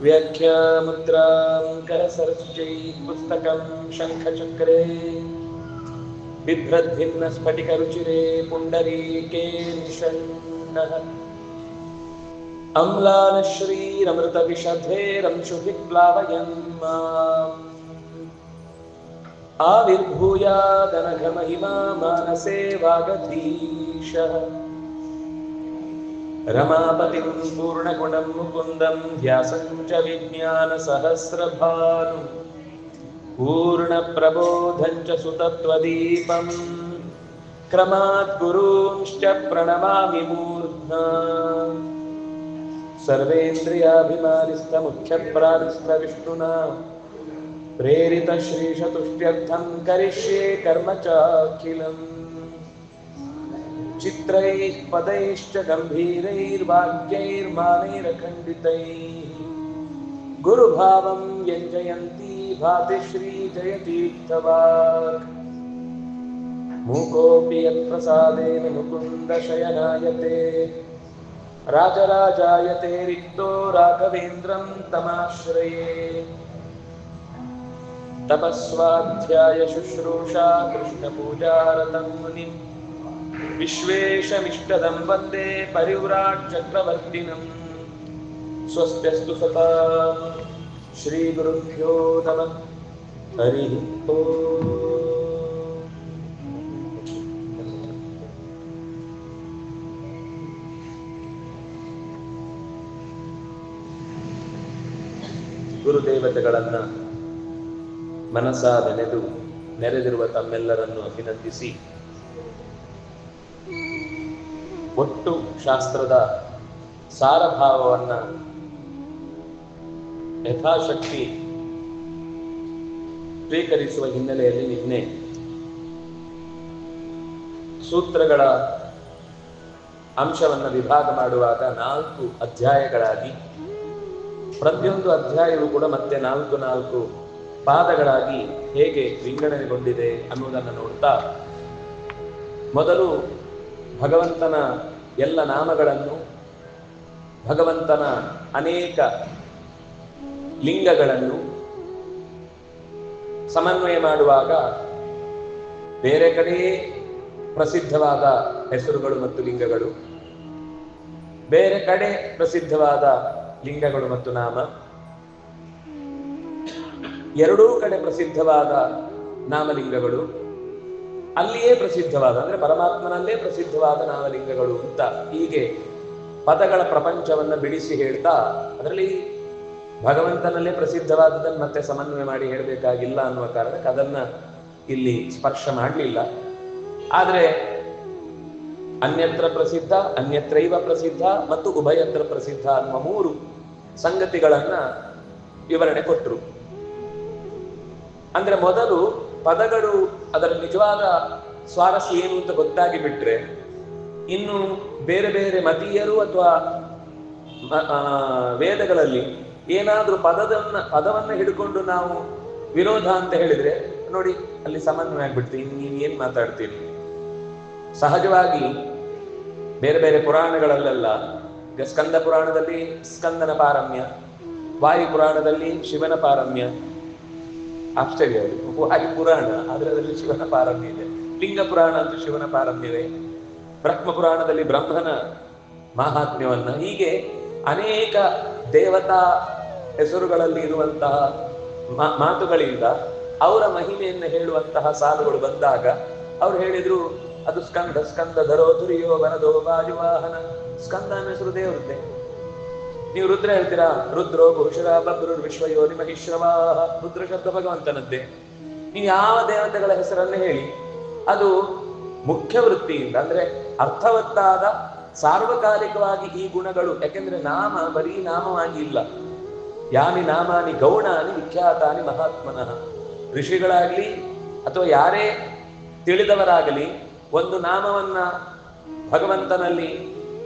व्याख्यामुद्रां करसरस्यै पुस्तकं शङ्खचक्रे बिभ्रद्भिन्नस्फटिकरुचिरे पुण्डरीके निषण्णः अम्लानश्रीरमृतविषधेरंशुभिः प्लावयन् माम् आविर्भूयादनघमहिमा मानसे वागधीशः रमापतिं पूर्णगुणं मुकुन्दं ध्यासं च विज्ञानसहस्रभानुं पूर्णप्रबोधं च सुतत्वदीपं क्रमात् गुरूंश्च प्रणमामि मूर्ध्ना सर्वेन्द्रियाभिमानिस्थमुख्यप्राणस्थविष्णुना प्रेरितश्रीशतुष्ट्यर्थं करिष्ये कर्म चाखिलम् चित्रैः पदैश्च गम्भीरैर्वाक्यैर्मानैरखण्डितैः गुरुभावं व्यञ्जयन्ती भाति श्रीजयतीर्थवाक् मूकोऽपि यत्प्रसादेन मुकुन्दशयनायते राजराजायते रिक्तो राघवेन्द्रं तमाश्रये तपस्वाध्याय शुश्रूषा कृष्णपूजारतं मुनिम् विश्वेशमिष्टदं वन्दे परिव्राट् चक्रवर्तिनं स्वस्त्यस्तु सतां श्रीगुरुभ्यो नमः हरिः ओम्। ಗುರುದೇವತೆಗಳನ್ನು ಮನಸಾದೆನೆದು ನೆರೆದಿರುವ ತಮ್ಮೆಲ್ಲರನ್ನು ಅಭಿನಂದಿಸಿ ಒಟ್ಟು ಶಾಸ್ತ್ರದ ಸಾರಭಾವವನ್ನು ಯಥಾಶಕ್ತಿ ಸ್ವೀಕರಿಸುವ ಹಿನ್ನೆಲೆಯಲ್ಲಿ ನಿನ್ನೆ ಸೂತ್ರಗಳ ಅಂಶವನ್ನು ವಿಭಾಗ ಮಾಡುವಾಗ 4 ಅಧ್ಯಾಯಗಳಾಗಿ ಪ್ರತಿಯೊಂದು ಅಧ್ಯಾಯವು ಕೂಡ ಮತ್ತೆ 4 ಪಾದಗಳಾಗಿ ಹೇಗೆ ವಿಂಗಡಣೆಗೊಂಡಿದೆ ಅನ್ನುವುದನ್ನು ನೋಡ್ತಾ ಮೊದಲು ಭಗವಂತನ ಎಲ್ಲ ನಾಮಗಳನ್ನು ಭಗವಂತನ ಅನೇಕ ಲಿಂಗಗಳನ್ನು ಸಮನ್ವಯ ಮಾಡುವಾಗ ಬೇರೆ ಕಡೆ ಪ್ರಸಿದ್ಧವಾದ ಹೆಸರುಗಳು ಮತ್ತು ಲಿಂಗಗಳು, ಬೇರೆ ಕಡೆ ಪ್ರಸಿದ್ಧವಾದ ಲಿಂಗಗಳು ಮತ್ತು ನಾಮ, ಎರಡೂ ಕಡೆ ಪ್ರಸಿದ್ಧವಾದ ನಾಮಲಿಂಗಗಳು, ಅಲ್ಲಿಯೇ ಪ್ರಸಿದ್ಧವಾದ ಅಂದ್ರೆ ಪರಮಾತ್ಮನಲ್ಲೇ ಪ್ರಸಿದ್ಧವಾದ ನಾಮಲಿಂಗಗಳು ಅಂತ ಹೀಗೆ ಪದಗಳ ಪ್ರಪಂಚವನ್ನ ಬಿಡಿಸಿ ಹೇಳ್ತಾ ಅದರಲ್ಲಿ ಭಗವಂತನಲ್ಲೇ ಪ್ರಸಿದ್ಧವಾದದನ್ನು ಮತ್ತೆ ಸಮನ್ವಯ ಮಾಡಿ ಹೇಳಬೇಕಾಗಿಲ್ಲ ಅನ್ನುವ ಕಾರಣಕ್ಕೆ ಅದನ್ನ ಇಲ್ಲಿ ಸ್ಪರ್ಶ ಮಾಡಲಿಲ್ಲ. ಆದರೆ ಅನ್ಯತ್ರ ಪ್ರಸಿದ್ಧ, ಅನ್ಯತ್ರೈವ ಪ್ರಸಿದ್ಧ ಮತ್ತು ಉಭಯತ್ರ ಪ್ರಸಿದ್ಧ ಅನ್ನುವ 3 ಸಂಗತಿಗಳನ್ನ ವಿವರಣೆ ಕೊಟ್ಟರು. ಅಂದ್ರೆ ಮೊದಲು ಪದಗಳು ಅದರ ನಿಜವಾದ ಸ್ವಾರಸ್ಯ ಏನು ಅಂತ ಗೊತ್ತಾಗಿ ಬಿಟ್ರೆ ಇನ್ನು ಬೇರೆ ಬೇರೆ ಮತೀಯರು ಅಥವಾ ವೇದಗಳಲ್ಲಿ ಏನಾದ್ರೂ ಪದವನ್ನ ಹಿಡ್ಕೊಂಡು ನಾವು ವಿರೋಧ ಅಂತ ಹೇಳಿದ್ರೆ ನೋಡಿ ಅಲ್ಲಿ ಸಮನ್ವಯ ಆಗ್ಬಿಡ್ತೀವಿ. ನೀವು ಏನ್ ಮಾತಾಡ್ತೀರಿ? ಸಹಜವಾಗಿ ಬೇರೆ ಬೇರೆ ಪುರಾಣಗಳಲ್ಲೆಲ್ಲ ಸ್ಕಂದ ಪುರಾಣದಲ್ಲಿ ಸ್ಕಂದನ ಪಾರಮ್ಯ, ವಾಯು ಪುರಾಣದಲ್ಲಿ ಶಿವನ ಪಾರಮ್ಯ. ಆಶ್ಚರ್ಯ, ವಾಯು ಪುರಾಣ ಅದರಲ್ಲಿ ಶಿವನ ಪಾರಮ್ಯ ಇದೆ, ಲಿಂಗ ಪುರಾಣ ಅಂತೂ ಶಿವನ ಪಾರಮ್ಯವೇ, ಬ್ರಹ್ಮ ಪುರಾಣದಲ್ಲಿ ಬ್ರಹ್ಮನ ಮಾಹಾತ್ಮ್ಯವನ್ನ, ಹೀಗೆ ಅನೇಕ ದೇವತಾ ಹೆಸರುಗಳಲ್ಲಿ ಇರುವಂತಹ ಮಾತುಗಳಿಂದ ಅವರ ಮಹಿಮೆಯನ್ನು ಹೇಳುವಂತಹ ಸಾಲುಗಳು ಬಂದಾಗ ಅವ್ರು ಹೇಳಿದ್ರು ಅದು ಸ್ಕಂದ, ಸ್ಕಂದ ಧರೋ ಧುರಿಯೋ ವರದೋ ವಾಯುವಾಹನ. ಸ್ಕಂದ ಅನ್ನೋ ಹೆಸರು ದೇವರದ್ದೇ. ನೀವು ರುದ್ರ ಹೇಳ್ತೀರಾ, ರುದ್ರೋ ಪುರುಷರ ಬಬ್ರು ವಿಶ್ವಯೋನಿ ಮಹಿಶ್ರವಾಹ, ರುದ್ರ ಶಬ್ದ ಭಗವಂತನದ್ದೇ. ನೀವು ಯಾವ ದೇವತೆಗಳ ಹೆಸರನ್ನು ಹೇಳಿ ಅದು ಮುಖ್ಯ ವೃತ್ತಿಯಿಂದ ಅಂದ್ರೆ ಅರ್ಥವತ್ತಾದ ಸಾರ್ವಕಾಲಿಕವಾಗಿ ಈ ಗುಣಗಳು. ಯಾಕೆಂದ್ರೆ ನಾಮ ಬರೀ ನಾಮವಾಗಿ ಇಲ್ಲ. ಯಾನಿ ನಾಮಾನಿ ಗೌಣಾನಿ ವಿಖ್ಯಾತಾನಿ ಮಹಾತ್ಮನಃ. ಋಷಿಗಳಾಗ್ಲಿ ಅಥವಾ ಯಾರೇ ತಿಳಿದವರಾಗಲಿ ಒಂದು ನಾಮವನ್ನ ಭಗವಂತನಲ್ಲಿ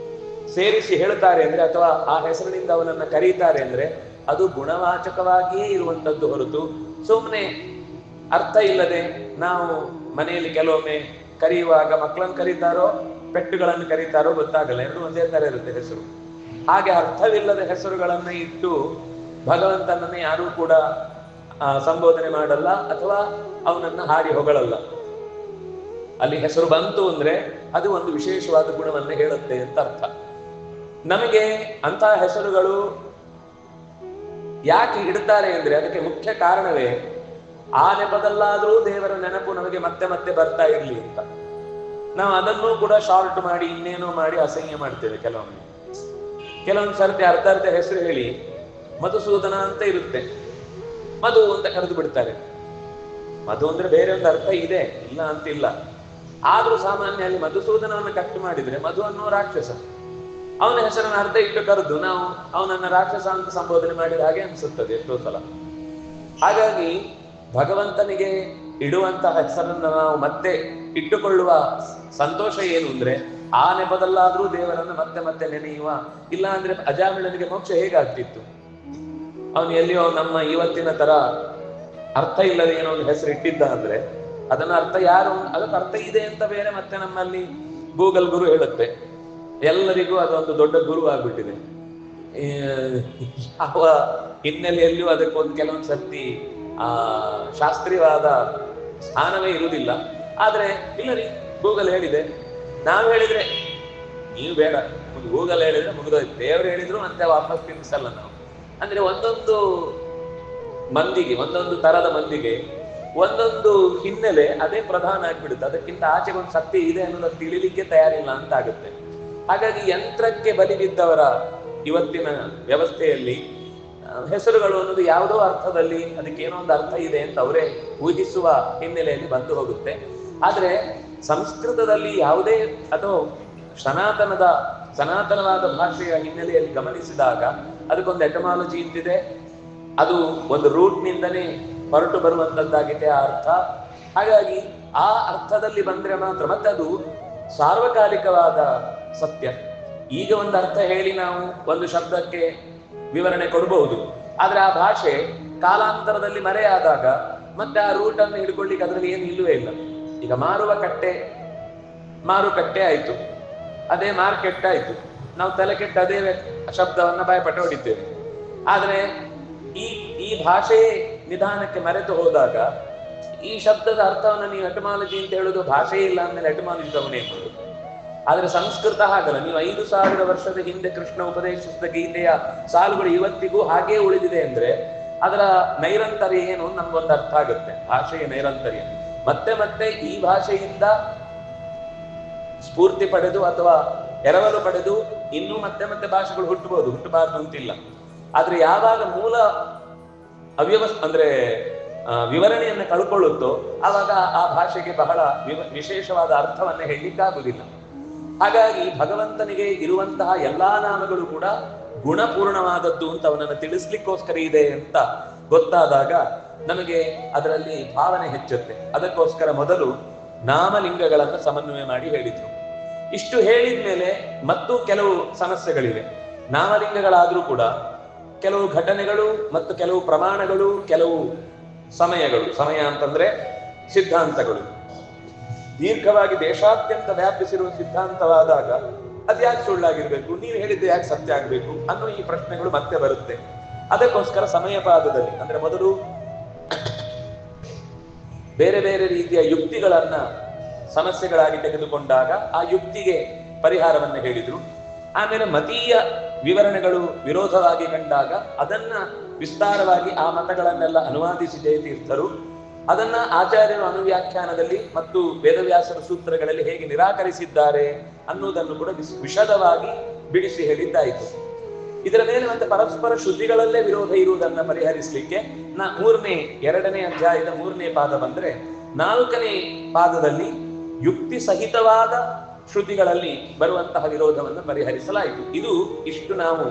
ಸೇರಿಸಿ ಹೇಳ್ತಾರೆ ಅಂದ್ರೆ ಅಥವಾ ಆ ಹೆಸರಿನಿಂದ ಅವನನ್ನ ಕರೀತಾರೆ ಅಂದ್ರೆ ಅದು ಗುಣವಾಚಕವಾಗಿಯೇ ಇರುವಂತದ್ದು ಹೊರತು ಸುಮ್ಮನೆ ಅರ್ಥ ಇಲ್ಲದೆ. ನಾವು ಮನೆಯಲ್ಲಿ ಕೆಲವೊಮ್ಮೆ ಕರೆಯುವಾಗ ಮಕ್ಕಳನ್ನು ಕರೀತಾರೋ ಪೆಟ್ಟುಗಳನ್ನು ಕರೀತಾರೋ ಗೊತ್ತಾಗಲ್ಲ, ಎರಡು ಒಂದೇ ತರ ಇರುತ್ತೆ ಹೆಸರು. ಹಾಗೆ ಅರ್ಥವಿಲ್ಲದ ಹೆಸರುಗಳನ್ನ ಇಟ್ಟು ಭಗವಂತನನ್ನ ಯಾರೂ ಕೂಡ ಸಂಬೋಧನೆ ಮಾಡಲ್ಲ ಅಥವಾ ಅವನನ್ನ ಹಾಡಿ ಹೊಗಳಲ್ಲ. ಅಲ್ಲಿ ಹೆಸರು ಬಂತು ಅಂದ್ರೆ ಅದು ಒಂದು ವಿಶೇಷವಾದ ಗುಣವನ್ನ ಹೇಳುತ್ತೆ ಅಂತ ಅರ್ಥ. ನಮಗೆ ಅಂತಹ ಹೆಸರುಗಳು ಯಾಕೆ ಇಡ್ತಾರೆ ಅಂದ್ರೆ ಅದಕ್ಕೆ ಮುಖ್ಯ ಕಾರಣವೇ ಆ ನೆಪದಲ್ಲಾದ್ರೂ ದೇವರ ನೆನಪು ನಮಗೆ ಮತ್ತೆ ಮತ್ತೆ ಬರ್ತಾ ಇರ್ಲಿ ಅಂತ. ನಾವು ಅದನ್ನೂ ಕೂಡ ಶಾರ್ಟ್ ಮಾಡಿ ಇನ್ನೇನೋ ಮಾಡಿ ಅಸಹ್ಯ ಮಾಡ್ತೇವೆ. ಕೆಲವೊಂದು ಸರ್ತಿ ಅರ್ಧ ಹೆಸರು ಹೇಳಿ ಮಧುಸೂದನ ಅಂತ ಇರುತ್ತೆ, ಮಧು ಅಂತ ಕರೆದು ಬಿಡ್ತಾರೆ. ಮಧು ಅಂದ್ರೆ ಬೇರೆ ಒಂದು ಅರ್ಥ ಇದೆ, ಇಲ್ಲ ಅಂತಿಲ್ಲ. ಆದ್ರೂ ಸಾಮಾನ್ಯ ಅಲ್ಲಿ ಮಧುಸೂದನವನ್ನು ಕಟ್ಟು ಮಾಡಿದ್ರೆ ಮಧು ಅನ್ನೋ ರಾಕ್ಷಸ, ಅವನ ಹೆಸರನ್ನ ಅರ್ಥ ಇಟ್ಟು ಕರೆದು ನಾವು ಅವನನ್ನ ರಾಕ್ಷಸ ಅಂತ ಸಂಬೋಧನೆ ಮಾಡಿದ ಹಾಗೆ ಅನಿಸುತ್ತದೆ ಎಷ್ಟೋ ಸಲ. ಹಾಗಾಗಿ ಭಗವಂತನಿಗೆ ಇಡುವಂತಹ ಹೆಸರನ್ನ ನಾವು ಮತ್ತೆ ಇಟ್ಟುಕೊಳ್ಳುವ ಸಂತೋಷ ಏನು ಅಂದ್ರೆ ಆ ನೆಪದಲ್ಲಾದ್ರೂ ದೇವರನ್ನು ಮತ್ತೆ ಮತ್ತೆ ನೆನೆಯುವ. ಇಲ್ಲ ಅಂದ್ರೆ ಅಜಾಮಿಳನಿಗೆ ಮೋಕ್ಷ ಹೇಗಾಗ್ತಿತ್ತು? ಅವನು ಎಲ್ಲಿಯೋ ನಮ್ಮ ಇವತ್ತಿನ ತರ ಅರ್ಥ ಇಲ್ಲದೆ ಏನೋ ಒಂದು ಹೆಸರು ಇಟ್ಟಿದ್ದ ಅಂದ್ರೆ ಅದನ್ನ ಅರ್ಥ ಯಾರು ಅದಕ್ಕೆ ಅರ್ಥ ಇದೆ ಅಂತ ಬೇರೆ ಮತ್ತೆ ನಮ್ಮಲ್ಲಿ ಗೂಗಲ್ ಗುರು ಹೇಳುತ್ತೆ. ಎಲ್ಲರಿಗೂ ಅದೊಂದು ದೊಡ್ಡ ಗುರು ಆಗ್ಬಿಟ್ಟಿದೆ. ಯಾವ ಹಿನ್ನೆಲೆಯಲ್ಲಿಯೂ ಅದಕ್ಕೊಂದು ಕೆಲವೊಂದು ಸರ್ತಿ ಶಾಸ್ತ್ರೀಯವಾದ ಸ್ಥಾನವೇ ಇರುವುದಿಲ್ಲ. ಆದ್ರೆ ಇಲ್ಲ ರೀ ಗೂಗಲ್ ಹೇಳಿದೆ, ನಾವು ಹೇಳಿದ್ರೆ ನೀವು ಬೇಡ, ಗೂಗಲ್ ಹೇಳಿದ್ರೆ ಮುಗಿದೋಯ್ತು. ದೇವರು ಹೇಳಿದ್ರು ಮತ್ತೆ ವಾಪಸ್ ತಿನ್ನಿಸಲ್ಲ ನಾವು. ಅಂದ್ರೆ ಒಂದೊಂದು ಮಂದಿಗೆ, ಒಂದೊಂದು ತರದ ಮಂದಿಗೆ ಒಂದೊಂದು ಹಿನ್ನೆಲೆ ಅದೇ ಪ್ರಧಾನ ಆಗ್ಬಿಡುತ್ತೆ. ಅದಕ್ಕಿಂತ ಆಚೆಗೆ ಒಂದು ಸತ್ಯ ಇದೆ ಅನ್ನೋದನ್ನು ತಿಳಿಲಿಕ್ಕೆ ತಯಾರಿಲ್ಲ ಅಂತ ಆಗುತ್ತೆ. ಹಾಗಾಗಿ ಯಂತ್ರಕ್ಕೆ ಬಲಿ ಬಿದ್ದವರ ಇವತ್ತಿನ ವ್ಯವಸ್ಥೆಯಲ್ಲಿ ಹೆಸರುಗಳು ಅನ್ನೋದು ಯಾವುದೋ ಅರ್ಥದಲ್ಲಿ ಅದಕ್ಕೆ ಏನೋ ಒಂದು ಅರ್ಥ ಇದೆ ಅಂತ ಅವರೇ ಊಹಿಸುವ ಹಿನ್ನೆಲೆಯಲ್ಲಿ ಬಂದು ಹೋಗುತ್ತೆ. ಆದ್ರೆ ಸಂಸ್ಕೃತದಲ್ಲಿ ಯಾವುದೇ ಅಥವಾ ಸನಾತನವಾದ ಭಾಷೆಯ ಹಿನ್ನೆಲೆಯಲ್ಲಿ ಗಮನಿಸಿದಾಗ ಅದಕ್ಕೊಂದು ಎಟಮಾಲಜಿ ಅಂತಿದೆ. ಅದು ಒಂದು ರೂಟ್ ನಿಂದನೇ ಹೊರಟು ಬರುವಂತದ್ದಾಗಿದೆ ಆ ಅರ್ಥ. ಹಾಗಾಗಿ ಆ ಅರ್ಥದಲ್ಲಿ ಬಂದ್ರೆ ಮಾತ್ರ ಮತ್ತೆ ಅದು ಸಾರ್ವಕಾಲಿಕವಾದ ಸತ್ಯ. ಈಗ ಒಂದು ಅರ್ಥ ಹೇಳಿ ನಾವು ಒಂದು ಶಬ್ದಕ್ಕೆ ವಿವರಣೆ ಕೊಡಬಹುದು, ಆದ್ರೆ ಆ ಭಾಷೆ ಕಾಲಾಂತರದಲ್ಲಿ ಮರೆಯಾದಾಗ ಮತ್ತೆ ಆ ರೂಟ್ ಅನ್ನು ಹಿಡ್ಕೊಳ್ಳಿಕ್ಕೆ ಅದರಲ್ಲಿ ಏನು ಇಲ್ಲವೇ ಇಲ್ಲ. ಈಗ ಮಾರುಕಟ್ಟೆ ಆಯ್ತು, ಅದೇ ಮಾರ್ಕೆಟ್ ಆಯ್ತು. ನಾವು ತಲೆ ಕೆಟ್ಟ ಅದೇ ಶಬ್ದವನ್ನ ಬಾಯ್ಪಟ ಹೊಡಿದ್ದೇವೆ. ಆದ್ರೆ ಈ ಭಾಷೆಯೇ ನಿಧಾನಕ್ಕೆ ಮರೆತು ಹೋದಾಗ ಈ ಶಬ್ದದ ಅರ್ಥವನ್ನು ನೀವು ಎಟಮಾಲಜಿ ಅಂತ ಹೇಳುದು ಭಾಷೆ ಇಲ್ಲ ಅಂದ್ಮೇಲೆ ಎಟಮಾಲಜಿ ತಗೊಂಡೇ ಮಾಡುದು. ಆದ್ರೆ ಸಂಸ್ಕೃತ ಹಾಗಲ್ಲ. ನೀವು 5000 ವರ್ಷದ ಹಿಂದೆ ಕೃಷ್ಣ ಉಪದೇಶಿಸಿದ ಗೀತೆಯ ಸಾಲುಗಳು ಇವತ್ತಿಗೂ ಹಾಗೇ ಉಳಿದಿದೆ ಅಂದ್ರೆ ಅದರ ನೈರಂತರ್ಯ ಏನು ನಮ್ಗೊಂದು ಅರ್ಥ ಆಗುತ್ತೆ. ಭಾಷೆಯ ನೈರಂತರ್ಯ ಮತ್ತೆ ಮತ್ತೆ ಈ ಭಾಷೆಯಿಂದ ಸ್ಫೂರ್ತಿ ಪಡೆದು ಅಥವಾ ಎರವಲು ಪಡೆದು ಇನ್ನೂ ಮತ್ತೆ ಮತ್ತೆ ಭಾಷೆಗಳು ಹುಟ್ಟಬಹುದು, ಹುಟ್ಟಬಾರ್ದು ಅಂತಿಲ್ಲ. ಆದ್ರೆ ಯಾವಾಗ ಮೂಲ ಅಂದ್ರೆ ವಿವರಣೆಯನ್ನು ಕಳ್ಕೊಳ್ಳುತ್ತೋ ಆವಾಗ ಆ ಭಾಷೆಗೆ ಬಹಳ ವಿಶೇಷವಾದ ಅರ್ಥವನ್ನ ಹೇಳಲಿಕ್ಕಾಗುವುದಿಲ್ಲ. ಹಾಗಾಗಿ ಭಗವಂತನಿಗೆ ಇರುವಂತಹ ಎಲ್ಲಾ ನಾಮಗಳು ಕೂಡ ಗುಣಪೂರ್ಣವಾದದ್ದು ಅಂತ ಅವನನ್ನು ತಿಳಿಸ್ಲಿಕ್ಕೋಸ್ಕರ ಇದೆ ಅಂತ ಗೊತ್ತಾದಾಗ ನಮಗೆ ಅದರಲ್ಲಿ ಭಾವನೆ ಹೆಚ್ಚುತ್ತೆ. ಅದಕ್ಕೋಸ್ಕರ ಮೊದಲು ನಾಮಲಿಂಗಗಳನ್ನು ಸಮನ್ವಯ ಮಾಡಿ ಹೇಳಿದ್ರು. ಇಷ್ಟು ಹೇಳಿದ್ಮೇಲೆ ಮತ್ತು ಕೆಲವು ಸಮಸ್ಯೆಗಳಿವೆ. ನಾಮಲಿಂಗಗಳಾದ್ರೂ ಕೂಡ ಕೆಲವು ಘಟನೆಗಳು ಮತ್ತು ಕೆಲವು ಪ್ರಮಾಣಗಳು, ಕೆಲವು ಸಮಯ ಅಂತಂದ್ರೆ ಸಿದ್ಧಾಂತಗಳು ದೀರ್ಘವಾಗಿ ದೇಶಾದ್ಯಂತ ವ್ಯಾಪಿಸಿರುವ ಸಿದ್ಧಾಂತವಾದಾಗ ಅದ್ಯಾಕೆ ಸುಳ್ಳಾಗಿರ್ಬೇಕು, ನೀವು ಹೇಳಿದ್ದು ಯಾಕೆ ಸತ್ಯ ಆಗ್ಬೇಕು ಅನ್ನೋ ಈ ಪ್ರಶ್ನೆಗಳು ಮತ್ತೆ ಬರುತ್ತೆ. ಅದಕ್ಕೋಸ್ಕರ ಸಮಯಪಾದದಲ್ಲಿ ಅಂದ್ರೆ ಮೊದಲು ಬೇರೆ ಬೇರೆ ರೀತಿಯ ಯುಕ್ತಿಗಳನ್ನ ಸಮಸ್ಯೆಗಳಾಗಿ ತೆಗೆದುಕೊಂಡಾಗ ಆ ಯುಕ್ತಿಗೆ ಪರಿಹಾರವನ್ನ ಹೇಳಿದ್ರು. ಆಮೇಲೆ ಮತೀಯ ವಿವರಣೆಗಳು ವಿರೋಧವಾಗಿ ಕಂಡಾಗ ಅದನ್ನ ವಿಸ್ತಾರವಾಗಿ ಆ ಮತಗಳನ್ನೆಲ್ಲ ಅನುವಾದಿಸಿದೆ ತೀರ್ಥರು. ಅದನ್ನ ಆಚಾರ್ಯರು ಅನುವ್ಯಾಖ್ಯಾನದಲ್ಲಿ ಮತ್ತು ವೇದವ್ಯಾಸರ ಸೂತ್ರಗಳಲ್ಲಿ ಹೇಗೆ ನಿರಾಕರಿಸಿದ್ದಾರೆ ಅನ್ನುವುದನ್ನು ಕೂಡ ವಿಶದವಾಗಿ ಬಿಡಿಸಿ ಹೇಳಿದ್ದಾಯಿತು. ಇದರ ಮೇಲೆ ಮತ್ತೆ ಪರಸ್ಪರ ಶ್ರುತಿಗಳಲ್ಲೇ ವಿರೋಧ ಇರುವುದನ್ನ ಪರಿಹರಿಸಲಿಕ್ಕೆ ಎರಡನೇ ಅಧ್ಯಾಯದ 3ನೇ ಪಾದ ಬಂದ್ರೆ 4ನೇ ಪಾದದಲ್ಲಿ ಯುಕ್ತಿ ಸಹಿತವಾದ ಶ್ರುತಿಗಳಲ್ಲಿ ಬರುವಂತಹ ವಿರೋಧವನ್ನು ಪರಿಹರಿಸಲಾಯಿತು. ಇಷ್ಟು ನಾವು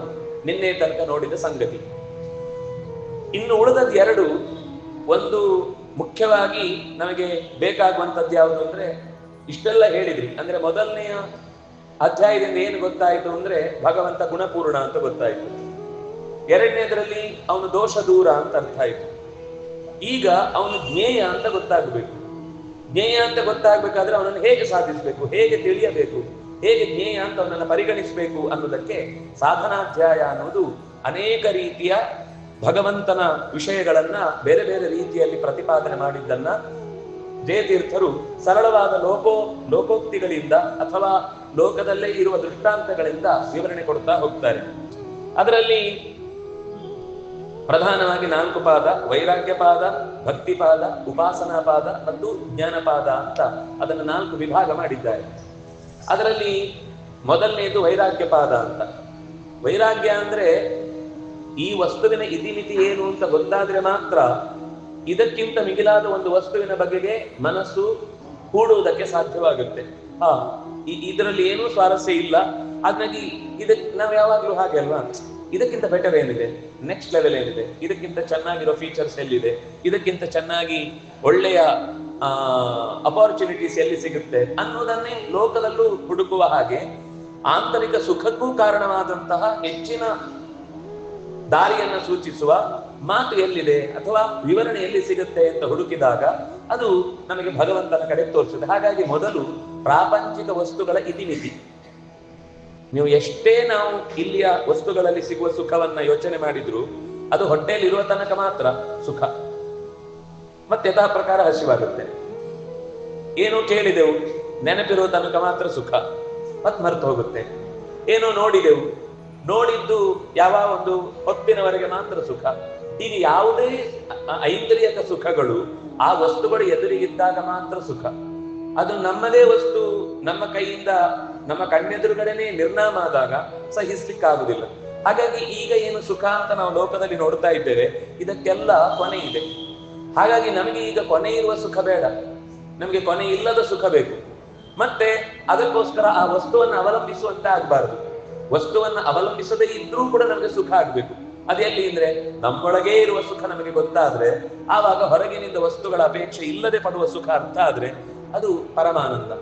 ನಿನ್ನೆ ತನಕ ನೋಡಿದ ಸಂಗತಿ. ಇನ್ನು ಉಳಿದದ್ದು ಎರಡು. ಒಂದು ಮುಖ್ಯವಾಗಿ ನಮಗೆ ಬೇಕಾಗುವಂಥದ್ದು ಯಾವುದು ಅಂದ್ರೆ ಇಷ್ಟೆಲ್ಲ ಹೇಳಿದ್ರಿ. ಅಂದ್ರೆ ಮೊದಲನೆಯ ಅಧ್ಯಾಯದಿಂದ ಏನು ಗೊತ್ತಾಯಿತು ಅಂದ್ರೆ ಭಗವಂತ ಗುಣಪೂರ್ಣ ಅಂತ ಗೊತ್ತಾಯಿತು. ಎರಡನೇದರಲ್ಲಿ ಅವನು ದೋಷ ದೂರ ಅಂತ ಅರ್ಥ ಆಯ್ತು. ಈಗ ಅವನು ಜ್ಞೇಯ ಅಂತ ಗೊತ್ತಾಗಬೇಕು. ಜ್ಞೇಯ ಅಂತ ಗೊತ್ತಾಗ್ಬೇಕಾದ್ರೆ ಅವನನ್ನು ಹೇಗೆ ಸಾಧಿಸಬೇಕು, ಹೇಗೆ ತಿಳಿಯಬೇಕು, ಹೇಗೆ ಜ್ಞೇಯ ಅಂತ ಅವನನ್ನು ಪರಿಗಣಿಸಬೇಕು ಅನ್ನೋದಕ್ಕೆ ಸಾಧನಾಧ್ಯಾಯ ಅನ್ನೋದು ಅನೇಕ ರೀತಿಯ ಭಗವಂತನ ವಿಷಯಗಳನ್ನ ಬೇರೆ ಬೇರೆ ರೀತಿಯಲ್ಲಿ ಪ್ರತಿಪಾದನೆ ಮಾಡಿದ್ದನ್ನ ಜಯತೀರ್ಥರು ಸರಳವಾದ ಲೋಕೋಕ್ತಿಗಳಿಂದ ಅಥವಾ ಲೋಕದಲ್ಲೇ ಇರುವ ದೃಷ್ಟಾಂತಗಳಿಂದ ವಿವರಣೆ ಕೊಡ್ತಾ ಹೋಗ್ತಾರೆ. ಅದರಲ್ಲಿ ಪ್ರಧಾನವಾಗಿ 4 ಪಾದ: ವೈರಾಗ್ಯ ಪಾದ, ಭಕ್ತಿ ಪಾದ, ಉಪಾಸನಾ ಪಾದ ಮತ್ತು ಜ್ಞಾನಪಾದ ಅಂತ ಅದನ್ನು 4 ವಿಭಾಗ ಮಾಡಿದ್ದಾರೆ. ಅದರಲ್ಲಿ ಮೊದಲನೇದು ವೈರಾಗ್ಯ ಪಾದ ಅಂತ. ವೈರಾಗ್ಯ ಅಂದ್ರೆ ಈ ವಸ್ತುವಿನ ಇತಿಮಿತಿ ಏನು ಅಂತ ಗೊತ್ತಾದ್ರೆ ಮಾತ್ರ ಇದಕ್ಕಿಂತ ಮಿಗಿಲಾದ ಒಂದು ವಸ್ತುವಿನ ಬಗೆಗೆ ಮನಸ್ಸು ಕೂಡುವುದಕ್ಕೆ ಸಾಧ್ಯವಾಗುತ್ತೆ. ಇದರಲ್ಲಿ ಏನೂ ಸ್ವಾರಸ್ಯ ಇಲ್ಲ, ಹಾಗಾಗಿ ಇದಕ್ಕೆ ನಾವು ಯಾವಾಗ್ಲೂ ಹಾಗೆ ಅಲ್ವಾ, ಇದಕ್ಕಿಂತ ಬೆಟರ್ ಏನಿದೆ, ನೆಕ್ಸ್ಟ್ ಲೆವೆಲ್ ಏನಿದೆ, ಇದಕ್ಕಿಂತ ಚೆನ್ನಾಗಿರೋ ಫೀಚರ್ಸ್ ಎಲ್ಲಿದೆ, ಇದಕ್ಕಿಂತ ಚೆನ್ನಾಗಿ ಒಳ್ಳೆಯ ಅಪಾರ್ಚುನಿಟೀಸ್ ಎಲ್ಲಿ ಸಿಗುತ್ತೆ ಅನ್ನೋದನ್ನೇ ಲೋಕದಲ್ಲೂ ಹುಡುಕುವ ಹಾಗೆ ಆಂತರಿಕ ಸುಖಕ್ಕೂ ಕಾರಣವಾದಂತಹ ಹೆಚ್ಚಿನ ದಾರಿಯನ್ನ ಸೂಚಿಸುವ ಮಾತು ಎಲ್ಲಿದೆ ಅಥವಾ ವಿವರಣೆ ಎಲ್ಲಿ ಸಿಗುತ್ತೆ ಅಂತ ಹುಡುಕಿದಾಗ ಅದು ನಮಗೆ ಭಗವಂತನ ಕಡೆ ತೋರಿಸುತ್ತೆ. ಹಾಗಾಗಿ ಮೊದಲು ಪ್ರಾಪಂಚಿಕ ವಸ್ತುಗಳ ಇತಿಮಿತಿ. ನೀವು ಎಷ್ಟೇ ನಾವು ಇಲ್ಲಿಯ ವಸ್ತುಗಳಲ್ಲಿ ಸಿಗುವ ಸುಖವನ್ನ ಯೋಚನೆ ಮಾಡಿದ್ರು ಅದು ಹೊಟ್ಟೆಯಲ್ಲಿ ಇರುವ ತನಕ ಮಾತ್ರ ಸುಖ, ಮತ್ತೆ ಯಥಾ ಪ್ರಕಾರ ಹಸಿವಾಗುತ್ತೆ. ಏನೋ ಕೇಳಿದೆವು, ನೆನಪಿರುವ ತನಕ ಮಾತ್ರ ಸುಖ, ಮತ್ ಮರೆತು ಹೋಗುತ್ತೆ. ಏನೋ ನೋಡಿದೆವು, ನೋಡಿದ್ದು ಯಾವ ಒಂದು ಹೊತ್ತಿನವರೆಗೆ ಮಾತ್ರ ಸುಖ. ಹೀಗೆ ಯಾವುದೇ ಐಂದ್ರಿಯಕ ಸುಖಗಳು ಆ ವಸ್ತುಗಳು ಎದುರಿಗಿದ್ದಾಗ ಮಾತ್ರ ಸುಖ. ಅದು ನಮ್ಮದೇ ವಸ್ತು ನಮ್ಮ ಕೈಯಿಂದ ನಮ್ಮ ಕಣ್ಣೆದುರುಗಡೆನೆ ನಿರ್ನಾಮ ಆದಾಗ ಸಹಿಸ್ಲಿಕ್ಕಾಗುದಿಲ್ಲ. ಹಾಗಾಗಿ ಈಗ ಏನು ಸುಖ ಅಂತ ನಾವು ಲೋಕದಲ್ಲಿ ನೋಡ್ತಾ ಇದ್ದೇವೆ, ಇದಕ್ಕೆಲ್ಲ ಕೊನೆ ಇದೆ. ಹಾಗಾಗಿ ನಮಗೆ ಈಗ ಕೊನೆ ಇರುವ ಸುಖ ಬೇಡ, ನಮಗೆ ಕೊನೆ ಇಲ್ಲದ ಸುಖ ಬೇಕು. ಮತ್ತೆ ಅದಕ್ಕೋಸ್ಕರ ಆ ವಸ್ತುವನ್ನು ಅವಲಂಬಿಸುವಂತೆ ಆಗ್ಬಾರ್ದು. ವಸ್ತುವನ್ನು ಅವಲಂಬಿಸದೇ ಇದ್ರೂ ಕೂಡ ನಮಗೆ ಸುಖ ಆಗ್ಬೇಕು. ಅದೆಲ್ಲಿ ಅಂದ್ರೆ ನಮ್ಮೊಳಗೇ ಇರುವ ಸುಖ ನಮಗೆ ಗೊತ್ತಾದ್ರೆ ಆವಾಗ ಹೊರಗಿನಿಂದ ವಸ್ತುಗಳ ಅಪೇಕ್ಷೆ ಇಲ್ಲದೆ ಪಡುವ ಸುಖ ಅರ್ಥ ಆದ್ರೆ ಅದು ಪರಮಾನಂದ.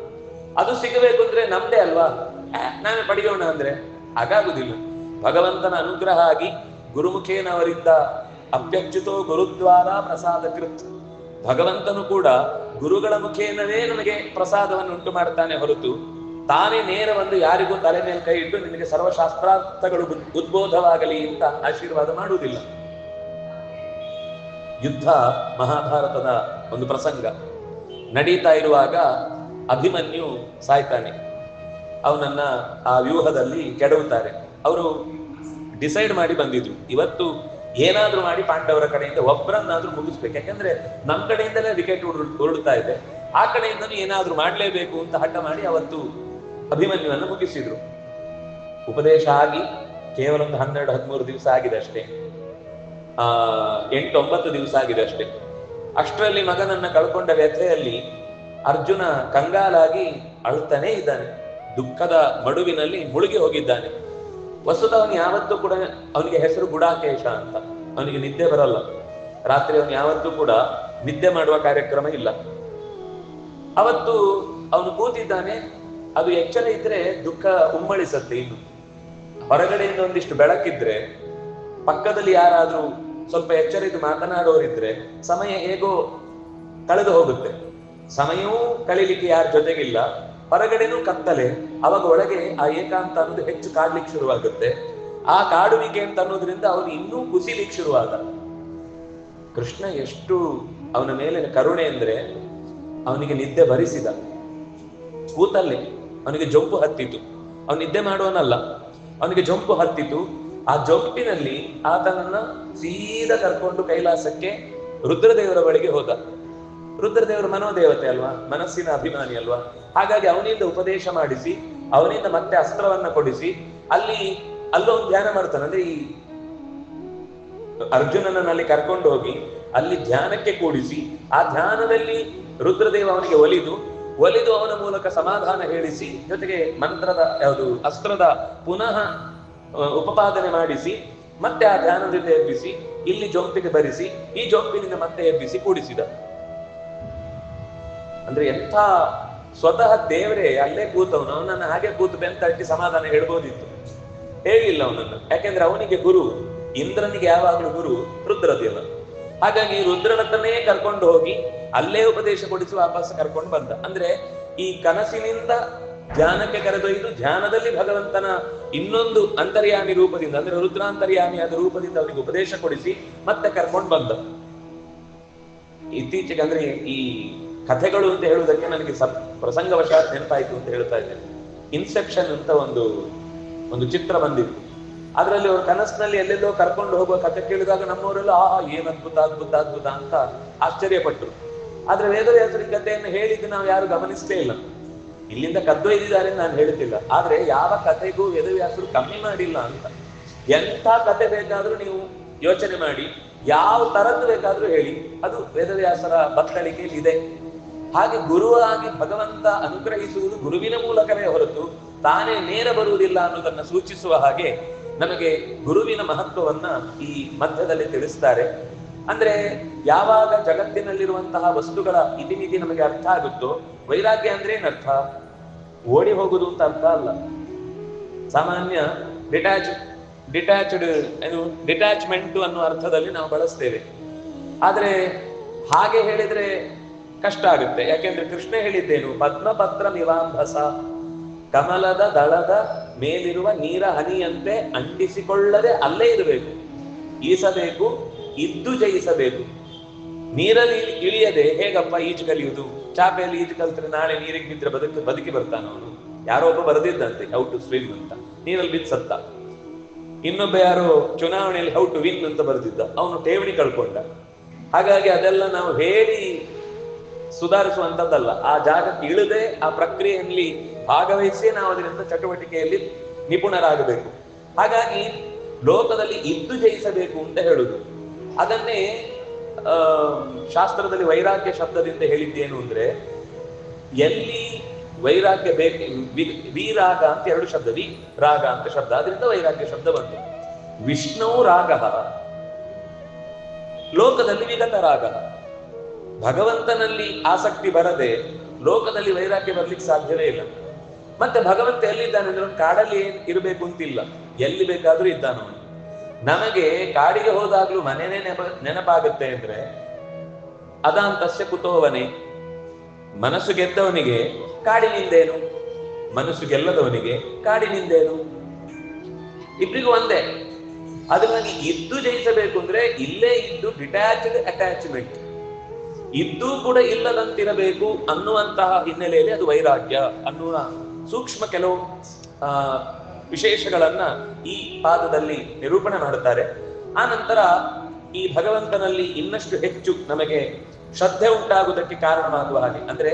ಅದು ಸಿಗಬೇಕು ಅಂದ್ರೆ ನಮ್ದೇ ಅಲ್ವಾ, ನಾವೇ ಪಡೆಯೋಣ ಅಂದ್ರೆ ಹಾಗಾಗುದಿಲ್ಲ. ಭಗವಂತನ ಅನುಗ್ರಹ ಆಗಿ ಗುರುಮುಖೇನವರಿದ್ದ ಅಪ್ಯಚ್ಯುತೋ ಗುರುದ್ವಾರ ಪ್ರಸಾದ ಕೃತ್. ಭಗವಂತನು ಕೂಡ ಗುರುಗಳ ಮುಖೇನವೇ ನಮಗೆ ಪ್ರಸಾದವನ್ನು ಉಂಟು ಮಾಡ್ತಾನೆ ಹೊರತು ತಾನೇ ನೇರ ಒಂದು ಯಾರಿಗೂ ತಲೆ ಮೇಲೆ ಕೈ ಇಟ್ಟು ನಿನಗೆ ಸರ್ವಶಾಸ್ತ್ರಾರ್ಥಗಳು ಉದ್ಬೋಧವಾಗಲಿ ಅಂತ ಆಶೀರ್ವಾದ ಮಾಡುವುದಿಲ್ಲ. ಯುದ್ಧ ಮಹಾಭಾರತದ ಒಂದು ಪ್ರಸಂಗ ನಡೀತಾ ಇರುವಾಗ ಅಭಿಮನ್ಯು ಸಾಯ್ತಾನೆ. ಅವನನ್ನ ಆ ವ್ಯೂಹದಲ್ಲಿ ಕೆಡವುತ್ತಾರೆ. ಅವರು ಡಿಸೈಡ್ ಮಾಡಿ ಬಂದಿದ್ರು, ಇವತ್ತು ಏನಾದ್ರೂ ಮಾಡಿ ಪಾಂಡವರ ಕಡೆಯಿಂದ ಒಬ್ಬರನ್ನಾದ್ರೂ ಮುಗಿಸ್ಬೇಕು. ಯಾಕಂದ್ರೆ ನಮ್ಮ ಕಡೆಯಿಂದಲೇ ವಿಕೆಟ್ ಹೊರಡ್ತಾ ಇದೆ, ಆ ಕಡೆಯಿಂದನೂ ಏನಾದ್ರೂ ಮಾಡ್ಲೇಬೇಕು ಅಂತ ಹಠ ಮಾಡಿ ಅವತ್ತು ಅಭಿಮನ್ಯುವನ್ನು ಮುಗಿಸಿದ್ರು. ಉಪದೇಶ ಆಗಿ ಕೇವಲ ಒಂದು 12-13 ದಿವಸ ಆಗಿದೆ ಅಷ್ಟೇ, 8-9 ದಿವಸ ಆಗಿದೆ ಅಷ್ಟೇ. ಅಷ್ಟರಲ್ಲಿ ಮಗನನ್ನ ಕಳ್ಕೊಂಡ ವ್ಯಥೆಯಲ್ಲಿ ಅರ್ಜುನ ಕಂಗಾಲಾಗಿ ಅಳ್ತಾನೆ ಇದ್ದಾನೆ, ದುಃಖದ ಮಡುವಿನಲ್ಲಿ ಮುಳುಗಿ ಹೋಗಿದ್ದಾನೆ. ವಸ್ತುತ ಅವನು ಯಾವತ್ತೂ ಕೂಡ, ಅವನಿಗೆ ಹೆಸರು ಗುಡಾಕೇಶ ಅಂತ, ಅವನಿಗೆ ನಿದ್ದೆ ಬರಲ್ಲ. ರಾತ್ರಿ ಅವನು ಯಾವತ್ತೂ ಕೂಡ ನಿದ್ದೆ ಮಾಡುವ ಕಾರ್ಯಕ್ರಮ ಇಲ್ಲ. ಅವತ್ತು ಅವನು ಕೂತಿದ್ದಾನೆ, ಅದು ಎಚ್ಚರ ಇದ್ರೆ ದುಃಖ ಉಮ್ಮಳಿಸತ್ತೆ. ಇನ್ನು ಹೊರಗಡೆಯಿಂದ ಒಂದಿಷ್ಟು ಬೆಳಕಿದ್ರೆ, ಪಕ್ಕದಲ್ಲಿ ಯಾರಾದ್ರೂ ಸ್ವಲ್ಪ ಎಚ್ಚರಿದ್ದು ಮಾತನಾಡೋರಿದ್ರೆ ಸಮಯ ಹೇಗೋ ಕಳೆದು ಹೋಗುತ್ತೆ. ಸಮಯವೂ ಕಳೀಲಿಕ್ಕೆ ಯಾರ ಜೊತೆಗಿಲ್ಲ, ಹೊರಗಡೆನೂ ಕತ್ತಲೆ. ಅವಾಗ ಒಳಗೆ ಆ ಏಕಾಂತ ಅನ್ನೋದು ಹೆಚ್ಚು ಕಾಡ್ಲಿಕ್ಕೆ ಶುರುವಾಗುತ್ತೆ. ಆ ಕಾಡುವಿಕೆ ಅಂತ ಅನ್ನೋದ್ರಿಂದ ಅವನು ಇನ್ನೂ ಕುಸಿಲಿಕ್ಕೆ ಶುರುವಾದ. ಕೃಷ್ಣ ಎಷ್ಟು ಅವನ ಮೇಲಿನ ಕರುಣೆ ಅಂದ್ರೆ ಅವನಿಗೆ ನಿದ್ದೆ ಭರಿಸಿದ. ಕೂತಲ್ಲೇ ಅವನಿಗೆ ಜೊಂಪು ಹತ್ತಿತು. ಅವನು ನಿದ್ದೆ ಮಾಡುವನಲ್ಲ, ಅವನಿಗೆ ಜೊಂಪು ಹತ್ತಿತು. ಆ ಜೊಂಪಿನಲ್ಲಿ ಆತನನ್ನ ಸೀದಾ ಕರ್ಕೊಂಡು ಕೈಲಾಸಕ್ಕೆ ರುದ್ರದೇವರ ಬಳಿಗೆ ಹೋದ. ರುದ್ರದೇವರು ಮನೋದೇವತೆ ಅಲ್ವಾ, ಮನಸ್ಸಿನ ಅಭಿಮಾನಿ ಅಲ್ವಾ. ಹಾಗಾಗಿ ಅವನಿಂದ ಉಪದೇಶ ಮಾಡಿಸಿ, ಅವನಿಂದ ಮತ್ತೆ ಅಸ್ತ್ರವನ್ನ ಕೊಡಿಸಿ ಅಲ್ಲೊಂದು ಧ್ಯಾನ ಮಾಡ್ತಾನೆ. ಅಂದ್ರೆ ಈ ಅರ್ಜುನನಲ್ಲಿ ಕರ್ಕೊಂಡು ಹೋಗಿ ಅಲ್ಲಿ ಧ್ಯಾನಕ್ಕೆ ಕೂಡಿಸಿ, ಆ ಧ್ಯಾನದಲ್ಲಿ ರುದ್ರದೇವ ಅವನಿಗೆ ಒಲಿದು ಅವನ ಮೂಲಕ ಸಮಾಧಾನ ಹೇಳಿಸಿ, ಜೊತೆಗೆ ಮಂತ್ರದ ಅಸ್ತ್ರದ ಪುನಃ ಉಪಪಾದನೆ ಮಾಡಿಸಿ, ಮತ್ತೆ ಆ ಧ್ಯಾನದಿಂದ ಎಬ್ಬಿಸಿ ಇಲ್ಲಿ ಜೊಂಪಿಗೆ ಬರಿಸಿ, ಈ ಜೊಂಪಿನಿಂದ ಮತ್ತೆ ಎಬ್ಬಿಸಿ ಕೂಡಿಸಿದ. ಅಂದ್ರೆ ಎಂಥ ಸ್ವತಃ ದೇವರೇ ಅಲ್ಲೇ ಕೂತವನು. ಅವನನ್ನ ಹಾಗೆ ಕೂತು ಬೆಂತಟ್ಟಿ ಸಮಾಧಾನ ಹೇಳ್ಬೋದಿತ್ತು, ಹೇಳಿಲ್ಲ ಅವನನ್ನು. ಯಾಕೆಂದ್ರೆ ಅವನಿಗೆ ಗುರು, ಇಂದ್ರನಿಗೆ ಯಾವಾಗಲೂ ಗುರು ರುದ್ರದೇವ. ಹಾಗಾಗಿ ರುದ್ರನತ್ತನ್ನೇ ಕರ್ಕೊಂಡು ಹೋಗಿ ಅಲ್ಲೇ ಉಪದೇಶ ಕೊಡಿಸಿ ವಾಪಸ್ ಕರ್ಕೊಂಡು ಬಂದ. ಅಂದ್ರೆ ಈ ಕನಸಿನಿಂದ ಧ್ಯಾನಕ್ಕೆ ಕರೆದೊಯ್ದು ಧ್ಯಾನದಲ್ಲಿ ಭಗವಂತನ ಇನ್ನೊಂದು ಅಂತರ್ಯಾಮಿ ರೂಪದಿಂದ ಅಂದ್ರೆ ರುದ್ರಾಂತರ್ಯಾಮಿಯಾದ ರೂಪದಿಂದ ಅವರಿಗೆ ಉಪದೇಶ ಕೊಡಿಸಿ ಮತ್ತೆ ಕರ್ಕೊಂಡು ಬಂದ. ಇತ್ತೀಚೆಗೆ ಅಂದ್ರೆ ಈ ಕಥೆಗಳು ಅಂತ ಹೇಳುವುದಕ್ಕೆ ನನಗೆ ಪ್ರಸಂಗವಶಾತ್ ನೆನಪಾಯಿತು ಅಂತ ಹೇಳ್ತಾ ಇದ್ದೇನೆ. ಇನ್ಸೆಪ್ಷನ್ ಅಂತ ಒಂದು ಚಿತ್ರ ಬಂದಿತ್ತು. ಅದರಲ್ಲಿ ಅವರು ಕನಸಿನಲ್ಲಿ ಎಲ್ಲೆಲ್ಲೋ ಕರ್ಕೊಂಡು ಹೋಗುವ ಕಥೆ ಕೇಳಿದಾಗ ನಮ್ಮವರೆಲ್ಲ ಏನ್ ಅದ್ಭುತ ಅದ್ಭುತ ಅದ್ಭುತ ಅಂತ ಆಶ್ಚರ್ಯಪಟ್ಟರು. ಆದ್ರೆ ವೇದವ್ಯಾಸರ ಕಥೆಯನ್ನು ಹೇಳಿದ್ದು ನಾವು ಯಾರು ಗಮನಿಸ್ತೇ ಇಲ್ಲ. ಇಲ್ಲಿಂದ ಕದ್ದೊಯ್ದಿದ್ದಾರೆ ನಾನು ಹೇಳ್ತಿಲ್ಲ, ಆದ್ರೆ ಯಾವ ಕಥೆಗೂ ವೇದವ್ಯಾಸರು ಕಮ್ಮಿ ಮಾಡಿಲ್ಲ ಅಂತ. ಎಂಥ ಕಥೆ ಬೇಕಾದ್ರೂ ನೀವು ಯೋಚನೆ ಮಾಡಿ, ಯಾವ ತರದ್ದು ಬೇಕಾದ್ರೂ ಹೇಳಿ, ಅದು ವೇದವ್ಯಾಸರ ಬತ್ತಳಿಕೆಯಲ್ಲಿ ಇದೆ. ಹಾಗೆ ಗುರುವಾಗಿ ಭಗವಂತ ಅನುಗ್ರಹಿಸುವುದು ಗುರುವಿನ ಮೂಲಕವೇ ಹೊರತು ತಾನೇ ನೇರ ಬರುವುದಿಲ್ಲ ಅನ್ನೋದನ್ನ ಸೂಚಿಸುವ ಹಾಗೆ ನಮಗೆ ಗುರುವಿನ ಮಹತ್ವವನ್ನ ಈ ಮಧ್ಯದಲ್ಲಿ ತಿಳಿಸ್ತಾರೆ. ಅಂದ್ರೆ ಯಾವಾಗ ಜಗತ್ತಿನಲ್ಲಿರುವಂತಹ ವಸ್ತುಗಳ ಇತಿಮಿತಿ ನಮಗೆ ಅರ್ಥ ಆಗುತ್ತೋ, ವೈರಾಗ್ಯ ಅಂದ್ರೆ ಏನರ್ಥ? ಓಡಿ ಹೋಗುದು ಅಂತ ಅರ್ಥ ಅಲ್ಲ. ಸಾಮಾನ್ಯ ಡಿಟ್ಯಾಚ್ಮೆಂಟ್ ಅನ್ನೋ ಅರ್ಥದಲ್ಲಿ ನಾವು ಬಳಸ್ತೇವೆ. ಆದ್ರೆ ಹಾಗೆ ಹೇಳಿದ್ರೆ ಕಷ್ಟ ಆಗುತ್ತೆ. ಯಾಕೆಂದ್ರೆ ಕೃಷ್ಣ ಹೇಳಿದ್ದೇನು? ಪದ್ಮಪತ್ರ ಮಿವಾಂಭಸ, ಕಮಲದ ದಳದ ಮೇಲಿರುವ ನೀರ ಹನಿಯಂತೆ ಅಂಟಿಸಿಕೊಳ್ಳದೆ ಅಲ್ಲೇ ಇರಬೇಕು, ಈಸಬೇಕು, ಇದ್ದು ಜಯಿಸಬೇಕು. ನೀರಲ್ಲಿ ಇಳಿಯದೆ ಹೇಗಪ್ಪ ಈಜು ಕಲಿಯುವುದು? ಚಾಪೆಯಲ್ಲಿ ಈಜು ಕಲ್ತ್ರೆ ನಾಳೆ ನೀರಿಗೆ ಬಿದ್ದರೆ ಬದುಕಿ ಬರ್ತಾನ ಅವನು. ಯಾರೋ ಒಬ್ಬ ಬರೆದಿದ್ದಂತೆ ಹೌ ಟು ಸ್ವಿಮ್ ಅಂತ, ನೀರಲ್ಲಿ ಬಿದ್ದು ಸತ್ತ. ಇನ್ನೊಬ್ಬ ಯಾರೋ ಚುನಾವಣೆಯಲ್ಲಿ ಹೌ ಟು ವಿನ್ ಅಂತ ಬರೆದಿದ್ದ, ಅವನು ಠೇವಣಿ ಕಳ್ಕೊಂಡ. ಹಾಗಾಗಿ ಅದೆಲ್ಲ ನಾವು ಹೇಳಿ ಸುಧಾರಿಸುವಂತದ್ದಲ್ಲ. ಆ ಜಾಗಕ್ಕೆ ಇಳಿದೆ ಆ ಪ್ರಕ್ರಿಯೆಯಲ್ಲಿ ಭಾಗವಹಿಸಿ ನಾವು ಅದರಿಂದ ಚಟುವಟಿಕೆಯಲ್ಲಿ ನಿಪುಣರಾಗಬೇಕು. ಹಾಗಾಗಿ ಲೋಕದಲ್ಲಿ ಇದ್ದು ಜಯಿಸಬೇಕು ಅಂತ ಹೇಳುದು. ಅದನ್ನೇ ಶಾಸ್ತ್ರದಲ್ಲಿ ವೈರಾಗ್ಯ ಶಬ್ದದಿಂದ ಹೇಳಿದ್ದೇನು ಅಂದ್ರೆ, ಎಲ್ಲಿ ವೈರಾಗ್ಯ ಬೇಕು, ವಿರಾಗ ಅಂತ ಎರಡು ಶಬ್ದ, ವಿ ರಾಗ ಅಂತ ಶಬ್ದ, ಅದರಿಂದ ವೈರಾಗ್ಯ ಶಬ್ದ ಬಂತು. ವಿಷ್ಣು ರಾಗ, ಲೋಕದಲ್ಲಿ ವಿಗತ ರಾಗ. ಭಗವಂತನಲ್ಲಿ ಆಸಕ್ತಿ ಬರದೆ ಲೋಕದಲ್ಲಿ ವೈರಾಗ್ಯ ಬರ್ಲಿಕ್ಕೆ ಸಾಧ್ಯವೇ ಇಲ್ಲ. ಮತ್ತೆ ಭಗವಂತ ಎಲ್ಲಿದ್ದಾನೆ ಅಂದ್ರೆ ಕಾಡಲ್ಲಿ ಇರಬೇಕು ಅಂತಿಲ್ಲ, ಎಲ್ಲಿ ಬೇಕಾದ್ರೂ ಇದ್ದಾನವನು. ನಮಗೆ ಕಾಡಿಗೆ ಹೋದಾಗ್ಲೂ ಮನೆನೇ ನೆನಪಾಗುತ್ತೆ ಅಂದ್ರೆ ಅದಾಂತಸ್ಯ ಕುತೋವನೆ. ಮನಸ್ಸು ಗೆದ್ದವನಿಗೆ ಕಾಡಿನಿಂದೇನು, ಮನಸ್ಸು ಗೆಲ್ಲದವನಿಗೆ ಕಾಡಿನಿಂದೇನು, ಇಬ್ಬರಿಗೂ ಒಂದೇ. ಅದಕ್ಕಾಗಿ ಇದ್ದು ಜಯಿಸಬೇಕು ಅಂದ್ರೆ ಇಲ್ಲೇ ಇದ್ದು ಡಿಟ್ಯಾಚ್ಡ್ ಅಟ್ಯಾಚ್ಮೆಂಟ್, ಇದ್ದೂ ಕೂಡ ಇಲ್ಲದಂತಿರಬೇಕು ಅನ್ನುವಂತಹ ಹಿನ್ನೆಲೆಯಲ್ಲಿ ಅದು ವೈರಾಗ್ಯ ಅನ್ನುವ ಸೂಕ್ಷ್ಮ ಕೆಲವು ವಿಶೇಷಗಳನ್ನ ಈ ಪಾದದಲ್ಲಿ ನಿರೂಪಣೆ ಮಾಡುತ್ತಾರೆ. ಆ ನಂತರ ಈ ಭಗವಂತನಲ್ಲಿ ಇನ್ನಷ್ಟು ಹೆಚ್ಚು ನಮಗೆ ಶ್ರದ್ಧೆ ಉಂಟಾಗುವುದಕ್ಕೆ ಕಾರಣವಾಗುವ ಹಾಗೆ, ಅಂದ್ರೆ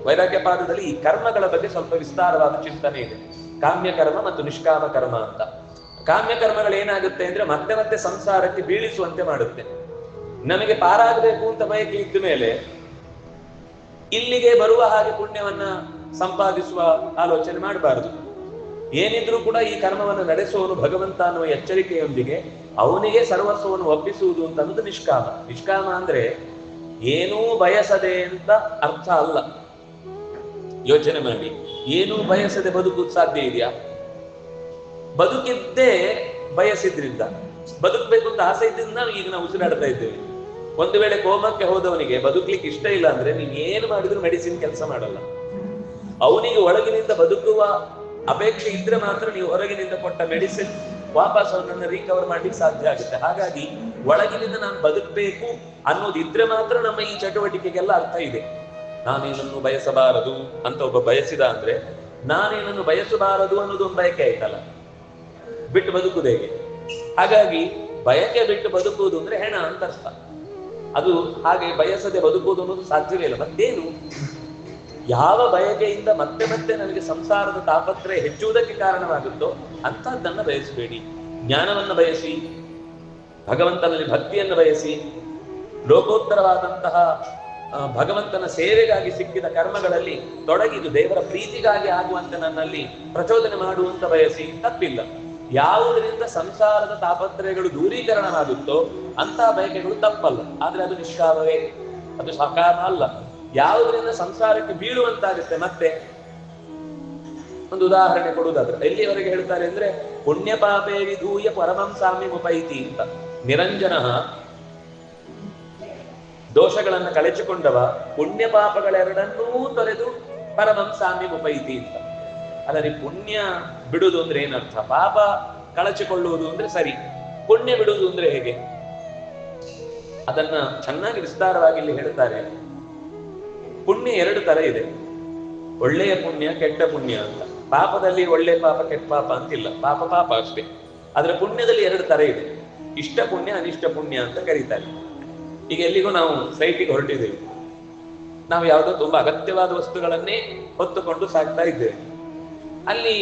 ವೈರಾಗ್ಯ ಪಾದದಲ್ಲಿ ಈ ಕರ್ಮಗಳ ಬಗ್ಗೆ ಸ್ವಲ್ಪ ವಿಸ್ತಾರವಾದ ಚಿಂತನೆ ಇದೆ. ಕಾಮ್ಯ ಕರ್ಮ ಮತ್ತು ನಿಷ್ಕಾಮ ಕರ್ಮ ಅಂತ. ಕಾಮ್ಯ ಕರ್ಮಗಳು ಏನಾಗುತ್ತೆ ಅಂದ್ರೆ ಮತ್ತೆ ಮತ್ತೆ ಸಂಸಾರಕ್ಕೆ ಬೀಳಿಸುವಂತೆ ಮಾಡುತ್ತೆ. ನಮಗೆ ಪಾರಾಗಬೇಕು ಅಂತ ಬಯಕೆ ಇದ್ದ ಮೇಲೆ ಇಲ್ಲಿಗೆ ಬರುವ ಹಾಗೆ ಪುಣ್ಯವನ್ನ ಸಂಪಾದಿಸುವ ಆಲೋಚನೆ ಮಾಡಬಾರದು. ಏನಿದ್ರೂ ಕೂಡ ಈ ಕರ್ಮವನ್ನು ನಡೆಸುವವನು ಭಗವಂತ ಅನ್ನುವ ಎಚ್ಚರಿಕೆಯೊಂದಿಗೆ ಅವನಿಗೆ ಸರ್ವಸ್ವವನ್ನು ಒಪ್ಪಿಸುವುದು ಅಂತ ಅನ್ನೋದು ನಿಷ್ಕಾಮ. ನಿಷ್ಕಾಮ ಅಂದ್ರೆ ಏನೂ ಬಯಸದೆ ಅಂತ ಅರ್ಥ ಅಲ್ಲ. ಯೋಚನೆ ಮಾಡಿ, ಏನೂ ಬಯಸದೆ ಬದುಕುವುದು ಸಾಧ್ಯ ಇದೆಯಾ? ಬದುಕಿದ್ದೇ ಬಯಸಿದ್ರಿಂದ, ಬದುಕಬೇಕು ಅಂತ ಆಸೆ ಇದ್ರಿಂದ ಈಗ ನಾವು ಉಸಿರಾಡ್ತಾ ಇದ್ದೇವೆ. ಒಂದು ವೇಳೆ ಕೋಮಕ್ಕೆ ಹೋದವನಿಗೆ ಬದುಕ್ಲಿಕ್ಕೆ ಇಷ್ಟ ಇಲ್ಲ ಅಂದ್ರೆ ನೀನ್ ಏನು ಮಾಡಿದ್ರು ಮೆಡಿಸಿನ್ ಕೆಲಸ ಮಾಡಲ್ಲ. ಅವನಿಗೆ ಒಳಗಿನಿಂದ ಬದುಕುವ ಅಪೇಕ್ಷೆ ಇದ್ರೆ ಮಾತ್ರ ನೀವು ಹೊರಗಿನಿಂದ ಕೊಟ್ಟ ಮೆಡಿಸಿನ್ ವಾಪಸ್ ಅವನನ್ನು ರಿಕವರ್ ಮಾಡ್ಲಿಕ್ಕೆ ಸಾಧ್ಯ ಆಗುತ್ತೆ. ಹಾಗಾಗಿ ಒಳಗಿನಿಂದ ನಾನು ಬದುಕಬೇಕು ಅನ್ನೋದಿದ್ರೆ ಮಾತ್ರ ನಮ್ಮ ಈ ಚಟುವಟಿಕೆಗೆಲ್ಲ ಅರ್ಥ ಇದೆ. ನಾನೇನನ್ನು ಬಯಸಬಾರದು ಅಂತ ಒಬ್ಬ ಬಯಸಿದ ಅಂದ್ರೆ ನಾನೇನನ್ನು ಬಯಸಬಾರದು ಅನ್ನೋದು ಒಂದು ಬಯಕೆ ಆಯ್ತಲ್ಲ, ಬಿಟ್ಟು ಬದುಕುವುದು ಹೇಗೆ? ಹಾಗಾಗಿ ಬಯಕೆ ಬಿಟ್ಟು ಬದುಕುವುದು ಅಂದ್ರೆ ಹೆಣ ಅಂತ ಅರ್ಥ. ಅದು ಹಾಗೆ ಬಯಸದೆ ಬದುಕುವುದು ಅನ್ನೋದು ಸಾಧ್ಯವೇ ಇಲ್ಲ. ಮತ್ತೇನು? ಯಾವ ಬಯಕೆಯಿಂದ ಮತ್ತೆ ಮತ್ತೆ ನನಗೆ ಸಂಸಾರದ ತಾಪತ್ರಯ ಹೆಚ್ಚುವುದಕ್ಕೆ ಕಾರಣವಾಗುತ್ತೋ ಅಂತಹದ್ದನ್ನ ಬಯಸಬೇಡಿ. ಜ್ಞಾನವನ್ನು ಬಯಸಿ, ಭಗವಂತನಲ್ಲಿ ಭಕ್ತಿಯನ್ನು ಬಯಸಿ, ಲೋಕೋತ್ತರವಾದಂತಹ ಭಗವಂತನ ಸೇವೆಗಾಗಿ ಸಿಕ್ಕಿದ ಕರ್ಮಗಳಲ್ಲಿ ತೊಡಗಿದು ದೇವರ ಪ್ರೀತಿಗಾಗಿ ಆಗುವಂತೆ ನನ್ನಲ್ಲಿ ಪ್ರಚೋದನೆ ಮಾಡುವಂತ ಬಯಸಿ, ತಪ್ಪಿಲ್ಲ. ಯಾವುದರಿಂದ ಸಂಸಾರದ ತಾಪತ್ರಯಗಳು ದೂರೀಕರಣವಾಗುತ್ತೋ ಅಂತಹ ಬಯಕೆಗಳು ತಪ್ಪಲ್ಲ. ಆದ್ರೆ ಅದು ನಿಷ್ಕಾಮವೇ, ಅದು ಸಕಾಮ ಅಲ್ಲ. ಯಾವುದರಿಂದ ಸಂಸಾರಕ್ಕೆ ಬೀಳುವಂತಾಗುತ್ತೆ. ಮತ್ತೆ ಒಂದು ಉದಾಹರಣೆ ಕೊಡುವುದಾದ್ರೆ ಎಲ್ಲಿಯವರೆಗೆ ಹೇಳ್ತಾರೆ ಅಂದ್ರೆ, ಪುಣ್ಯ ಪಾಪೇ ವಿಧೂಯ ಪರಮಂ ಸಾಮ್ಯಮುಪೈತಿ ಅಂತ. ನಿರಂಜನ ದೋಷಗಳನ್ನು ಕಳೆಚಿಕೊಂಡವ ಪುಣ್ಯ ಪಾಪಗಳೆರಡನ್ನೂ ತೊರೆದು ಪರಮಂ ಸಾಮ್ಯಂ ಉಪೈತಿ ಅಂತ. ಅದರ ಪುಣ್ಯ ಬಿಡುವುದು ಅಂದ್ರೆ ಏನರ್ಥ? ಪಾಪ ಕಳಚಿಕೊಳ್ಳುವುದು ಅಂದ್ರೆ ಸರಿ, ಪುಣ್ಯ ಬಿಡುವುದು ಅಂದ್ರೆ ಹೇಗೆ? ಅದನ್ನ ಚೆನ್ನಾಗಿ ವಿಸ್ತಾರವಾಗಿ ಇಲ್ಲಿ ಹೇಳ್ತಾರೆ. ಪುಣ್ಯ ಎರಡು ತರ ಇದೆ, ಒಳ್ಳೆಯ ಪುಣ್ಯ, ಕೆಟ್ಟ ಪುಣ್ಯ ಅಂತ. ಪಾಪದಲ್ಲಿ ಒಳ್ಳೆ ಪಾಪ ಕೆಟ್ಟ ಪಾಪ ಅಂತಿಲ್ಲ, ಪಾಪ ಪಾಪ ಅಷ್ಟೇ. ಆದ್ರೆ ಪುಣ್ಯದಲ್ಲಿ ಎರಡು ತರ ಇದೆ, ಇಷ್ಟ ಪುಣ್ಯ ಅನಿಷ್ಟ ಪುಣ್ಯ ಅಂತ ಕರೀತಾರೆ. ಈಗ ಎಲ್ಲಿಗೂ ನಾವು ಸೈಟಿಗೆ ಹೊರಟಿದ್ದೇವೆ, ನಾವು ಯಾವುದೋ ತುಂಬಾ ಅಗತ್ಯವಾದ ವಸ್ತುಗಳನ್ನೇ ಹೊತ್ತುಕೊಂಡು ಸಾಕ್ತಾ ಇದ್ದೇವೆ. ಅಲ್ಲಿ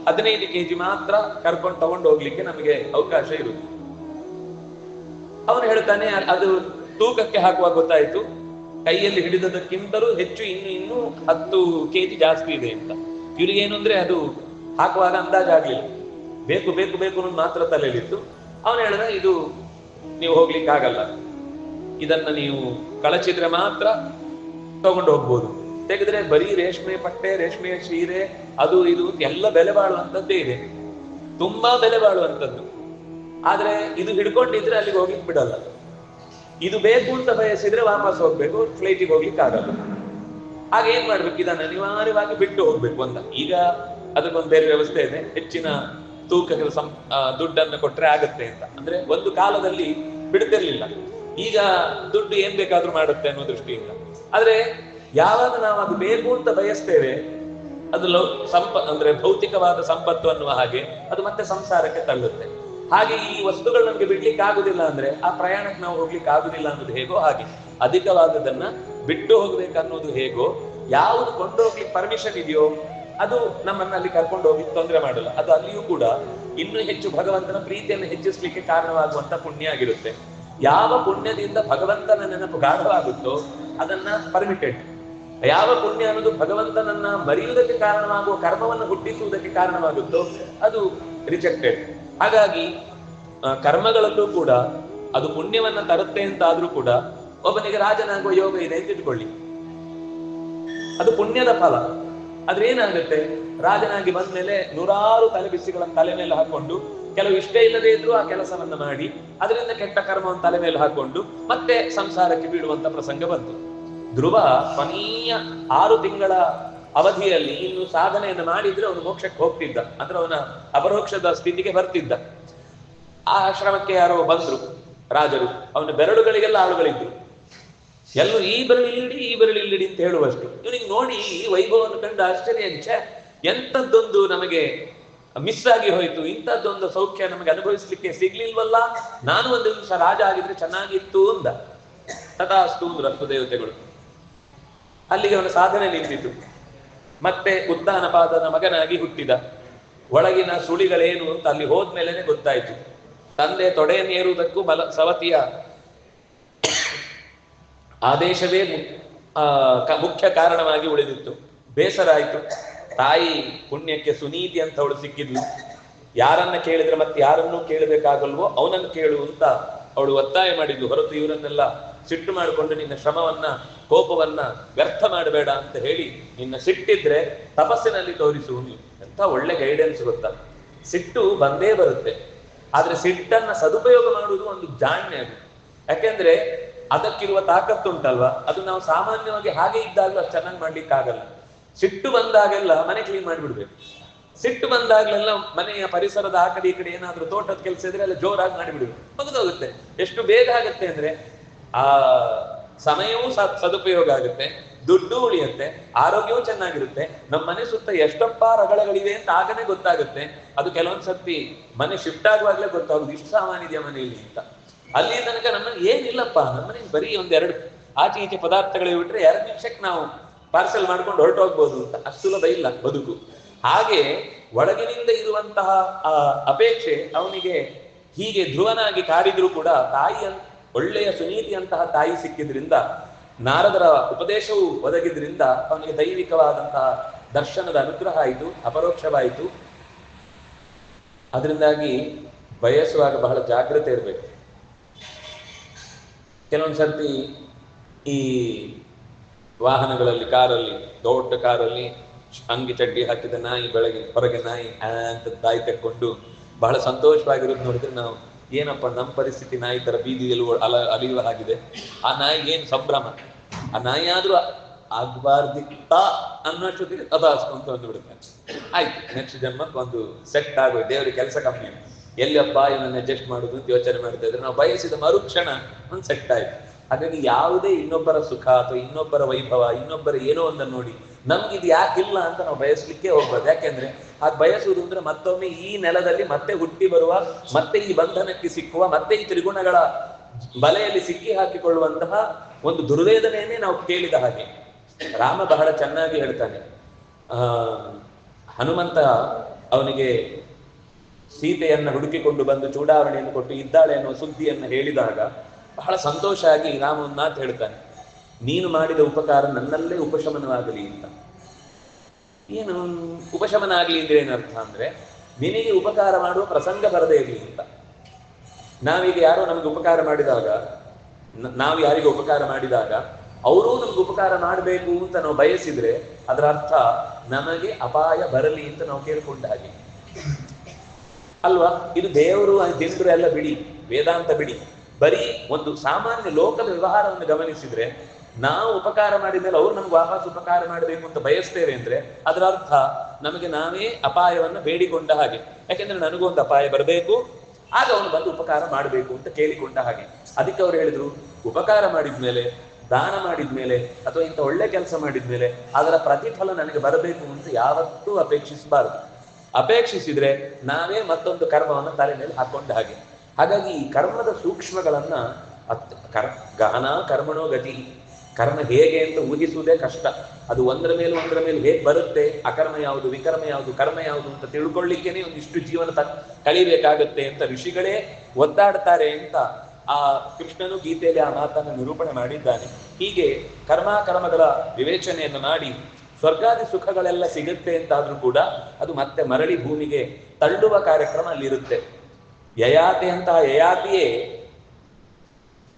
15 kg ಮಾತ್ರ ಕರ್ಕೊಂಡು ತಗೊಂಡು ಹೋಗ್ಲಿಕ್ಕೆ ನಮಗೆ ಅವಕಾಶ ಇರುತ್ತೆ. ಅವನು ಹೇಳ್ತಾನೆ, ಅದು ತೂಕಕ್ಕೆ ಹಾಕುವಾಗ ಗೊತ್ತಾಯ್ತು ಕೈಯಲ್ಲಿ ಹಿಡಿದದಕ್ಕಿಂತಲೂ ಹೆಚ್ಚು ಇನ್ನೂ 10 kg ಜಾಸ್ತಿ ಇದೆ ಅಂತ. ಇವ್ರಿಗೇನು ಅಂದ್ರೆ ಅದು ಹಾಕುವಾಗ ಅಂದಾಜಾಗ್ಲಿಲ್ಲ, ಬೇಕು ಬೇಕು ಬೇಕು ಅನ್ನೋದು ಮಾತ್ರ ತಲೆಯಲ್ಲಿತ್ತು. ಅವನು ಹೇಳಿದ, ಇದು ನೀವು ಹೋಗ್ಲಿಕ್ಕಾಗಲ್ಲ, ಇದನ್ನ ನೀವು ಕಳಚಿದ್ರೆ ಮಾತ್ರ ತಗೊಂಡು ಹೋಗ್ಬೋದು, ತೆಗೆದ್ರೆ ಬರೀ ರೇಷ್ಮೆ ಪಟ್ಟೆ, ರೇಷ್ಮೆ ಸೀರೆ, ಅದು ಇದು ಎಲ್ಲ ಬೆಲೆ ಬಾಳುವಂತದ್ದೇ ಇದೆ, ತುಂಬಾ ಬೆಲೆ ಬಾಳುವಂಥದ್ದು. ಆದ್ರೆ ಇದು ಹಿಡ್ಕೊಂಡಿದ್ರೆ ಅಲ್ಲಿಗೆ ಹೋಗ್ಲಿಕ್ಕೆ ಬಿಡಲ್ಲ. ಇದು ಬೇಕು ಅಂತ ಬಯಸಿದ್ರೆ ವಾಪಸ್ ಹೋಗ್ಬೇಕು, ಫ್ಲೈಟಿಗೆ ಹೋಗ್ಲಿಕ್ಕೆ ಆಗಲ್ಲ. ಹಾಗೆ ಏನ್ ಮಾಡ್ಬೇಕು? ಇದನ್ನ ಅನಿವಾರ್ಯವಾಗಿ ಬಿಟ್ಟು ಹೋಗ್ಬೇಕು ಅಂತ. ಈಗ ಅದಕ್ಕೊಂದು ಬೇರೆ ವ್ಯವಸ್ಥೆ ಇದೆ, ಹೆಚ್ಚಿನ ತೂಕದ ದುಡ್ಡನ್ನು ಕೊಟ್ರೆ ಆಗತ್ತೆ ಅಂತ. ಅಂದ್ರೆ ಒಂದು ಕಾಲದಲ್ಲಿ ಬಿಡ್ತಿರ್ಲಿಲ್ಲ, ಈಗ ದುಡ್ಡು ಏನ್ ಬೇಕಾದ್ರೂ ಮಾಡುತ್ತೆ ಅನ್ನೋ ದೃಷ್ಟಿಯಿಂದ. ಆದ್ರೆ ಯಾವಾಗ ನಾವು ಅದು ಬೇಕು ಅಂತ ಬಯಸ್ತೇವೆ, ಅದು ಅಂದ್ರೆ ಭೌತಿಕವಾದ ಸಂಪತ್ತು ಅನ್ನುವ ಹಾಗೆ ಅದು ಮತ್ತೆ ಸಂಸಾರಕ್ಕೆ ತಳ್ಳುತ್ತೆ. ಹಾಗೆ ಈ ವಸ್ತುಗಳು ನಮ್ಗೆ ಬಿಡ್ಲಿಕ್ಕೆ ಆಗುದಿಲ್ಲ ಅಂದ್ರೆ ಆ ಪ್ರಯಾಣಕ್ಕೆ ನಾವು ಹೋಗ್ಲಿಕ್ಕೆ ಆಗುದಿಲ್ಲ ಅನ್ನೋದು ಹೇಗೋ ಹಾಗೆ, ಅಧಿಕವಾದದನ್ನ ಬಿಟ್ಟು ಹೋಗ್ಬೇಕನ್ನೋದು ಹೇಗೋ, ಯಾವುದು ಕೊಂಡೋಗ್ಲಿಕ್ಕೆ ಪರ್ಮಿಷನ್ ಇದೆಯೋ ಅದು ನಮ್ಮನ್ನ ಅಲ್ಲಿ ಕರ್ಕೊಂಡು ಹೋಗ್ಲಿಕ್ಕೆ ತೊಂದರೆ ಮಾಡಲ್ಲ. ಅದು ಅಲ್ಲಿಯೂ ಕೂಡ ಇನ್ನೂ ಹೆಚ್ಚು ಭಗವಂತನ ಪ್ರೀತಿಯನ್ನು ಹೆಚ್ಚಿಸ್ಲಿಕ್ಕೆ ಕಾರಣವಾಗುವಂತ ಪುಣ್ಯ ಆಗಿರುತ್ತೆ. ಯಾವ ಪುಣ್ಯದಿಂದ ಭಗವಂತನ ನೆನಪು ಗಾಢವಾಗುತ್ತೋ ಅದನ್ನ ಪರ್ಮಿಟೆಡ್. ಯಾವ ಪುಣ್ಯ ಅನ್ನೋದು ಭಗವಂತನನ್ನ ಮರೆಯುವುದಕ್ಕೆ ಕಾರಣವಾಗುವ ಕರ್ಮವನ್ನು ಹುಟ್ಟಿಸುವುದಕ್ಕೆ ಕಾರಣವಾಗುತ್ತೋ ಅದು ರಿಜೆಕ್ಟೆಡ್. ಹಾಗಾಗಿ ಕರ್ಮಗಳಲ್ಲೂ ಕೂಡ ಅದು ಪುಣ್ಯವನ್ನ ತರುತ್ತೆ ಅಂತ ಆದ್ರೂ ಕೂಡ ಒಬ್ಬನಿಗೆ ರಾಜನಾಗುವ ಯೋಗ ಇದೆ ಅಂತ ಇಟ್ಕೊಳ್ಳಿ, ಅದು ಪುಣ್ಯದ ಫಲ. ಆದ್ರೆ ಏನಾಗುತ್ತೆ, ರಾಜನಾಗಿ ಬಂದ್ಮೇಲೆ 100 ತಲೆಬಿಸಿಗಳನ್ನು ತಲೆ ಮೇಲೆ ಹಾಕೊಂಡು, ಕೆಲವು ಇಷ್ಟ ಇಲ್ಲದೆ ಇದ್ರು ಆ ಕೆಲಸವನ್ನ ಮಾಡಿ ಅದರಿಂದ ಕೆಟ್ಟ ಕರ್ಮವನ್ನು ತಲೆ ಮೇಲೆ ಹಾಕೊಂಡು ಮತ್ತೆ ಸಂಸಾರಕ್ಕೆ ಬೀಳುವಂತ ಪ್ರಸಂಗ ಬಂತು. ಧ್ರುವ ಕೊನೆಯ 6 ತಿಂಗಳ ಅವಧಿಯಲ್ಲಿ ಇನ್ನು ಸಾಧನೆಯನ್ನು ಮಾಡಿದ್ರೆ ಅವನು ಮೋಕ್ಷಕ್ಕೆ ಹೋಗ್ತಿದ್ದ, ಅಂದ್ರೆ ಅವನ ಅಪರೋಕ್ಷದ ಸ್ಥಿತಿಗೆ ಬರ್ತಿದ್ದ. ಆ ಆಶ್ರಮಕ್ಕೆ ಯಾರೋ ಬಂದ್ರು ರಾಜರು, ಅವನ ಬೆರಳುಗಳಿಗೆಲ್ಲ ಆಳುಗಳಿದ್ರು, ಎಲ್ಲರೂ ಈ ಬೆರಳಿಲ್ಲಿಡಿ ಈ ಬೆರಳಿಲ್ಲಿಡಿ ಅಂತ ಹೇಳುವಷ್ಟು. ಇವನಿಗೆ ನೋಡಿ ಈ ವೈಭವವನ್ನು ಕಂಡು ಆಶ್ಚರ್ಯ, ಎಂಥದ್ದೊಂದು ನಮಗೆ ಮಿಸ್ ಆಗಿ ಹೋಯ್ತು, ಇಂಥದ್ದೊಂದು ಸೌಖ್ಯ ನಮಗೆ ಅನುಭವಿಸ್ಲಿಕ್ಕೆ ಸಿಗ್ಲಿಲ್ವಲ್ಲ, ನಾನು ಒಂದು ದಿವಸ ರಾಜ ಆಗಿದ್ರೆ ಚೆನ್ನಾಗಿತ್ತು ಅಂದ. ತಥಾಸ್ತು ಅಂದ್ರು ಹತ್ತು ದೇವತೆಗಳು. ಅಲ್ಲಿಗೆ ಅವನ ಸಾಧನೆ ನಿಂತಿತು. ಮತ್ತೆ ಉದ್ದಾನಪಾದನ ಮಗನಾಗಿ ಹುಟ್ಟಿದ. ಒಳಗಿನ ಸುಳಿಗಳೇನು ಅಂತ ಅಲ್ಲಿ ಹೋದ್ಮೇಲೆನೆ ಗೊತ್ತಾಯ್ತು. ತಂದೆ ತೊಡೆಯನ್ನೇರುವುದಕ್ಕೂ ಸವತಿಯ ಆದೇಶವೇ ಮುಖ್ಯ ಕಾರಣವಾಗಿ ಉಳಿದಿತ್ತು. ಬೇಸರ ಆಯ್ತು. ತಾಯಿ ಪುಣ್ಯಕ್ಕೆ ಸುನೀತಿ ಅಂತ ಅವಳು ಸಿಕ್ಕಿದ್ಲು. ಯಾರನ್ನ ಕೇಳಿದ್ರೆ ಮತ್ತೆ ಯಾರನ್ನೂ ಕೇಳಬೇಕಾಗಲ್ವೋ ಅವನನ್ನು ಕೇಳು ಅಂತ ಅವಳು ಒತ್ತಾಯ ಮಾಡಿದ್ಲು. ಹೊರತು ಇವರನ್ನೆಲ್ಲ ಸಿಟ್ಟು ಮಾಡಿಕೊಂಡು ನಿನ್ನ ಶ್ರಮವನ್ನ ಕೋಪವನ್ನ ವ್ಯರ್ಥ ಮಾಡಬೇಡ ಅಂತ ಹೇಳಿ, ನಿನ್ನ ಸಿಟ್ಟಿದ್ರೆ ತಪಸ್ಸಿನಲ್ಲಿ ತೋರಿಸು. ಎಂತ ಒಳ್ಳೆ ಗೈಡೆನ್ಸ್ ಗೊತ್ತಾ. ಸಿಟ್ಟು ಬಂದೇ ಬರುತ್ತೆ, ಆದ್ರೆ ಸಿಟ್ಟನ್ನ ಸದುಪಯೋಗ ಮಾಡುವುದು ಒಂದು ಜಾಣ್ಮೆ. ಅದು ಯಾಕೆಂದ್ರೆ ಅದಕ್ಕಿರುವ ತಾಕತ್ತುಂಟಲ್ವಾ, ಅದು ನಾವು ಸಾಮಾನ್ಯವಾಗಿ ಹಾಗೆ ಇದ್ದಾಗಲೂ ಅಷ್ಟು ಚೆನ್ನಾಗಿ ಮಾಡ್ಲಿಕ್ಕೆ ಆಗಲ್ಲ. ಸಿಟ್ಟು ಬಂದಾಗೆಲ್ಲ ಮನೆ ಕ್ಲೀನ್ ಮಾಡಿಬಿಡ್ಬೇಕು. ಸಿಟ್ಟು ಬಂದಾಗ್ಲೆಲ್ಲ ಮನೆಯ ಪರಿಸರದ ಆ ಕಡೆ ಈ ಕಡೆ ಏನಾದ್ರೂ ತೋಟದ ಕೆಲಸ ಇದ್ರೆ ಎಲ್ಲ ಜೋರಾಗಿ ಮಾಡಿಬಿಡ್ಬೇಕು, ಮುಗಿದೋಗುತ್ತೆ. ಎಷ್ಟು ಬೇಗ ಆಗುತ್ತೆ ಅಂದ್ರೆ ಆ ಸಮಯವೂ ಸದುಪಯೋಗ ಆಗುತ್ತೆ, ದುಡ್ಡು ಉಳಿಯುತ್ತೆ, ಆರೋಗ್ಯವೂ ಚೆನ್ನಾಗಿರುತ್ತೆ. ನಮ್ಮ ಮನೆ ಸುತ್ತ ಎಷ್ಟಪ್ಪ ರಗಳಗಳಿವೆ ಅಂತ ಆಗನೇ ಗೊತ್ತಾಗುತ್ತೆ. ಅದು ಕೆಲವೊಂದ್ ಸರ್ತಿ ಮನೆ ಶಿಫ್ಟ್ ಆಗುವಾಗ್ಲೇ ಗೊತ್ತಾಗುದು ಇಷ್ಟು ಸಾಮಾನ್ಯ ಇದೆಯಾ ಮನೆಯಲ್ಲಿ ಅಂತ. ಅಲ್ಲಿ ತನಕ ನಮ್ಮನೆ ಏನಿಲ್ಲಪ್ಪ, ನಮ್ಮನೆ ಬರೀ 1-2 ಆಚೆ ಈಚೆ ಪದಾರ್ಥಗಳು ಬಿಟ್ರೆ 2 ನಿಮಿಷಕ್ಕೆ ನಾವು ಪಾರ್ಸೆಲ್ ಮಾಡ್ಕೊಂಡು ಹೊರಟೋಗ್ಬೋದು ಅಂತ. ಅಷ್ಟು ಸುಲಭ ಇಲ್ಲ ಬದುಕು. ಹಾಗೆ ಒಳಗಿನಿಂದ ಇರುವಂತಹ ಅಪೇಕ್ಷೆ ಅವನಿಗೆ ಹೀಗೆ ಧ್ರುವನಾಗಿ ಕಾಡಿದ್ರು ಕೂಡ ತಾಯಿಯ ಒಳ್ಳೆಯ ಸುನೀತಿಯಂತಹ ತಾಯಿ ಸಿಕ್ಕಿದ್ರಿಂದ, ನಾರದರ ಉಪದೇಶವು ಒದಗಿದ್ರಿಂದ ಅವನಿಗೆ ದೈವಿಕವಾದಂತಹ ದರ್ಶನದ ಅನುಗ್ರಹ ಆಯಿತು, ಅಪರೋಕ್ಷವಾಯಿತು. ಅದರಿಂದಾಗಿ ಬಯಸುವಾಗ ಬಹಳ ಜಾಗ್ರತೆ ಇರಬೇಕು. ಕೆಲವೊಂದು ಸರ್ತಿ ಈ ವಾಹನಗಳಲ್ಲಿ, ಕಾರಲ್ಲಿ, ದೊಡ್ಡ ಕಾರಲ್ಲಿ ಅಂಗಿ ಚಡ್ಡಿ ಹಾಕಿದ ನಾಯಿ ಬೆಳಗ್ಗೆ ಹೊರಗೆ ನಾಯಿ ಅಂತ ತಾಯಿ ತೆಕ್ಕೊಂಡು ಬಹಳ ಸಂತೋಷವಾಗಿರೋದು ನೋಡಿದ್ರೆ ನಾವು ಏನಪ್ಪ ನಮ್ಮ ಪರಿಸ್ಥಿತಿ ನಾಯಿ ತರ ಬೀದಿಯಲ್ಲಿ ಅಲಿಯುವ ಹಾಗಿದೆ. ಆ ನಾಯಿಗೆ ಏನು ಸಂಭ್ರಮ. ಆ ನಾಯಿ ಆದ್ರೂ ಆಗ್ಬಾರ್ದಿತ್ತ ಅನ್ನೋಷ್ಟೊತ್ತಿಗೆ ತದಾಸ್ತು ಅಂತ ಒಂದು ಬಿಡುತ್ತಾನೆ. ಆಯ್ತು, ನೆಕ್ಸ್ಟ್ ಜನ್ಮಕ್ಕೆ ಒಂದು ಸೆಟ್ ಆಗೋದು. ದೇವರಿಗೆ ಕೆಲಸ ಕಮ್ಮಿ, ಎಲ್ಲಿಯಪ್ಪ ಇವನ್ನ ಅಡ್ಜಸ್ಟ್ ಮಾಡುದು ಅಂತ ಯೋಚನೆ ಮಾಡ್ತಾ ಇದ್ರೆ ನಾವು ಬಯಸಿದ ಮರುಕ್ಷಣ ಒಂದು ಸೆಟ್ ಆಯ್ತು. ಹಾಗಾಗಿ ಯಾವುದೇ ಇನ್ನೊಬ್ಬರ ಸುಖ ಅಥವಾ ಇನ್ನೊಬ್ಬರ ವೈಭವ, ಇನ್ನೊಬ್ಬರ ಏನೋ ಒಂದನ್ನು ನೋಡಿ ನಮ್ಗಿದು ಯಾಕಿಲ್ಲ ಅಂತ ನಾವು ಬಯಸ್ಲಿಕ್ಕೆ ಹೋಗ್ಬಾರ್ದು. ಯಾಕೆಂದ್ರೆ ಹಾಗೆ ಬಯಸುವುದು ಅಂದ್ರೆ ಮತ್ತೊಮ್ಮೆ ಈ ನೆಲದಲ್ಲಿ ಮತ್ತೆ ಹುಟ್ಟಿ ಬರುವ, ಮತ್ತೆ ಈ ಬಂಧನಕ್ಕೆ ಸಿಕ್ಕುವ, ಮತ್ತೆ ಈ ತ್ರಿಗುಣಗಳ ಬಲೆಯಲ್ಲಿ ಸಿಕ್ಕಿ ಹಾಕಿಕೊಳ್ಳುವಂತಹ ಒಂದು ದುರ್ವೇದನೆಯನ್ನೇ ನಾವು ಕೇಳಿದ ಹಾಗೆ. ರಾಮ ಬಹಳ ಚೆನ್ನಾಗಿ ಹೇಳ್ತಾನೆ. ಹನುಮಂತ ಅವನಿಗೆ ಸೀತೆಯನ್ನ ಹುಡುಕಿಕೊಂಡು ಬಂದು ಚೂಡಾವಣೆಯನ್ನು ಕೊಟ್ಟು ಇದ್ದಾಳೆ ಅನ್ನುವ ಸುದ್ದಿಯನ್ನು ಹೇಳಿದಾಗ ಬಹಳ ಸಂತೋಷ ಆಗಿ ರಾಮ ಒಂದು ಮಾತು ಹೇಳ್ತಾನೆ, ನೀನು ಮಾಡಿದ ಉಪಕಾರ ನನ್ನಲ್ಲೇ ಉಪಶಮನವಾಗಲಿ ಅಂತ. ಏನು ಉಪಶಮನ ಆಗಲಿ ಅಂದ್ರೆ ಏನರ್ಥ ಅಂದ್ರೆ, ನಿನಗೆ ಉಪಕಾರ ಮಾಡುವ ಪ್ರಸಂಗ ಬರದೇ ಇರಲಿ ಅಂತ. ನಾವೀಗ ಯಾರೋ ನಮಗೆ ಉಪಕಾರ ಮಾಡಿದಾಗ, ನಾವು ಯಾರಿಗೆ ಉಪಕಾರ ಮಾಡಿದಾಗ ಅವರೂ ನಮ್ಗೆ ಉಪಕಾರ ಮಾಡಬೇಕು ಅಂತ ನಾವು ಬಯಸಿದ್ರೆ ಅದರ ಅರ್ಥ ನಮಗೆ ಅಪಾಯ ಬರಲಿ ಅಂತ ನಾವು ಕೇಳ್ಕೊಂಡ ಹಾಗೆ ಅಲ್ವಾ? ಇದು ದೇವರು ಜನರು ಎಲ್ಲ ಬಿಡಿ, ವೇದಾಂತ ಬಿಡಿ, ಬರೀ ಒಂದು ಸಾಮಾನ್ಯ ಲೋಕದ ವ್ಯವಹಾರವನ್ನು ಗಮನಿಸಿದ್ರೆ ನಾವು ಉಪಕಾರ ಮಾಡಿದ ಮೇಲೆ ಅವ್ರು ನಮ್ಗೆ ವಾಪಸ್ ಉಪಕಾರ ಮಾಡಬೇಕು ಅಂತ ಬಯಸ್ತೇವೆ ಅಂದ್ರೆ ಅದರ ಅರ್ಥ ನಮಗೆ ನಾವೇ ಅಪಾಯವನ್ನು ಬೇಡಿಕೊಂಡ ಹಾಗೆ. ಯಾಕೆಂದ್ರೆ ನನಗೂ ಒಂದು ಅಪಾಯ ಬರಬೇಕು, ಆಗ ಅವನು ಬಂದು ಉಪಕಾರ ಮಾಡಬೇಕು ಅಂತ ಕೇಳಿಕೊಂಡ ಹಾಗೆ. ಅದಕ್ಕೆ ಅವ್ರು ಹೇಳಿದ್ರು, ಉಪಕಾರ ಮಾಡಿದ್ಮೇಲೆ, ದಾನ ಮಾಡಿದ್ಮೇಲೆ ಅಥವಾ ಇಂಥ ಒಳ್ಳೆ ಕೆಲಸ ಮಾಡಿದ್ಮೇಲೆ ಅದರ ಪ್ರತಿಫಲ ನನಗೆ ಬರಬೇಕು ಅಂತ ಯಾವತ್ತೂ ಅಪೇಕ್ಷಿಸಬಾರದು. ಅಪೇಕ್ಷಿಸಿದ್ರೆ ನಾವೇ ಮತ್ತೊಂದು ಕರ್ಮವನ್ನು ತಲೆ ಮೇಲೆ ಹಾಕೊಂಡ ಹಾಗೆ. ಹಾಗಾಗಿ ಈ ಕರ್ಮದ ಸೂಕ್ಷ್ಮಗಳನ್ನ ಗಹನ ಕರ್ಮಣೋ ಗತಿ, ಕರ್ಮ ಹೇಗೆ ಅಂತ ಊಹಿಸುವುದೇ ಕಷ್ಟ. ಅದು ಒಂದರ ಮೇಲೆ ಹೇಗೆ ಬರುತ್ತೆ, ಅಕರ್ಮ ಯಾವುದು, ವಿಕರ್ಮ ಯಾವುದು, ಕರ್ಮ ಯಾವುದು ಅಂತ ತಿಳ್ಕೊಳ್ಳಿಕ್ಕೇನೆ ಒಂದಿಷ್ಟು ಜೀವನ ಕಳಿಬೇಕಾಗತ್ತೆ ಅಂತ ಋಷಿಗಳೇ ಒದ್ದಾಡ್ತಾರೆ ಅಂತ ಆ ಕೃಷ್ಣನು ಗೀತೆಯಲ್ಲಿ ಆ ಮಾತನ್ನು ನಿರೂಪಣೆ ಮಾಡಿದ್ದಾನೆ. ಹೀಗೆ ಕರ್ಮಗಳ ವಿವೇಚನೆಯನ್ನು ಮಾಡಿ ಸ್ವರ್ಗಾದಿ ಸುಖಗಳೆಲ್ಲ ಸಿಗುತ್ತೆ ಅಂತಾದ್ರೂ ಕೂಡ ಅದು ಮತ್ತೆ ಮರಳಿ ಭೂಮಿಗೆ ತಳ್ಳುವ ಕಾರ್ಯಕ್ರಮ ಅಲ್ಲಿರುತ್ತೆ. ಯಯಾತಿ ಅಂತ ಯಯಾತಿಯೇ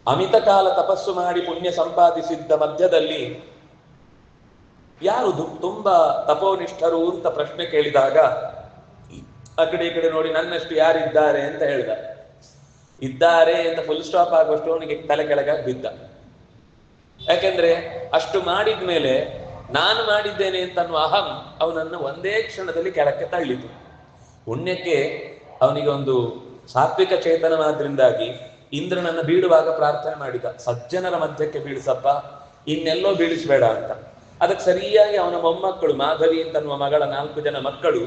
ಅಮಿತ ಕಾಲ ತಪಸ್ಸು ಮಾಡಿ ಪುಣ್ಯ ಸಂಪಾದಿಸಿದ್ದ ಮಧ್ಯದಲ್ಲಿ ಯಾರು ತುಂಬಾ ತಪೋನಿಷ್ಠರು ಅಂತ ಪ್ರಶ್ನೆ ಕೇಳಿದಾಗ ಆ ಕಡೆ ಈ ಕಡೆ ನೋಡಿ ನನ್ನಷ್ಟು ಯಾರಿದ್ದಾರೆ ಅಂತ ಹೇಳ್ದ. ಇದ್ದಾರೆ ಅಂತ ಫುಲ್ ಸ್ಟಾಪ್ ಆಗುವಷ್ಟು ಅವನಿಗೆ ತಲೆ ಕೆಳಗಾಗಿ ಬಿದ್ದ. ಯಾಕೆಂದ್ರೆ ಅಷ್ಟು ಮಾಡಿದ್ಮೇಲೆ ನಾನು ಮಾಡಿದ್ದೇನೆ ಅಂತ ಅನ್ನುವ ಅಹಂ ಅವನನ್ನು ಒಂದೇ ಕ್ಷಣದಲ್ಲಿ ಕೆಳಕ್ಕೆ ತಳ್ಳಿತು. ಪುಣ್ಯಕ್ಕೆ ಅವನಿಗೆ ಒಂದು ಸಾತ್ವಿಕ ಚೇತನವಾದ್ರಿಂದಾಗಿ ಇಂದ್ರನನ್ನು ಬೀಳುವಾಗ ಪ್ರಾರ್ಥನೆ ಮಾಡಿದ, ಸಜ್ಜನರ ಮಧ್ಯಕ್ಕೆ ಬೀಳಿಸಪ್ಪ, ಇನ್ನೆಲ್ಲೋ ಬೀಳಿಸಬೇಡ ಅಂತ. ಅದಕ್ಕೆ ಸರಿಯಾಗಿ ಅವನ ಮೊಮ್ಮಕ್ಕಳು ಮಾಧವಿ ಅಂತನ್ನುವ ಮಗಳ 4 ಜನ ಮಕ್ಕಳು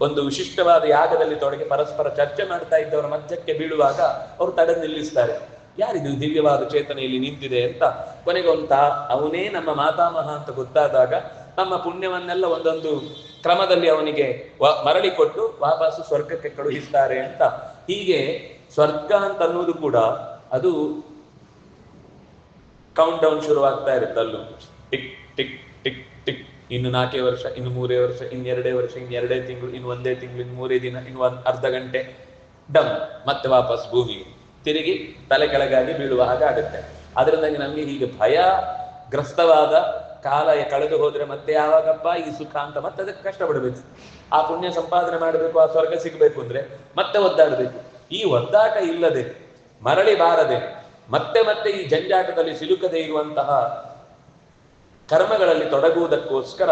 ಒಂದು ವಿಶಿಷ್ಟವಾದ ಯಾಗದಲ್ಲಿ ತೊಡಗಿ ಪರಸ್ಪರ ಚರ್ಚೆ ಮಾಡ್ತಾ ಇದ್ದವರ ಮಧ್ಯಕ್ಕೆ ಬೀಳುವಾಗ ಅವರು ತಡೆದು ನಿಲ್ಲಿಸ್ತಾರೆ. ಯಾರಿದು ದಿವ್ಯವಾದ ಚೇತನ ಇಲ್ಲಿ ನಿಂತಿದೆ ಅಂತ. ಕೊನೆಗೆ ಅವನೇ ನಮ್ಮ ಮಾತಾಮಹ ಅಂತ ಗೊತ್ತಾದಾಗ ನಮ್ಮ ಪುಣ್ಯವನ್ನೆಲ್ಲ ಒಂದೊಂದು ಕ್ರಮದಲ್ಲಿ ಅವನಿಗೆ ಮರಳಿ ಕೊಟ್ಟು ವಾಪಸ್ಸು ಸ್ವರ್ಗಕ್ಕೆ ಕಳುಹಿಸ್ತಾರೆ ಅಂತ. ಹೀಗೆ ಸ್ವರ್ಗ ಅಂತ ಅನ್ನೋದು ಕೂಡ ಅದು ಕೌಂಟ್ ಡೌನ್ ಶುರುವಾಗ್ತಾ ಇರುತ್ತೆ. ಅಲ್ಲೂ ಟಿಕ್ ಟಿಕ್ ಟಿಕ್ ಟಿಕ್, ಇನ್ನು 4 ವರ್ಷ, ಇನ್ನು 3 ವರ್ಷ, ಇನ್ನು 2 ವರ್ಷ, ಇನ್ನು 2 ತಿಂಗಳು, ಇನ್ನು 1 ತಿಂಗಳು, ಇನ್ನು 3 ದಿನ, ಇನ್ನು ಅರ್ಧ ಗಂಟೆ, ಡಮ್, ಮತ್ತೆ ವಾಪಸ್ ಭೂಮಿಗೆ ತಿರುಗಿ ತಲೆ ಕೆಳಗಾಗಿ ಬೀಳುವ ಹಾಗೆ ಆಗುತ್ತೆ. ಅದರಿಂದಾಗಿ ನಮ್ಗೆ ಹೀಗೆ ಭಯಗ್ರಸ್ತವಾದ ಕಾಲ ಕಳೆದು ಹೋದ್ರೆ ಮತ್ತೆ ಯಾವಾಗಪ್ಪ ಈ ಸುಖ ಅಂತ ಮತ್ತೆ ಅದಕ್ಕೆ ಕಷ್ಟಪಡಬೇಕು. ಆ ಪುಣ್ಯ ಸಂಪಾದನೆ ಮಾಡಬೇಕು, ಆ ಸ್ವರ್ಗ ಸಿಗಬೇಕು ಅಂದ್ರೆ ಮತ್ತೆ ಒದ್ದಾಡಬೇಕು. ಈ ಒದ್ದಾಟ ಇಲ್ಲದೆ ಮರಳಿ ಬಾರದೆ ಮತ್ತೆ ಮತ್ತೆ ಈ ಜಂಜಾಟದಲ್ಲಿ ಸಿಲುಕದೆ ಇರುವಂತಹ ಕರ್ಮಗಳಲ್ಲಿ ತೊಡಗುವುದಕ್ಕೋಸ್ಕರ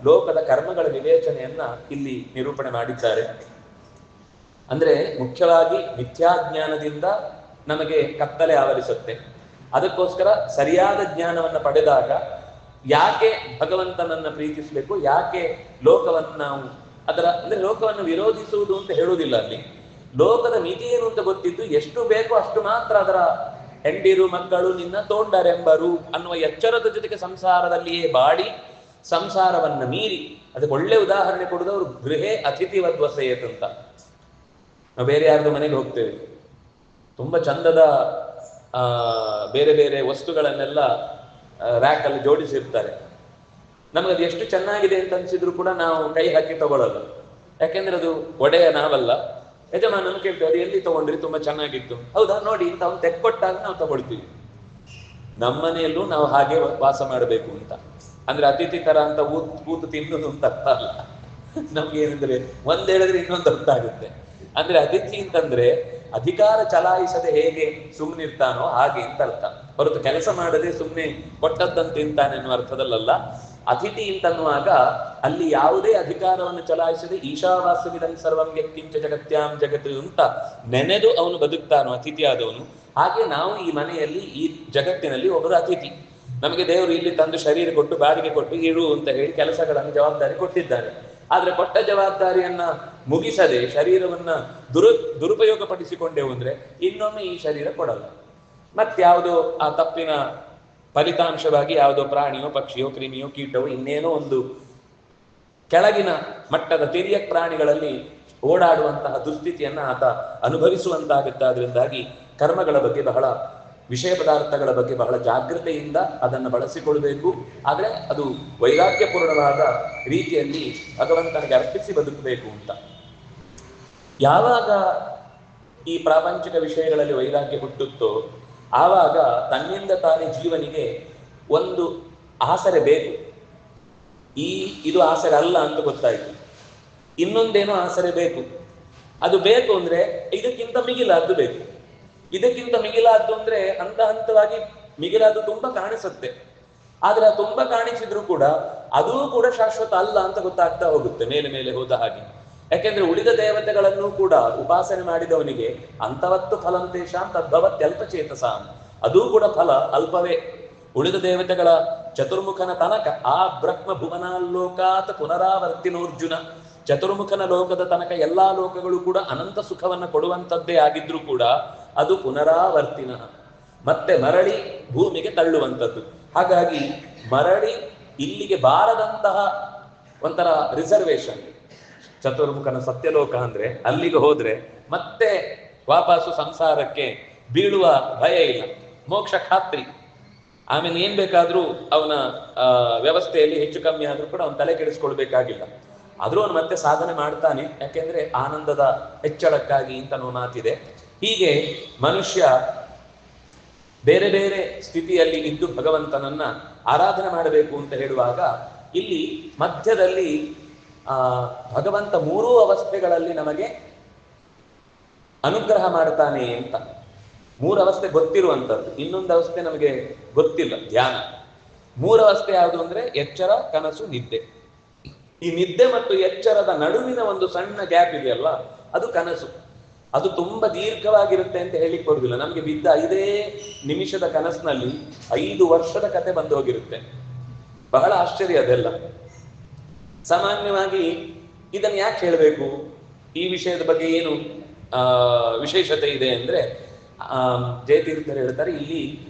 ಲೋಕದ ಕರ್ಮಗಳ ವಿವೇಚನೆಯನ್ನ ಇಲ್ಲಿ ನಿರೂಪಣೆ ಮಾಡಿದ್ದಾರೆ. ಅಂದ್ರೆ ಮುಖ್ಯವಾಗಿ ಮಿಥ್ಯಾಜ್ಞಾನದಿಂದ ನಮಗೆ ಕತ್ತಲೆ ಆವರಿಸುತ್ತೆ. ಅದಕ್ಕೋಸ್ಕರ ಸರಿಯಾದ ಜ್ಞಾನವನ್ನು ಪಡೆದಾಗ ಯಾಕೆ ಭಗವಂತನನ್ನ ಪ್ರೀತಿಸಬೇಕು, ಯಾಕೆ ಲೋಕವನ್ನು ನಾವು ಅಂದ್ರೆ ಲೋಕವನ್ನು ವಿರೋಧಿಸುವುದು ಅಂತ ಹೇಳುವುದಿಲ್ಲ. ಅಲ್ಲಿ ಲೋಕದ ಮಿತಿ ಏನು ಅಂತ ಗೊತ್ತಿದ್ದು ಎಷ್ಟು ಬೇಕೋ ಅಷ್ಟು ಮಾತ್ರ ಅದರ ಹೆಂಡಿರು ಮಕ್ಕಳು ನಿನ್ನ ತೋಂಡರೆಂಬರು ಅನ್ನುವ ಎಚ್ಚರದ ಜೊತೆಗೆ ಸಂಸಾರದಲ್ಲಿಯೇ ಬಾಡಿ ಸಂಸಾರವನ್ನ ಮೀರಿ. ಅದಕ್ಕೆ ಒಳ್ಳೆ ಉದಾಹರಣೆ ಕೊಡುದವರು ಗೃಹೇ ಅತಿಥಿವದ್ ವಸೇತ್ ಅಂತ. ನಾವು ಬೇರೆ ಯಾರ್ದು ಮನೆಗೆ ಹೋಗ್ತೇವೆ, ತುಂಬಾ ಚಂದದ ಬೇರೆ ಬೇರೆ ವಸ್ತುಗಳನ್ನೆಲ್ಲ ರ್ಯಾಕ್ ಅಲ್ಲಿ ಜೋಡಿಸಿರ್ತಾರೆ. ನಮಗದು ಎಷ್ಟು ಚೆನ್ನಾಗಿದೆ ಅಂತ ಅನ್ಸಿದ್ರು ಕೂಡ ನಾವು ಕೈ ಹಾಕಿ ತಗೊಳ್ಳಲ್ಲ. ಯಾಕೆಂದ್ರೆ ಅದು ಒಡೆಯ ನಾವಲ್ಲ, ಯಜಮಾನನ್ನು ಕೇಳ್ತೇವೆ ಅದು ಎಲ್ಲಿ ತಗೊಂಡ್ರಿ, ತುಂಬಾ ಚೆನ್ನಾಗಿತ್ತು, ಹೌದಾ ನೋಡಿ ಅಂತ ಅವ್ನು ತೆಕ್ಕೊಟ್ಟಾಗ ನಾವು ತಗೊಳ್ತೀವಿ. ನಮ್ಮನೆಯಲ್ಲೂ ನಾವು ಹಾಗೆ ವಾಸ ಮಾಡಬೇಕು ಅಂತ. ಅಂದ್ರೆ ಅತಿಥಿ ತರ ಅಂತ ಕೂತು ತಿನ್ನೋದು ಅಂತ ಅರ್ಥ ಅಲ್ಲ. ನಮ್ಗೆ ಏನಂದ್ರೆ ಒಂದ್ ಹೇಳಿದ್ರೆ ಇನ್ನೊಂದು ಅರ್ಥ ಆಗುತ್ತೆ. ಅಂದ್ರೆ ಅತಿಥಿ ಅಂತಂದ್ರೆ ಅಧಿಕಾರ ಚಲಾಯಿಸದೆ ಹೇಗೆ ಸುಮ್ಮನಿರ್ತಾನೋ ಹಾಗೆ ಅಂತ ಅರ್ಥ, ಹೊರತು ಕೆಲಸ ಮಾಡದೆ ಸುಮ್ಮನೆ ಕೊಟ್ಟದ್ದನ್ನು ತಿಂತಾನೆ ಅನ್ನುವ ಅರ್ಥದಲ್ಲ. ಅತಿಥಿ ಅಂತನ್ನುವಾಗ ಅಲ್ಲಿ ಯಾವುದೇ ಅಧಿಕಾರವನ್ನು ಚಲಾಯಿಸದೆ ಈಶಾವಾಸ್ಯವಿದಂ ಸರ್ವಂ ಯತ್ಕಿಂಚ ಜಗತ್ಯಾಂ ಜಗತ್ ಅಂತ ನೆನೆದು ಅವನು ಬದುಕ್ತಾನೋ ಅತಿಥಿ ಆದವನು. ಹಾಗೆ ನಾವು ಈ ಮನೆಯಲ್ಲಿ ಈ ಜಗತ್ತಿನಲ್ಲಿ ಒಬ್ಬರು ಅತಿಥಿ. ನಮಗೆ ದೇವರು ಇಲ್ಲಿ ತಂದು ಶರೀರ ಕೊಟ್ಟು ಬಾಡಿಗೆ ಕೊಟ್ಟು ಇರು ಅಂತ ಹೇಳಿ ಕೆಲಸಗಳನ್ನು ಜವಾಬ್ದಾರಿ ಕೊಟ್ಟಿದ್ದಾರೆ. ಆದ್ರೆ ಕೊಟ್ಟ ಜವಾಬ್ದಾರಿಯನ್ನ ಮುಗಿಸದೆ ಶರೀರವನ್ನ ದುರುಪಯೋಗ ಪಡಿಸಿಕೊಂಡೆವು ಅಂದ್ರೆ ಇನ್ನೊಮ್ಮೆ ಈ ಶರೀರ ಕೊಡಲ್ಲ. ಮತ್ಯಾವುದೋ ಆ ತಪ್ಪಿನ ಫಲಿತಾಂಶವಾಗಿ ಯಾವುದೋ ಪ್ರಾಣಿಯೋ ಪಕ್ಷಿಯೋ ಕ್ರಿಮಿಯೋ ಕೀಟವೋ ಇನ್ನೇನೋ ಒಂದು ಕೆಳಗಿನ ಮಟ್ಟದ ತಿರಿಯ ಪ್ರಾಣಿಗಳಲ್ಲಿ ಓಡಾಡುವಂತಹ ದುಸ್ಥಿತಿಯನ್ನ ಆತ ಅನುಭವಿಸುವಂತಾಗುತ್ತಾದ್ರಿಂದಾಗಿ ಕರ್ಮಗಳ ಬಗ್ಗೆ ಬಹಳ ವಿಷಯ ಪದಾರ್ಥಗಳ ಬಗ್ಗೆ ಬಹಳ ಜಾಗೃತೆಯಿಂದ ಅದನ್ನು ಬಳಸಿಕೊಳ್ಬೇಕು. ಆದ್ರೆ ಅದು ವೈರಾಗ್ಯಪೂರ್ಣವಾದ ರೀತಿಯಲ್ಲಿ ಭಗವಂತನಿಗೆ ಅರ್ಪಿಸಿ ಬದುಕಬೇಕು ಅಂತ. ಯಾವಾಗ ಈ ಪ್ರಾಪಂಚಿಕ ವಿಷಯಗಳಲ್ಲಿ ವೈರಾಗ್ಯ ಹುಟ್ಟುತ್ತೋ ಆವಾಗ ತನ್ನಿಂದ ತಾನೇ ಜೀವನಿಗೆ ಒಂದು ಆಸರೆ ಬೇಕು. ಇದು ಆಸರೆ ಅಲ್ಲ ಅಂತ ಗೊತ್ತಾಯ್ತು, ಇನ್ನೊಂದೇನೋ ಆಸರೆ ಬೇಕು. ಅದು ಬೇಕು ಅಂದ್ರೆ ಇದಕ್ಕಿಂತ ಮಿಗಿಲಾದ್ದು ಬೇಕು. ಇದಕ್ಕಿಂತ ಮಿಗಿಲಾದ್ದು ಅಂದ್ರೆ ಹಂತ ಹಂತವಾಗಿ ಮಿಗಿಲಾದ್ದು ತುಂಬಾ ಕಾಣಿಸುತ್ತೆ. ಆದ್ರೆ ತುಂಬಾ ಕಾಣಿಸಿದ್ರು ಕೂಡ ಅದೂ ಕೂಡ ಶಾಶ್ವತ ಅಲ್ಲ ಅಂತ ಗೊತ್ತಾಗ್ತಾ ಹೋಗುತ್ತೆ ಮೇಲೆ ಮೇಲೆ ಹೋದ ಹಾಗೆ. ಯಾಕೆಂದ್ರೆ ಉಳಿದ ದೇವತೆಗಳನ್ನು ಕೂಡ ಉಪಾಸನೆ ಮಾಡಿದವನಿಗೆ ಅಂತವತ್ತು ಫಲಂತೇಶಾಂ ತದ್ಭವತ್ಯಲ್ಪಚೇತಸಾಂ, ಅದೂ ಕೂಡ ಫಲ ಅಲ್ಪವೇ. ಉಳಿದ ದೇವತೆಗಳ ಚತುರ್ಮುಖನ ತನಕ ಆ ಬ್ರಹ್ಮ ಭುವನಾಲೋಕಾತ್ ಪುನರಾವರ್ತಿನೋರ್ಜುನ, ಚತುರ್ಮುಖನ ಲೋಕದ ತನಕ ಎಲ್ಲಾ ಲೋಕಗಳು ಕೂಡ ಅನಂತ ಸುಖವನ್ನ ಕೊಡುವಂಥದ್ದೇ ಆಗಿದ್ರೂ ಕೂಡ ಅದು ಪುನರಾವರ್ತಿನ, ಮತ್ತೆ ಮರಳಿ ಭೂಮಿಗೆ ತಳ್ಳುವಂಥದ್ದು. ಹಾಗಾಗಿ ಮರಳಿ ಇಲ್ಲಿಗೆ ಬಾರದಂತಹ ಒಂಥರ ರಿಸರ್ವೇಶನ್. ಚತುರ್ಮುಖನ ಸತ್ಯಲೋಕ ಅಂದ್ರೆ ಅಲ್ಲಿಗೆ ಹೋದ್ರೆ ಮತ್ತೆ ವಾಪಸ್ಸು ಸಂಸಾರಕ್ಕೆ ಬೀಳುವ ಭಯ ಇಲ್ಲ, ಮೋಕ್ಷ ಖಾತ್ರಿ. ಆಮೇಲೆ ಏನ್ ಬೇಕಾದ್ರೂ ಅವನ ವ್ಯವಸ್ಥೆಯಲ್ಲಿ ಹೆಚ್ಚು ಕಮ್ಮಿ ಆದ್ರೂ ಕೂಡ ಅವನ ತಲೆ ಕೆಡಿಸ್ಕೊಳ್ಬೇಕಾಗಿಲ್ಲ. ಆದ್ರೂ ಅವನು ಮತ್ತೆ ಸಾಧನೆ ಮಾಡ್ತಾನೆ, ಯಾಕೆಂದ್ರೆ ಆನಂದದ ಹೆಚ್ಚಳಕ್ಕಾಗಿ ಅಂತ ಅನ್ನೋ ಮಾತಿದೆ. ಹೀಗೆ ಮನುಷ್ಯ ಬೇರೆ ಬೇರೆ ಸ್ಥಿತಿಯಲ್ಲಿ ಇದ್ದು ಭಗವಂತನನ್ನ ಆರಾಧನೆ ಮಾಡಬೇಕು ಅಂತ ಹೇಳುವಾಗ ಇಲ್ಲಿ ಮಧ್ಯದಲ್ಲಿ ಭಗವಂತ ಮೂರೂ ಅವಸ್ಥೆಗಳಲ್ಲಿ ನಮಗೆ ಅನುಗ್ರಹ ಮಾಡ್ತಾನೆ ಅಂತ. ಮೂರು ಅವಸ್ಥೆ ಗೊತ್ತಿರುವಂಥದ್ದು, ಇನ್ನೊಂದು ಅವಸ್ಥೆ ನಮಗೆ ಗೊತ್ತಿಲ್ಲ, ಧ್ಯಾನ. ಮೂರು ಅವಸ್ಥೆ ಯಾವುದು ಅಂದ್ರೆ ಎಚ್ಚರ, ಕನಸು, ನಿದ್ದೆ. ಈ ನಿದ್ದೆ ಮತ್ತು ಎಚ್ಚರದ ನಡುವಿನ ಒಂದು ಸಣ್ಣ ಗ್ಯಾಪ್ ಇದೆಯಲ್ಲ, ಅದು ಕನಸು. ಅದು ತುಂಬಾ ದೀರ್ಘವಾಗಿರುತ್ತೆ ಅಂತ ಹೇಳಿಕ್ ಕೊಡುದಿಲ್ಲ. ನಮ್ಗೆ ಬಿದ್ದ 5 ನಿಮಿಷದ ಕನಸಿನಲ್ಲಿ 5 ವರ್ಷದ ಕತೆ ಬಂದು ಹೋಗಿರುತ್ತೆ. ಬಹಳ ಆಶ್ಚರ್ಯ ಅದೆಲ್ಲ. ಸಾಮಾನ್ಯವಾಗಿ ಇದನ್ನು ಯಾಕೆ ಹೇಳಬೇಕು, ಈ ವಿಷಯದ ಬಗ್ಗೆ ಏನು ವಿಶೇಷತೆ ಇದೆ ಅಂದ್ರೆ ಜಯತೀರ್ಥರು ಹೇಳ್ತಾರೆ, ಇಲ್ಲಿ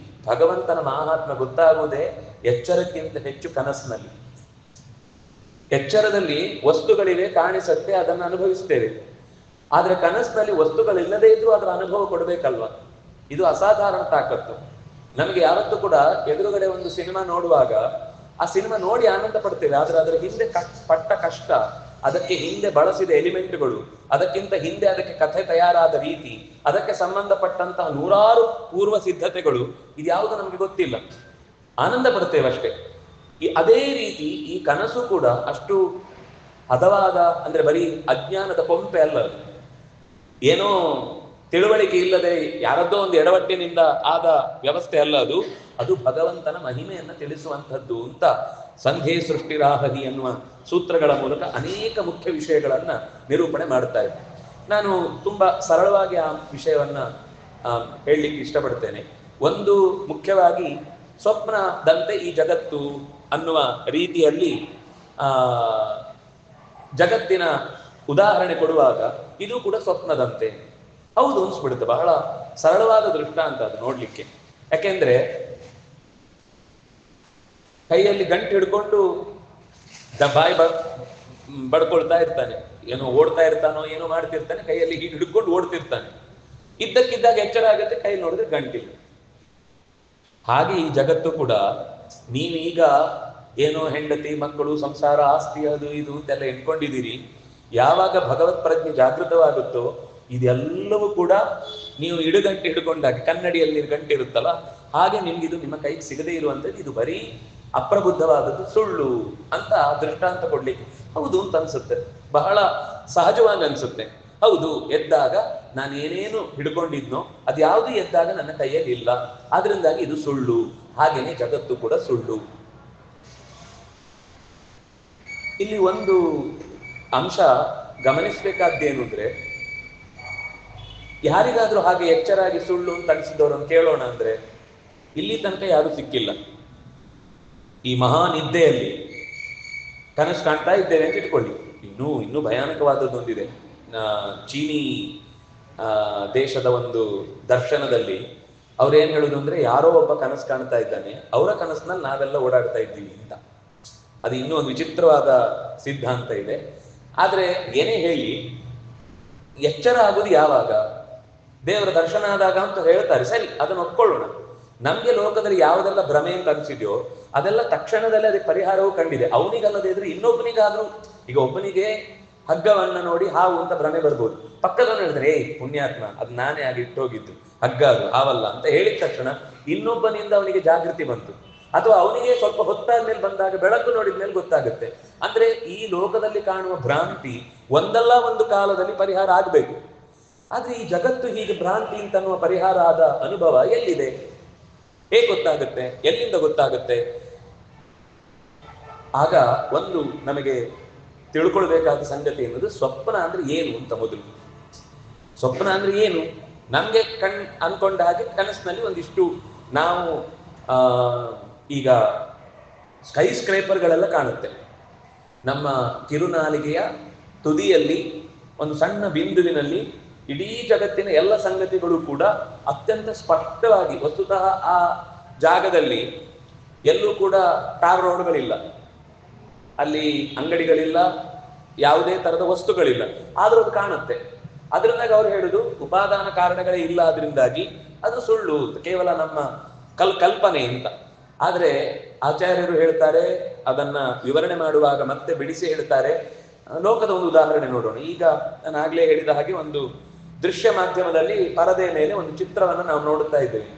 ಭಗವಂತನ ಮಹಾತ್ಮ ಗೊತ್ತಾಗುವುದೇ ಎಚ್ಚರಕ್ಕಿಂತ ಹೆಚ್ಚು ಕನಸಿನಲ್ಲಿ. ಎಚ್ಚರದಲ್ಲಿ ವಸ್ತುಗಳಿವೆ, ಕಾಣಿಸತ್ತೆ, ಅದನ್ನು ಅನುಭವಿಸ್ತೇವೆ. ಆದ್ರೆ ಕನಸಿನಲ್ಲಿ ವಸ್ತುಗಳಿಲ್ಲದೆ ಇದ್ರೂ ಅದರ ಅನುಭವ ಕೊಡ್ಬೇಕಲ್ವಾ. ಇದು ಅಸಾಧಾರಣ ತಾಕತ್ತು. ನಮಗೆ ಯಾವತ್ತೂ ಕೂಡ ಎದುರುಗಡೆ ಒಂದು ಸಿನಿಮಾ ನೋಡುವಾಗ ಆ ಸಿನಿಮಾ ನೋಡಿ ಆನಂದ ಪಡ್ತೇವೆ, ಆದ್ರೆ ಅದರ ಹಿಂದೆ ಪಟ್ಟ ಕಷ್ಟ, ಅದಕ್ಕೆ ಹಿಂದೆ ಬಳಸಿದ ಎಲಿಮೆಂಟ್ಗಳು, ಅದಕ್ಕಿಂತ ಹಿಂದೆ ಅದಕ್ಕೆ ಕಥೆ ತಯಾರಾದ ರೀತಿ, ಅದಕ್ಕೆ ಸಂಬಂಧಪಟ್ಟಂತಹ 100 ಪೂರ್ವ ಸಿದ್ಧತೆಗಳು, ಇದ್ಯಾವುದು ನಮ್ಗೆ ಗೊತ್ತಿಲ್ಲ. ಆನಂದ ಪಡ್ತೇವೆ ಅಷ್ಟೇ. ಅದೇ ರೀತಿ ಈ ಕನಸು ಕೂಡ ಅಷ್ಟು ಹದವಾದ, ಅಂದ್ರೆ ಬರೀ ಅಜ್ಞಾನದ ಕೊಂಪೆ ಅಲ್ಲ ಅದು. ಏನೋ ತಿಳುವಳಿಕೆ ಇಲ್ಲದೆ ಯಾರದ್ದೋ ಒಂದು ಎಡವಟ್ಟಿನಿಂದ ಆದ ವ್ಯವಸ್ಥೆ ಅಲ್ಲ ಅದು. ಅದು ಭಗವಂತನ ಮಹಿಮೆಯನ್ನ ತಿಳಿಸುವಂಥದ್ದು ಅಂತ ಸಂಧೆ ಸೃಷ್ಟಿರಾಹರಿ ಎನ್ನುವ ಸೂತ್ರಗಳ ಮೂಲಕ ಅನೇಕ ಮುಖ್ಯ ವಿಷಯಗಳನ್ನ ನಿರೂಪಣೆ ಮಾಡ್ತಾರೆ. ನಾನು ತುಂಬಾ ಸರಳವಾಗಿ ಆ ವಿಷಯವನ್ನ ಹೇಳಲಿಕ್ಕೆ ಇಷ್ಟಪಡ್ತೇನೆ. ಒಂದು ಮುಖ್ಯವಾಗಿ ಸ್ವಪ್ನದಂತೆ ಈ ಜಗತ್ತು ಅನ್ನುವ ರೀತಿಯಲ್ಲಿ ಜಗತ್ತಿನ ಉದಾಹರಣೆ ಕೊಡುವಾಗ ಇದು ಕೂಡ ಸ್ವಪ್ನದಂತೆ ಹೌದು ಅನ್ಸ್ಬಿಡುತ್ತೆ. ಬಹಳ ಸರಳವಾದ ದೃಷ್ಟಾಂತ ಅದು ನೋಡ್ಲಿಕ್ಕೆ. ಯಾಕೆಂದ್ರೆ ಕೈಯಲ್ಲಿ ಗಂಟು ಹಿಡ್ಕೊಂಡು ಬಾಯಿ ಬಡ್ಕೊಳ್ತಾ ಇರ್ತಾನೆ, ಏನೋ ಓಡ್ತಾ ಇರ್ತಾನೋ ಏನೋ ಮಾಡ್ತಿರ್ತಾನೆ, ಕೈಯಲ್ಲಿ ಹೀಗೆ ಹಿಡ್ಕೊಂಡು ಓಡ್ತಿರ್ತಾನೆ. ಇದ್ದಕ್ಕಿದ್ದಾಗ ಎಚ್ಚರ ಆಗುತ್ತೆ, ಕೈ ನೋಡಿದ್ರೆ ಗಂಟಿಲ್ಲ. ಹಾಗೆ ಈ ಜಗತ್ತು ಕೂಡ ನೀವೀಗ ಏನೋ ಹೆಂಡತಿ, ಮಕ್ಕಳು, ಸಂಸಾರ, ಆಸ್ತಿ, ಅದು ಇದು ಅಂತೆಲ್ಲ ಎಣ್ಕೊಂಡಿದ್ದೀರಿ. ಯಾವಾಗ ಭಗವತ್ ಪ್ರಜ್ಞೆ ಜಾಗೃತವಾಗುತ್ತೋ ಇದೆಲ್ಲವೂ ಕೂಡ ನೀವು ಇಡುಗಂಟೆ ಹಿಡ್ಕೊಂಡಾಗ ಕನ್ನಡಿಯಲ್ಲಿ ಗಂಟೆ ಇರುತ್ತಲ್ಲ, ಹಾಗೆ ನಿಮ್ಗಿದು ನಿಮ್ಮ ಕೈಗೆ ಸಿಗದೆ ಇರುವಂಥದ್ದು, ಇದು ಬರೀ ಅಪ್ರಬುದ್ಧವಾದದ್ದು, ಸುಳ್ಳು ಅಂತ ದೃಷ್ಟಾಂತ ಕೊಡ್ಲಿಕ್ಕೆ ಹೌದು ಅಂತ ಅನ್ಸುತ್ತೆ. ಬಹಳ ಸಹಜವಾಗಿ ಅನ್ಸುತ್ತೆ. ಹೌದು, ಎದ್ದಾಗ ನಾನು ಏನೇನು ಹಿಡ್ಕೊಂಡಿದ್ನೋ ಅದ್ಯಾವುದು ಎದ್ದಾಗ ನನ್ನ ಕೈಯಲ್ಲಿ ಇಲ್ಲ, ಆದ್ರಿಂದಾಗಿ ಇದು ಸುಳ್ಳು. ಹಾಗೇನೆ ಜಗತ್ತು ಕೂಡ ಸುಳ್ಳು. ಇಲ್ಲಿ ಒಂದು ಅಂಶ ಗಮನಿಸಬೇಕಾದ್ದೇನು ಅಂದ್ರೆ, ಯಾರಿಗಾದ್ರೂ ಹಾಗೆ ಎಚ್ಚರಾಗಿ ಸುಳ್ಳು ಅಂತ ಅನಿಸಿದವರನ್ನು ಕೇಳೋಣ ಅಂದ್ರೆ ಇಲ್ಲಿ ತನಕ ಯಾರು ಸಿಕ್ಕಿಲ್ಲ. ಈ ಮಹಾ ನಿದ್ದೆಯಲ್ಲಿ ಕನಸು ಕಾಣ್ತಾ ಇದ್ದೇವೆ ಅಂತ ಇಟ್ಕೊಳ್ಳಿ. ಇನ್ನೂ ಭಯಾನಕವಾದದ್ದೊಂದಿದೆ. ಚೀನಿ ದೇಶದ ಒಂದು ದರ್ಶನದಲ್ಲಿ ಅವ್ರೇನ್ ಹೇಳುದು ಅಂದ್ರೆ, ಯಾರೋ ಒಬ್ಬ ಕನಸು ಕಾಣ್ತಾ ಇದ್ದಾನೆ, ಅವರ ಕನಸಿನಲ್ಲಿ ನಾವೆಲ್ಲ ಓಡಾಡ್ತಾ ಇದ್ದೀವಿ ಅಂತ. ಅದು ಇನ್ನೂ ಒಂದು ವಿಚಿತ್ರವಾದ ಸಿದ್ಧಾಂತ ಇದೆ. ಆದ್ರೆ ಏನೇ ಹೇಳಿ, ಎಚ್ಚರ ಆಗುದು ಯಾವಾಗ? ದೇವರ ದರ್ಶನ ಆದಾಗ ಅಂತ ಹೇಳ್ತಾರೆ, ಸರಿ, ಅದನ್ನು ಒಪ್ಕೊಳ್ಳೋಣ. ನಮ್ಗೆ ಲೋಕದಲ್ಲಿ ಯಾವುದೆಲ್ಲ ಭ್ರಮೆ ಅಂತ ಅನ್ಸಿದೆಯೋ ಅದೆಲ್ಲ ತಕ್ಷಣದಲ್ಲೇ ಅದಕ್ಕೆ ಪರಿಹಾರವೂ ಕಂಡಿದೆ. ಅವನಿಗಲ್ಲದೆ ಇದ್ರೆ ಇನ್ನೊಬ್ಬನಿಗಾದ್ರೂ, ಈಗ ಒಬ್ಬನಿಗೆ ಹಗ್ಗವನ್ನ ನೋಡಿ ಹಾವು ಅಂತ ಭ್ರಮೆ ಬರ್ಬೋದು, ಪಕ್ಕದವನು ಹೇಳಿದ್ರೆ ಏಯ್ ಪುಣ್ಯಾತ್ಮ, ಅದು ನಾನೇ ಆಗಿ ಇಟ್ಟೋಗಿದ್ದು ಹಗ್ಗ, ಅದು ಹಾವಲ್ಲ ಅಂತ ಹೇಳಿದ ತಕ್ಷಣ ಇನ್ನೊಬ್ಬನಿಂದ ಅವನಿಗೆ ಜಾಗೃತಿ ಬಂತು. ಅಥವಾ ಅವನಿಗೆ ಸ್ವಲ್ಪ ಹೊತ್ತಾದ್ಮೇಲೆ ಬಂದಾಗ ಬೆಳಕು ನೋಡಿದ್ಮೇಲೆ ಗೊತ್ತಾಗುತ್ತೆ. ಅಂದ್ರೆ ಈ ಲೋಕದಲ್ಲಿ ಕಾಣುವ ಭ್ರಾಂತಿ ಒಂದಲ್ಲ ಒಂದು ಕಾಲದಲ್ಲಿ ಪರಿಹಾರ ಆಗ್ಬೇಕು. ಆದ್ರೆ ಈ ಜಗತ್ತು ಹೀಗೆ ಭ್ರಾಂತಿ ಅಂತನ್ನುವ ಪರಿಹಾರ ಆದ ಅನುಭವ ಎಲ್ಲಿದೆ? ಹೇಗೆ ಗೊತ್ತಾಗುತ್ತೆ? ಎಲ್ಲಿಂದ ಗೊತ್ತಾಗುತ್ತೆ? ಆಗ ಒಂದು ನಮಗೆ ತಿಳ್ಕೊಳ್ಬೇಕಾದ ಸಂಗತಿ ಎನ್ನುವುದು, ಸ್ವಪ್ನ ಅಂದ್ರೆ ಏನು ಅಂತ. ಮೊದಲು ಸ್ವಪ್ನ ಅಂದ್ರೆ ಏನು? ನಮ್ಗೆ ಅನ್ಕೊಂಡ ಹಾಗೆ ಕನಸಿನಲ್ಲಿ ಒಂದಿಷ್ಟು ನಾವು ಈಗ ಸ್ಕೈ ಸ್ಕ್ರೇಪರ್ಗಳೆಲ್ಲ ಕಾಣುತ್ತೆ. ನಮ್ಮ ಕಿರುನಾಲಿಗೆಯ ತುದಿಯಲ್ಲಿ ಒಂದು ಸಣ್ಣ ಬಿಂದುವಿನಲ್ಲಿ ಇಡೀ ಜಗತ್ತಿನ ಎಲ್ಲ ಸಂಗತಿಗಳು ಕೂಡ ಅತ್ಯಂತ ಸ್ಪಷ್ಟವಾಗಿ, ವಸ್ತುತಃ ಆ ಜಾಗದಲ್ಲಿ ಎಲ್ಲೂ ಕೂಡ ಟಾರ್ ರೋಡ್ಗಳಿಲ್ಲ, ಅಲ್ಲಿ ಅಂಗಡಿಗಳಿಲ್ಲ, ಯಾವುದೇ ತರದ ವಸ್ತುಗಳಿಲ್ಲ, ಆದ್ರೂ ಅದು ಕಾಣುತ್ತೆ. ಅದರಿಂದಾಗ ಅವ್ರು ಹೇಳುದು ಉಪಾದಾನ ಕಾರಣಗಳೇ ಇಲ್ಲ, ಅದರಿಂದಾಗಿ ಅದು ಸುಳ್ಳು, ಕೇವಲ ನಮ್ಮ ಕಲ್ಪನೆ ಅಂತ. ಆದ್ರೆ ಆಚಾರ್ಯರು ಹೇಳ್ತಾರೆ, ಅದನ್ನ ವಿವರಣೆ ಮಾಡುವಾಗ ಮತ್ತೆ ಬಿಡಿಸಿ ಹೇಳ್ತಾರೆ. ಲೋಕದ ಒಂದು ಉದಾಹರಣೆ ನೋಡೋಣ. ಈಗ ನಾನು ಆಗ್ಲೇ ಹೇಳಿದ ಹಾಗೆ ಒಂದು ದೃಶ್ಯ ಮಾಧ್ಯಮದಲ್ಲಿ ಪರದೆ ಮೇಲೆ ಒಂದು ಚಿತ್ರವನ್ನ ನಾವು ನೋಡುತ್ತಾ ಇದ್ದೇವೆ.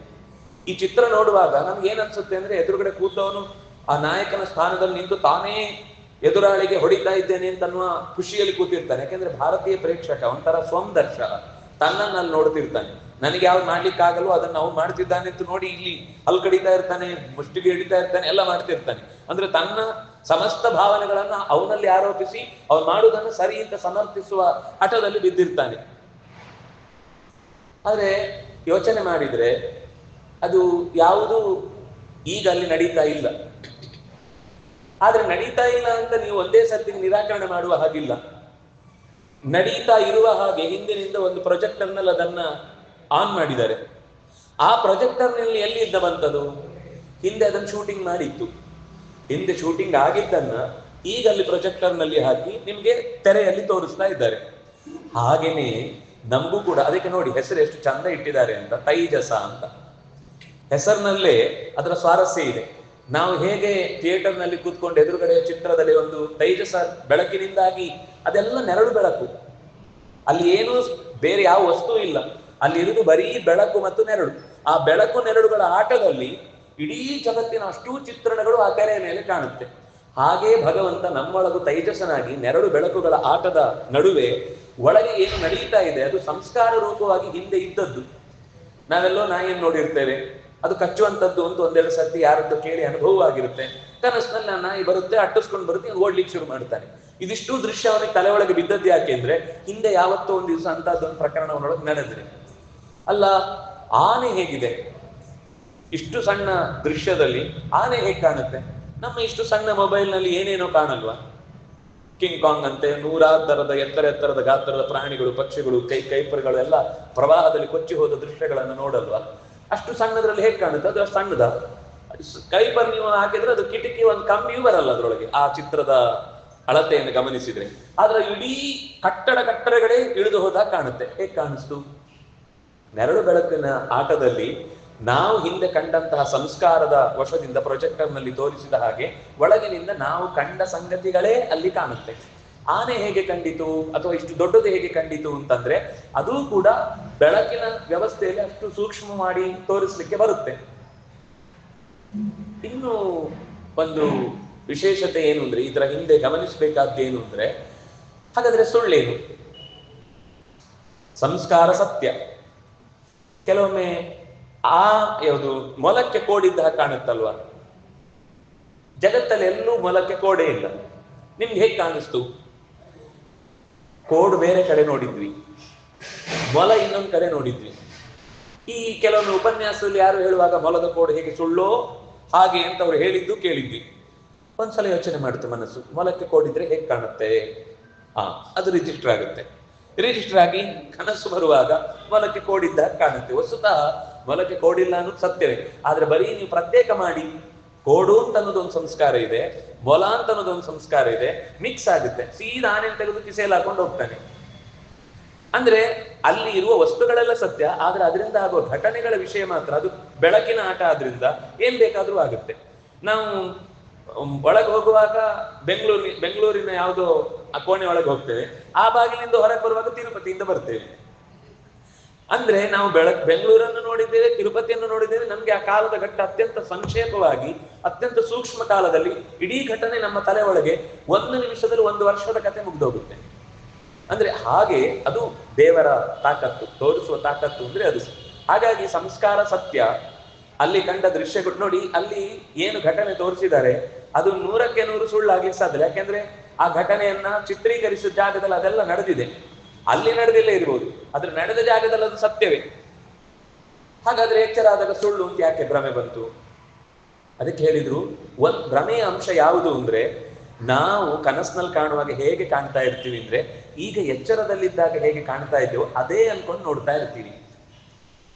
ಈ ಚಿತ್ರ ನೋಡುವಾಗ ನಮ್ಗೆ ಏನ್ ಅನ್ಸುತ್ತೆ ಅಂದ್ರೆ, ಎದುರುಗಡೆ ಕೂತವನು ಆ ನಾಯಕನ ಸ್ಥಾನದಲ್ಲಿ ನಿಂತು ತಾನೇ ಎದುರಾಳಿಗೆ ಹೊಡಿತಾ ಇದ್ದೇನೆ ಅಂತನ್ನುವ ಖುಷಿಯಲ್ಲಿ ಕೂತಿರ್ತಾನೆ. ಯಾಕೆಂದ್ರೆ ಭಾರತೀಯ ಪ್ರೇಕ್ಷಕ ಒಂಥರ ಸ್ವದರ್ಶಕ, ತನ್ನನ್ನು ನೋಡ್ತಿರ್ತಾನೆ. ನನಗೆ ಯಾವ್ದು ಮಾಡ್ಲಿಕ್ಕಾಗಲ್ವೋ ಅದನ್ನ ಅವ್ನು ಮಾಡ್ತಿದ್ದಾನೆ ಅಂತ ನೋಡಿ ಇಲ್ಲಿ ಅಲ್ಲಿ ಕಡಿತಾ ಇರ್ತಾನೆ, ಮುಷ್ಟಿಗೆ ಹಿಡಿತಾ ಇರ್ತಾನೆ, ಎಲ್ಲ ಮಾಡ್ತಿರ್ತಾನೆ. ಅಂದ್ರೆ ತನ್ನ ಸಮಸ್ತ ಭಾವನೆಗಳನ್ನ ಅವನಲ್ಲಿ ಆರೋಪಿಸಿ ಅವ್ನು ಮಾಡುವುದನ್ನು ಸರಿ ಅಂತ ಸಮರ್ಥಿಸುವ ಹಠದಲ್ಲಿ ಬಿದ್ದಿರ್ತಾನೆ. ಆದ್ರೆ ಯೋಚನೆ ಮಾಡಿದ್ರೆ ಅದು ಯಾವುದು ಈಗ ಅಲ್ಲಿ ನಡೀತಾ ಇಲ್ಲ. ಆದ್ರೆ ನಡೀತಾ ಇಲ್ಲ ಅಂತ ನೀವು ಒಂದೇ ಸರ್ತಿ ನಿರಾಕರಣೆ ಮಾಡುವ ಹಾಗಿಲ್ಲ. ನಡೀತಾ ಇರುವ ಹಾಗೆ ಹಿಂದಿನಿಂದ ಒಂದು ಪ್ರೊಜೆಕ್ಟರ್ನಲ್ಲಿ ಅದನ್ನ ಆನ್ ಮಾಡಿದ್ದಾರೆ. ಆ ಪ್ರೊಜೆಕ್ಟರ್ನಲ್ಲಿ ಎಲ್ಲಿದ್ದ ಬಂತದು? ಹಿಂದೆ ಅದನ್ನು ಶೂಟಿಂಗ್ ಮಾಡಿತ್ತು. ಹಿಂದೆ ಶೂಟಿಂಗ್ ಆಗಿದ್ದನ್ನ ಈಗ ಅಲ್ಲಿ ಪ್ರೊಜೆಕ್ಟರ್ನಲ್ಲಿ ಹಾಕಿ ನಿಮ್ಗೆ ತೆರೆಯಲ್ಲಿ ತೋರಿಸ್ತಾ ಇದ್ದಾರೆ. ಹಾಗೇನೆ ನಮಗೂ ಕೂಡ, ಅದಕ್ಕೆ ನೋಡಿ ಹೆಸರು ಎಷ್ಟು ಚಂದ ಇಟ್ಟಿದ್ದಾರೆ ಅಂತ, ತೈಜಸ ಅಂತ. ಹೆಸರಿನಲ್ಲೇ ಅದರ ಸ್ವಾರಸ್ಯ ಇದೆ. ನಾವು ಹೇಗೆ ಥಿಯೇಟರ್ನಲ್ಲಿ ಕೂತ್ಕೊಂಡು ಎದುರುಗಡೆ ಚಿತ್ರದಲ್ಲಿ ಒಂದು ತೈಜಸ ಬೆಳಕಿನಿಂದಾಗಿ, ಅದೆಲ್ಲ ನೆರಳು ಬೆಳಕು, ಅಲ್ಲಿ ಏನೂ ಬೇರೆ ಯಾವ ವಸ್ತು ಇಲ್ಲ, ಅಲ್ಲಿ ಇರುವುದು ಬರೀ ಬೆಳಕು ಮತ್ತು ನೆರಳು. ಆ ಬೆಳಕು ನೆರಳುಗಳ ಆಟದಲ್ಲಿ ಇಡೀ ಜಗತ್ತಿನ ಅಷ್ಟೂ ಚಿತ್ರಣಗಳು ಆ ತೆರೆಯ ಮೇಲೆ ಕಾಣುತ್ತೆ. ಹಾಗೇ ಭಗವಂತ ನಮ್ಮೊಳಗು ತೈಜಸನಾಗಿ ನೆರಳು ಬೆಳಕುಗಳ ಆಟದ ನಡುವೆ ಒಳಗೆ ಏನು ನಡೀತಾ ಇದೆ ಅದು ಸಂಸ್ಕಾರ ರೂಪವಾಗಿ ಹಿಂದೆ ಇದ್ದದ್ದು. ನಾವೆಲ್ಲೋ ನಾಯಿಯನ್ನು ನೋಡಿರ್ತೇವೆ, ಅದು ಕಚ್ಚುವಂಥದ್ದು ಅಂತ ಒಂದೆರಡು ಸರ್ತಿ ಯಾರದ್ದು ಕೇಳಿ ಅನುಭವ ಆಗಿರುತ್ತೆ. ಕನಸಿನಲ್ಲಿ ಆ ನಾಯಿ ಬರುತ್ತೆ, ಅಟ್ಟಿಸ್ಕೊಂಡು ಬರುತ್ತೆ, ಓಡ್ಲಿಕ್ಕೆ ಶುರು ಮಾಡ್ತಾನೆ. ಇದಿಷ್ಟು ದೃಶ್ಯ ಅವನಿಗೆ ತಲೆ ಒಳಗೆ ಬಿದ್ದದ್ದು ಯಾಕೆ ಅಂದ್ರೆ, ಹಿಂದೆ ಯಾವತ್ತೋ ಒಂದು ದಿವಸ ಅಂತಹದ್ದೊಂದು ಪ್ರಕರಣ ಅವನೊಳಗೆ ನಡೆದ್ರೆ. ಅಲ್ಲ, ಆನೆ ಹೇಗಿದೆ? ಇಷ್ಟು ಸಣ್ಣ ದೃಶ್ಯದಲ್ಲಿ ಆನೆ ಹೇಗೆ ಕಾಣುತ್ತೆ? ನಮ್ಮ ಇಷ್ಟು ಸಣ್ಣ ಮೊಬೈಲ್ ನಲ್ಲಿ ಏನೇನೋ ಕಾಣಲ್ವಾ? ಕಿಂಗ್ ಕಾಂಗ್ ಅಂತೆ, ನೂರಾರು ತರದ ಎತ್ತರದ ಗಾತ್ರದ ಪ್ರಾಣಿಗಳು, ಪಕ್ಷಿಗಳು, ಕೈಪರ್ಗಳು ಎಲ್ಲ ಪ್ರವಾಹದಲ್ಲಿ ಕೊಚ್ಚಿ ಹೋದ ದೃಶ್ಯಗಳನ್ನು ನೋಡಲ್ವಾ? ಅಷ್ಟು ಸಣ್ಣದ್ರಲ್ಲಿ ಹೇಗೆ ಕಾಣುತ್ತೆ? ಅದು ಅಷ್ಟು ಸಣ್ಣದ ಕೈಪರ್ ನೀವು ಹಾಕಿದ್ರೆ ಅದು ಕಿಟಕಿ ಒಂದು ಕಂಬಿಯೂ ಬರಲ್ಲ ಅದರೊಳಗೆ, ಆ ಚಿತ್ರದ ಅಳತೆಯನ್ನು ಗಮನಿಸಿದ್ರೆ. ಆದ್ರೆ ಇಡೀ ಕಟ್ಟಡಗಳೇ ಇಳಿದು ಹೋದಾಗ ಕಾಣುತ್ತೆ. ಹೇಗೆ ಕಾಣಿಸ್ತು? ನೆರಳು ಬೆಳಕಿನ ಆಟದಲ್ಲಿ ನಾವು ಹಿಂದೆ ಕಂಡಂತಹ ಸಂಸ್ಕಾರದ ವಶದಿಂದ ಪ್ರೊಜೆಕ್ಟರ್ನಲ್ಲಿ ತೋರಿಸಿದ ಹಾಗೆ ಒಳಗಿನಿಂದ ನಾವು ಕಂಡ ಸಂಗತಿಗಳೇ ಅಲ್ಲಿ ಕಾಣುತ್ತೆ. ಆನೆ ಹೇಗೆ ಕಂಡಿತು ಅಥವಾ ಇಷ್ಟು ದೊಡ್ಡದು ಹೇಗೆ ಕಂಡಿತು ಅಂತಂದ್ರೆ, ಅದೂ ಕೂಡ ಬೆಳಕಿನ ವ್ಯವಸ್ಥೆಯಲ್ಲಿ ಅಷ್ಟು ಸೂಕ್ಷ್ಮ ಮಾಡಿ ತೋರಿಸ್ಲಿಕ್ಕೆ ಬರುತ್ತೆ. ಇನ್ನು ಒಂದು ವಿಶೇಷತೆ ಏನು ಅಂದ್ರೆ, ಇದರ ಹಿಂದೆ ಗಮನಿಸಬೇಕಾದ್ದೇನು ಅಂದ್ರೆ, ಹಾಗಾದ್ರೆ ಸುಳ್ಳೇನು? ಸಂಸ್ಕಾರ ಸತ್ಯ. ಕೆಲವೊಮ್ಮೆ ಯಾವುದು ಮೊಲಕ್ಕೆ ಕೋಡಿದ್ದ ಕಾಣುತ್ತಲ್ವಾ? ಜಗತ್ತಲ್ಲಿ ಎಲ್ಲೂ ಮೊಲಕ್ಕೆ ಕೋಡೆ ಇಲ್ಲ. ನಿಮ್ಗೆ ಹೇಗೆ ಕಾಣಿಸ್ತು? ಕೋಡ್ ಬೇರೆ ಕಡೆ ನೋಡಿದ್ವಿ, ಮೊಲ ಇನ್ನೊಂದು ಕಡೆ ನೋಡಿದ್ವಿ. ಈ ಕೆಲವೊಂದು ಉಪನ್ಯಾಸದಲ್ಲಿ ಯಾರು ಹೇಳುವಾಗ ಮೊಲದ ಕೋಡ್ ಹೇಗೆ ಸುಳ್ಳೋ ಹಾಗೆ ಅಂತ ಅವ್ರು ಹೇಳಿದ್ದು ಕೇಳಿದ್ವಿ. ಒಂದ್ಸಲ ಯೋಚನೆ ಮಾಡುತ್ತೆ ಮನಸ್ಸು, ಮೊಲಕ್ಕೆ ಕೋಡಿದ್ರೆ ಹೇಗೆ ಕಾಣುತ್ತೆ? ಅದು ರಿಜಿಸ್ಟರ್ ಆಗುತ್ತೆ. ರಿಜಿಸ್ಟರ್ ಆಗಿ ಕನಸು ಬರುವಾಗ ಮೊಲಕ್ಕೆ ಕೋಡಿದ್ದಾಗ ಕಾಣುತ್ತೆ. ವಸ್ತುತಃ ಮೊಲಕ್ಕೆ ಕೋಡಿಲ್ಲ ಅನ್ನೋದು ಸತ್ಯವೇ. ಆದ್ರೆ ಬರೀ ನೀವು ಪ್ರತ್ಯೇಕ ಮಾಡಿ ಕೋಡು ಅಂತ ಅನ್ನೋದೊಂದು ಸಂಸ್ಕಾರ ಇದೆ, ಮೊಲ ಅಂತ ಅನ್ನೋದೊಂದು ಸಂಸ್ಕಾರ ಇದೆ, ಮಿಕ್ಸ್ ಆಗುತ್ತೆ. ಸೀದಾ ಆನೆ ತೆಗೆದು ಕಿಸೆಯಲ್ಲಿ ಹಾಕೊಂಡು ಹೋಗ್ತಾನೆ. ಅಂದ್ರೆ ಅಲ್ಲಿ ಇರುವ ವಸ್ತುಗಳೆಲ್ಲ ಸತ್ಯ, ಆದ್ರೆ ಅದರಿಂದ ಆಗುವ ಘಟನೆಗಳ ವಿಷಯ ಮಾತ್ರ ಅದು ಬೆಳಕಿನ ಆಟ. ಆದ್ರಿಂದ ಏನ್ ಬೇಕಾದ್ರೂ ಆಗುತ್ತೆ. ನಾವು ಒಳಗೆ ಹೋಗುವಾಗ ಬೆಂಗಳೂರಿನ ಯಾವುದೋ ಕೋಣೆ ಒಳಗೆ ಹೋಗ್ತೇವೆ, ಆ ಬಾಗಿಲಿಂದ ಹೊರಗೆ ಬರುವಾಗ ತಿರುಪತಿಯಿಂದ ಬರ್ತೇವೆ. ಅಂದ್ರೆ ನಾವು ಬೆಂಗಳೂರನ್ನು ನೋಡಿದ್ದೇವೆ, ತಿರುಪತಿಯನ್ನು ನೋಡಿದ್ದೇವೆ. ನಮ್ಗೆ ಆ ಕಾಲದ ಘಟ್ಟ ಅತ್ಯಂತ ಸಂಕ್ಷೇಪವಾಗಿ, ಅತ್ಯಂತ ಸೂಕ್ಷ್ಮ ಕಾಲದಲ್ಲಿ ಇಡೀ ಘಟನೆ ನಮ್ಮ ತಲೆ ಒಳಗೆ 1 ನಿಮಿಷದಲ್ಲಿ 1 ವರ್ಷದ ಕತೆ ಮುಗ್ದೋಗುತ್ತೆ. ಅಂದ್ರೆ ಹಾಗೆ ಅದು ದೇವರ ತಾಕತ್ತು, ತೋರಿಸುವ ತಾಕತ್ತು ಅಂದ್ರೆ ಅದು. ಹಾಗಾಗಿ ಸಂಸ್ಕಾರ ಸತ್ಯ. ಅಲ್ಲಿ ಕಂಡ ದೃಶ್ಯಗಳು ನೋಡಿ, ಅಲ್ಲಿ ಏನು ಘಟನೆ ತೋರಿಸಿದ್ದಾರೆ ಅದು 100ಕ್ಕೆ 100 ಸುಳ್ಳಾಗ್ಲಿಕ್ಕೆ ಸಾಧ್ಯ. ಯಾಕೆಂದ್ರೆ ಆ ಘಟನೆಯನ್ನ ಚಿತ್ರೀಕರಿಸಿದ ಜಾಗದಲ್ಲಿ ಅದೆಲ್ಲ ನಡೆದಿದೆ. ಅಲ್ಲಿ ನಡೆದಿಲ್ಲೇ ಇರ್ಬೋದು, ಆದ್ರೆ ನಡೆದ ಜಾಗದಲ್ಲಿ ಅದು ಸತ್ಯವೇ. ಹಾಗಾದ್ರೆ ಎಚ್ಚರ ಆದಾಗ ಸುಳ್ಳು ಅಂತ ಯಾಕೆ ಭ್ರಮೆ ಬಂತು? ಅದಕ್ಕೆ ಹೇಳಿದ್ರು, ಭ್ರಮೆಯ ಅಂಶ ಯಾವುದು ಅಂದ್ರೆ, ನಾವು ಕನಸಿನಲ್ಲಿ ಕಾಣುವಾಗ ಹೇಗೆ ಕಾಣ್ತಾ ಇರ್ತೀವಿ ಅಂದ್ರೆ, ಈಗ ಎಚ್ಚರದಲ್ಲಿದ್ದಾಗ ಹೇಗೆ ಕಾಣ್ತಾ ಇದ್ದೇವೋ ಅದೇ ಅನ್ಕೊಂಡು ನೋಡ್ತಾ ಇರ್ತೀವಿ.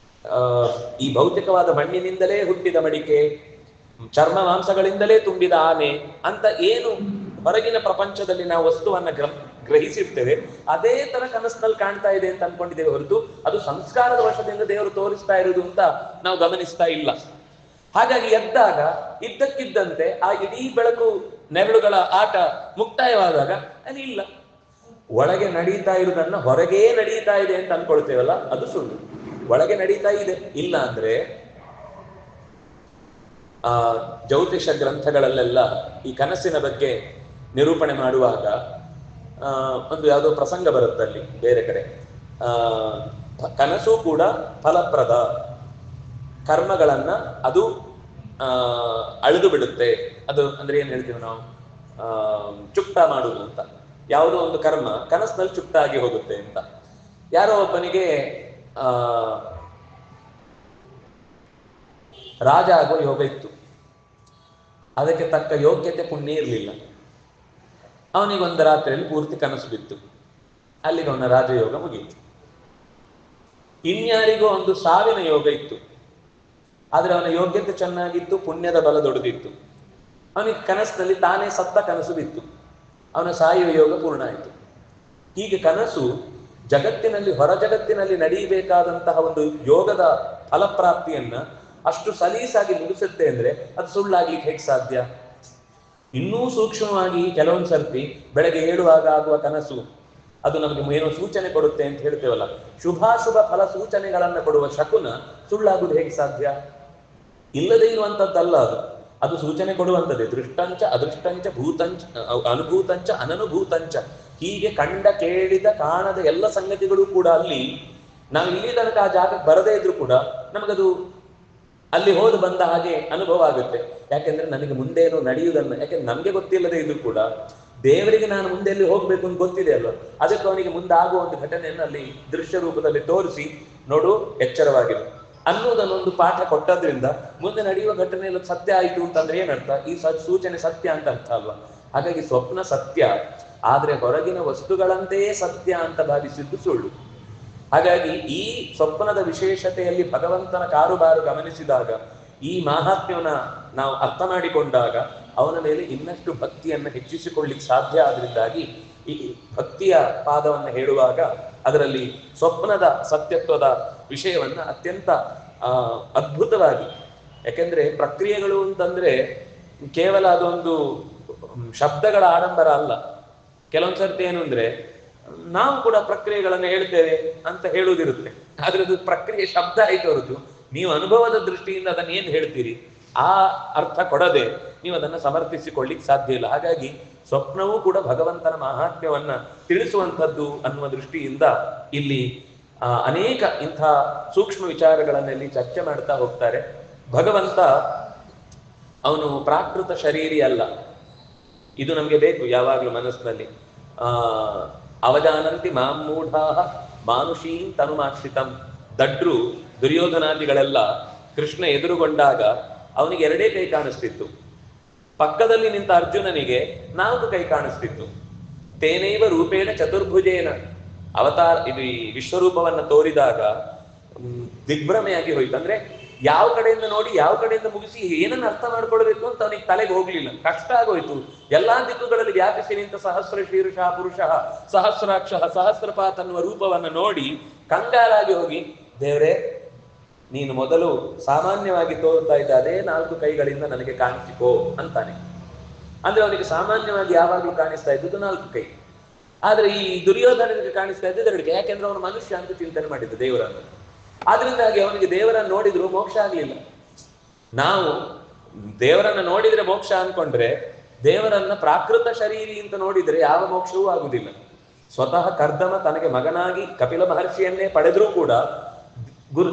ಈ ಭೌತಿಕವಾದ ಮಣ್ಣಿನಿಂದಲೇ ಹುಟ್ಟಿದ ಮಡಿಕೆ, ಚರ್ಮ ಮಾಂಸಗಳಿಂದಲೇ ತುಂಬಿದ ಆನೆ ಅಂತ ಏನು ಹೊರಗಿನ ಪ್ರಪಂಚದಲ್ಲಿ ನಾವು ವಸ್ತುವನ್ನ ಗ್ರಹಿಸಿರ್ತೇವೆ, ಅದೇ ತರ ಕನಸಿನಲ್ಲಿ ಕಾಣ್ತಾ ಇದೆ ಅಂತ ಅನ್ಕೊಂಡಿದ್ದೇವೆ ಹೊರತು ಅದು ಸಂಸ್ಕಾರದ ವಶದಿಂದ ದೇವರು ತೋರಿಸ್ತಾ ಇರುವುದು ಅಂತ ನಾವು ಗಮನಿಸ್ತಾ ಇಲ್ಲ. ಹಾಗಾಗಿ ಎದ್ದಾಗ ಇದ್ದಕ್ಕಿದ್ದಂತೆ ಆ ಇಡೀ ಬೆಳಕು ನೆರಳುಗಳ ಆಟ ಮುಕ್ತಾಯವಾದಾಗ ಅದಿಲ್ಲ. ಒಳಗೆ ನಡೀತಾ ಇರುವುದನ್ನ ಹೊರಗೇ ನಡೀತಾ ಇದೆ ಅಂತ ಅನ್ಕೊಳ್ತೇವಲ್ಲ, ಅದು ಸುಳ್ಳು. ಒಳಗೆ ನಡೀತಾ ಇದೆ. ಇಲ್ಲ ಅಂದ್ರೆ ಜ್ಯೋತಿಷ ಗ್ರಂಥಗಳಲ್ಲೆಲ್ಲ ಈ ಕನಸಿನ ಬಗ್ಗೆ ನಿರೂಪಣೆ ಮಾಡುವಾಗ ಒಂದು ಯಾವುದೋ ಪ್ರಸಂಗ ಬರುತ್ತೆ ಅಲ್ಲಿ ಬೇರೆ ಕಡೆ. ಕನಸು ಕೂಡ ಫಲಪ್ರದ, ಕರ್ಮಗಳನ್ನ ಅದು ಅಳೆದು ಬಿಡುತ್ತೆ. ಅದು ಅಂದ್ರೆ ಏನ್ ಹೇಳ್ತೀವಿ ನಾವು, ಚುಕ್ತ ಮಾಡುವುದು ಅಂತ. ಯಾವುದೋ ಒಂದು ಕರ್ಮ ಕನಸಿನಲ್ಲಿ ಚುಕ್ತ ಆಗಿ ಹೋಗುತ್ತೆ ಅಂತ. ಯಾರೋ ಒಬ್ಬನಿಗೆ ರಾಜ ಆಗುವ ಯೋಗ ಇತ್ತು. ಅದಕ್ಕೆ ತಕ್ಕ ಯೋಗ್ಯತೆ ಪುಣ್ಯ ಇರಲಿಲ್ಲ. ಅವನಿಗೊಂದು ರಾತ್ರಿಯಲ್ಲಿ ಪೂರ್ತಿ ಕನಸು ಬಿತ್ತು. ಅಲ್ಲಿಗೆ ಅವನ ರಾಜಯೋಗ ಮುಗಿಯಿತು. ಇನ್ಯಾರಿಗೂ ಒಂದು ಸಾವಿನ ಯೋಗ ಇತ್ತು. ಆದ್ರೆ ಅವನ ಯೋಗ್ಯತೆ ಚೆನ್ನಾಗಿತ್ತು, ಪುಣ್ಯದ ಬಲ ದೊಡ್ಡದಿತ್ತು. ಅವನಿಗೆ ಕನಸಿನಲ್ಲಿ ತಾನೇ ಸತ್ತ ಕನಸು ಬಿತ್ತು. ಅವನ ಸಾಯುವ ಯೋಗ ಪೂರ್ಣ ಆಯಿತು. ಹೀಗೆ ಕನಸು ಜಗತ್ತಿನಲ್ಲಿ, ಹೊರ ಜಗತ್ತಿನಲ್ಲಿ ನಡೆಯಬೇಕಾದಂತಹ ಒಂದು ಯೋಗದ ಫಲಪ್ರಾಪ್ತಿಯನ್ನ ಅಷ್ಟು ಸಲೀಸಾಗಿ ಮುಗಿಸುತ್ತೆ ಅಂದ್ರೆ ಅದು ಸುಳ್ಳಾಗ್ಲಿಕ್ಕೆ ಹೇಗೆ ಸಾಧ್ಯ? ಇನ್ನೂ ಸೂಕ್ಷ್ಮವಾಗಿ ಕೆಲವೊಂದು ಸರ್ತಿ ಬೆಳಗ್ಗೆ ಏಳುವಾಗ ಆಗುವ ಕನಸು ಅದು ನಮಗೆ ಏನೋ ಸೂಚನೆ ಕೊಡುತ್ತೆ ಅಂತ ಹೇಳ್ತೇವಲ್ಲ, ಶುಭಾಶುಭ ಫಲ ಸೂಚನೆಗಳನ್ನ ಕೊಡುವ ಶಕುನ ಸುಳ್ಳಾಗುವುದು ಹೇಗೆ ಸಾಧ್ಯ? ಇಲ್ಲದೆ ಇರುವಂತದ್ದಲ್ಲ ಅದು. ಅದು ಸೂಚನೆ ಕೊಡುವಂಥದ್ದೇ. ದೃಷ್ಟಂಚ ಅದೃಷ್ಟಂಚ ಭೂತಂಚ ಅನುಭೂತಂಚ ಅನನುಭೂತಂಚ. ಹೀಗೆ ಕಂಡ ಕೇಳಿದ ಕಾಣದ ಎಲ್ಲ ಸಂಗತಿಗಳು ಕೂಡ ಅಲ್ಲಿ ನಾವು ಇಲ್ಲಿ ತನಕ ಆ ಜಾಗಕ್ಕೆ ಬರದೇ ಇದ್ರು ಕೂಡ ನಮಗದು ಅಲ್ಲಿ ಹೋದು ಬಂದ ಹಾಗೆ ಅನುಭವ ಆಗುತ್ತೆ. ಯಾಕೆಂದ್ರೆ ನನಗೆ ಮುಂದೇನು ನಡೆಯುವುದನ್ನು, ಯಾಕೆಂದ್ರೆ ನಮ್ಗೆ ಗೊತ್ತಿಲ್ಲದೆ ಇದ್ರು ಕೂಡ ದೇವರಿಗೆ ನಾನು ಮುಂದೆ ಎಲ್ಲಿ ಹೋಗ್ಬೇಕು ಅಂತ ಗೊತ್ತಿದೆ ಅಲ್ವ, ಅದಕ್ಕೆ ಅವನಿಗೆ ಮುಂದೆ ಆಗುವ ಒಂದು ಘಟನೆಯನ್ನು ಅಲ್ಲಿ ದೃಶ್ಯ ರೂಪದಲ್ಲಿ ತೋರಿಸಿ, ನೋಡು ಎಚ್ಚರವಾಗಿರು ಅನ್ನೋದನ್ನೊಂದು ಪಾಠ ಕೊಟ್ಟದ್ರಿಂದ ಮುಂದೆ ನಡೆಯುವ ಘಟನೆಯಲ್ಲಿ ಸತ್ಯ ಆಯಿತು ಅಂತಂದ್ರೆ ಏನರ್ಥ? ಈ ಸೂಚನೆ ಸತ್ಯ ಅಂತ ಅರ್ಥ ಅಲ್ವಾ? ಹಾಗಾಗಿ ಸ್ವಪ್ನ ಸತ್ಯ, ಆದ್ರೆ ಹೊರಗಿನ ವಸ್ತುಗಳಂತೆಯೇ ಸತ್ಯ ಅಂತ ಭಾವಿಸಿದ್ದು ಸುಳ್ಳು. ಹಾಗಾಗಿ ಈ ಸ್ವಪ್ನದ ವಿಶೇಷತೆಯಲ್ಲಿ ಭಗವಂತನ ಕಾರುಬಾರು ಗಮನಿಸಿದಾಗ, ಈ ಮಾಹಾತ್ಮ್ಯವನ್ನ ನಾವು ಅರ್ಥ ಮಾಡಿಕೊಂಡಾಗ ಅವನ ಮೇಲೆ ಇನ್ನಷ್ಟು ಭಕ್ತಿಯನ್ನು ಹೆಚ್ಚಿಸಿಕೊಳ್ಳಿಕ್ಕೆ ಸಾಧ್ಯ. ಆದ್ರಿಂದಾಗಿ ಈ ಭಕ್ತಿಯ ಪಾದವನ್ನು ಹೇಳುವಾಗ ಅದರಲ್ಲಿ ಸ್ವಪ್ನದ ಸತ್ಯತ್ವದ ವಿಷಯವನ್ನ ಅತ್ಯಂತ ಅದ್ಭುತವಾಗಿ, ಯಾಕೆಂದ್ರೆ ಪ್ರಕ್ರಿಯೆಗಳು ಅಂತಂದ್ರೆ ಕೇವಲ ಅದೊಂದು ಶಬ್ದಗಳ ಆಡಂಬರ ಅಲ್ಲ. ಕೆಲವೊಂದ್ಸರ್ತಿ ಏನು ಅಂದ್ರೆ ನಾವು ಕೂಡ ಪ್ರಕ್ರಿಯೆಗಳನ್ನು ಹೇಳ್ತೇವೆ ಅಂತ ಹೇಳುವುದಿರುತ್ತೆ, ಆದ್ರೆ ಅದು ಪ್ರಕ್ರಿಯೆ ಶಬ್ದ ಆಯ್ತು ಹೊರತು ನೀವು ಅನುಭವದ ದೃಷ್ಟಿಯಿಂದ ಅದನ್ನ ಏನ್ ಹೇಳ್ತೀರಿ ಆ ಅರ್ಥ ಕೊಡದೆ ನೀವು ಅದನ್ನ ಸಮರ್ಥಿಸಿಕೊಳ್ಳಿಕ್ ಸಾಧ್ಯ ಇಲ್ಲ. ಹಾಗಾಗಿ ಸ್ವಪ್ನವೂ ಕೂಡ ಭಗವಂತನ ಮಹಾತ್ಮ್ಯವನ್ನ ತಿಳಿಸುವಂಥದ್ದು ಅನ್ನುವ ದೃಷ್ಟಿಯಿಂದ ಇಲ್ಲಿ ಅನೇಕ ಇಂಥ ಸೂಕ್ಷ್ಮ ವಿಚಾರಗಳನ್ನೆಲ್ಲಿ ಚರ್ಚೆ ಮಾಡ್ತಾ ಹೋಗ್ತಾರೆ. ಭಗವಂತ ಅವನು ಪ್ರಾಕೃತ ಶರೀರಿ ಅಲ್ಲ. ಇದು ನಮ್ಗೆ ಬೇಕು ಯಾವಾಗ್ಲೂ ಮನಸ್ಸಿನಲ್ಲಿ. ಆ ಅವಜಾನಂತಿ ಮಾಂ ಮೂಢಾಃ ಮಾನುಷೀಂ ತನುಮಾಶ್ರಿತಂ. ದಡ್ರು ದುರ್ಯೋಧನಾದಿಗಳೆಲ್ಲ ಕೃಷ್ಣ ಎದುರುಗೊಂಡಾಗ ಅವನಿಗೆ ಎರಡೇ ಕೈ ಕಾಣಿಸ್ತಿತ್ತು. ಪಕ್ಕದಲ್ಲಿ ನಿಂತ ಅರ್ಜುನನಿಗೆ 4 ಕೈ ಕಾಣಿಸ್ತಿತ್ತು. ತೇನೈವ ರೂಪೇಣ ಚತುರ್ಭುಜೇನ ಅವತಾರ ಇದು ಈ ವಿಶ್ವರೂಪವನ್ನ ತೋರಿದಾಗ ದಿಗ್ಭ್ರಮೆಯಾಗಿ ಹೋಯ್ತು. ಅಂದ್ರೆ ಯಾವ ಕಡೆಯಿಂದ ನೋಡಿ ಯಾವ ಕಡೆಯಿಂದ ಮುಗಿಸಿ ಏನನ್ನ ಅರ್ಥ ಮಾಡ್ಕೊಳ್ಬೇಕು ಅಂತ ಅವನಿಗೆ ತಲೆಗೆ ಹೋಗ್ಲಿಲ್ಲ, ಕಷ್ಟ ಆಗೋಯ್ತು. ಎಲ್ಲಾ ದಿಕ್ಕುಗಳಲ್ಲಿ ವ್ಯಾಪಿಸಿ ನಿಂತ ಸಹಸ್ರ ಶೀರ್ಷ ಪುರುಷ ಸಹಸ್ರಾಕ್ಷ ಸಹಸ್ರಪಾತ್ ಅನ್ನುವ ರೂಪವನ್ನ ನೋಡಿ ಕಂಗಾಲಾಗಿ ಹೋಗಿ, ದೇವರೇ ನೀನು ಮೊದಲು ಸಾಮಾನ್ಯವಾಗಿ ತೋರ್ತಾ ಇದ್ದ ಅದೇ 4 ಕೈಗಳಿಂದ ನನಗೆ ಕಾಣಿಸಿಕೋ ಅಂತಾನೆ. ಅಂದ್ರೆ ಅವನಿಗೆ ಸಾಮಾನ್ಯವಾಗಿ ಯಾವಾಗ್ಲೂ ಕಾಣಿಸ್ತಾ ಇದ್ದದ್ದು 4 ಕೈ. ಆದ್ರೆ ಈ ದುರ್ಯೋಧನನಿಗೆ ಕಾಣಿಸ್ತಾ ಇದ್ದದ್ದು 2 ಕೈ. ಯಾಕೆಂದ್ರೆ ಅವನು ಮನುಷ್ಯ ಅಂತ ಚಿಂತನೆ ಮಾಡಿದ್ದ ದೇವರನ್ನು. ಆದ್ರಿಂದಾಗಿ ಅವನಿಗೆ ದೇವರನ್ನು ನೋಡಿದ್ರು ಮೋಕ್ಷ ಆಗ್ಲಿಲ್ಲ. ನಾವು ದೇವರನ್ನ ನೋಡಿದ್ರೆ ಮೋಕ್ಷ ಅನ್ಕೊಂಡ್ರೆ ದೇವರನ್ನ ಪ್ರಾಕೃತ ಶರೀರಿ ಅಂತ ನೋಡಿದ್ರೆ ಯಾವ ಮೋಕ್ಷವೂ ಆಗುದಿಲ್ಲ. ಸ್ವತಃ ಕರ್ದಮ ತನಗೆ ಮಗನಾಗಿ ಕಪಿಲ ಮಹರ್ಷಿಯನ್ನೇ ಪಡೆದ್ರೂ ಕೂಡ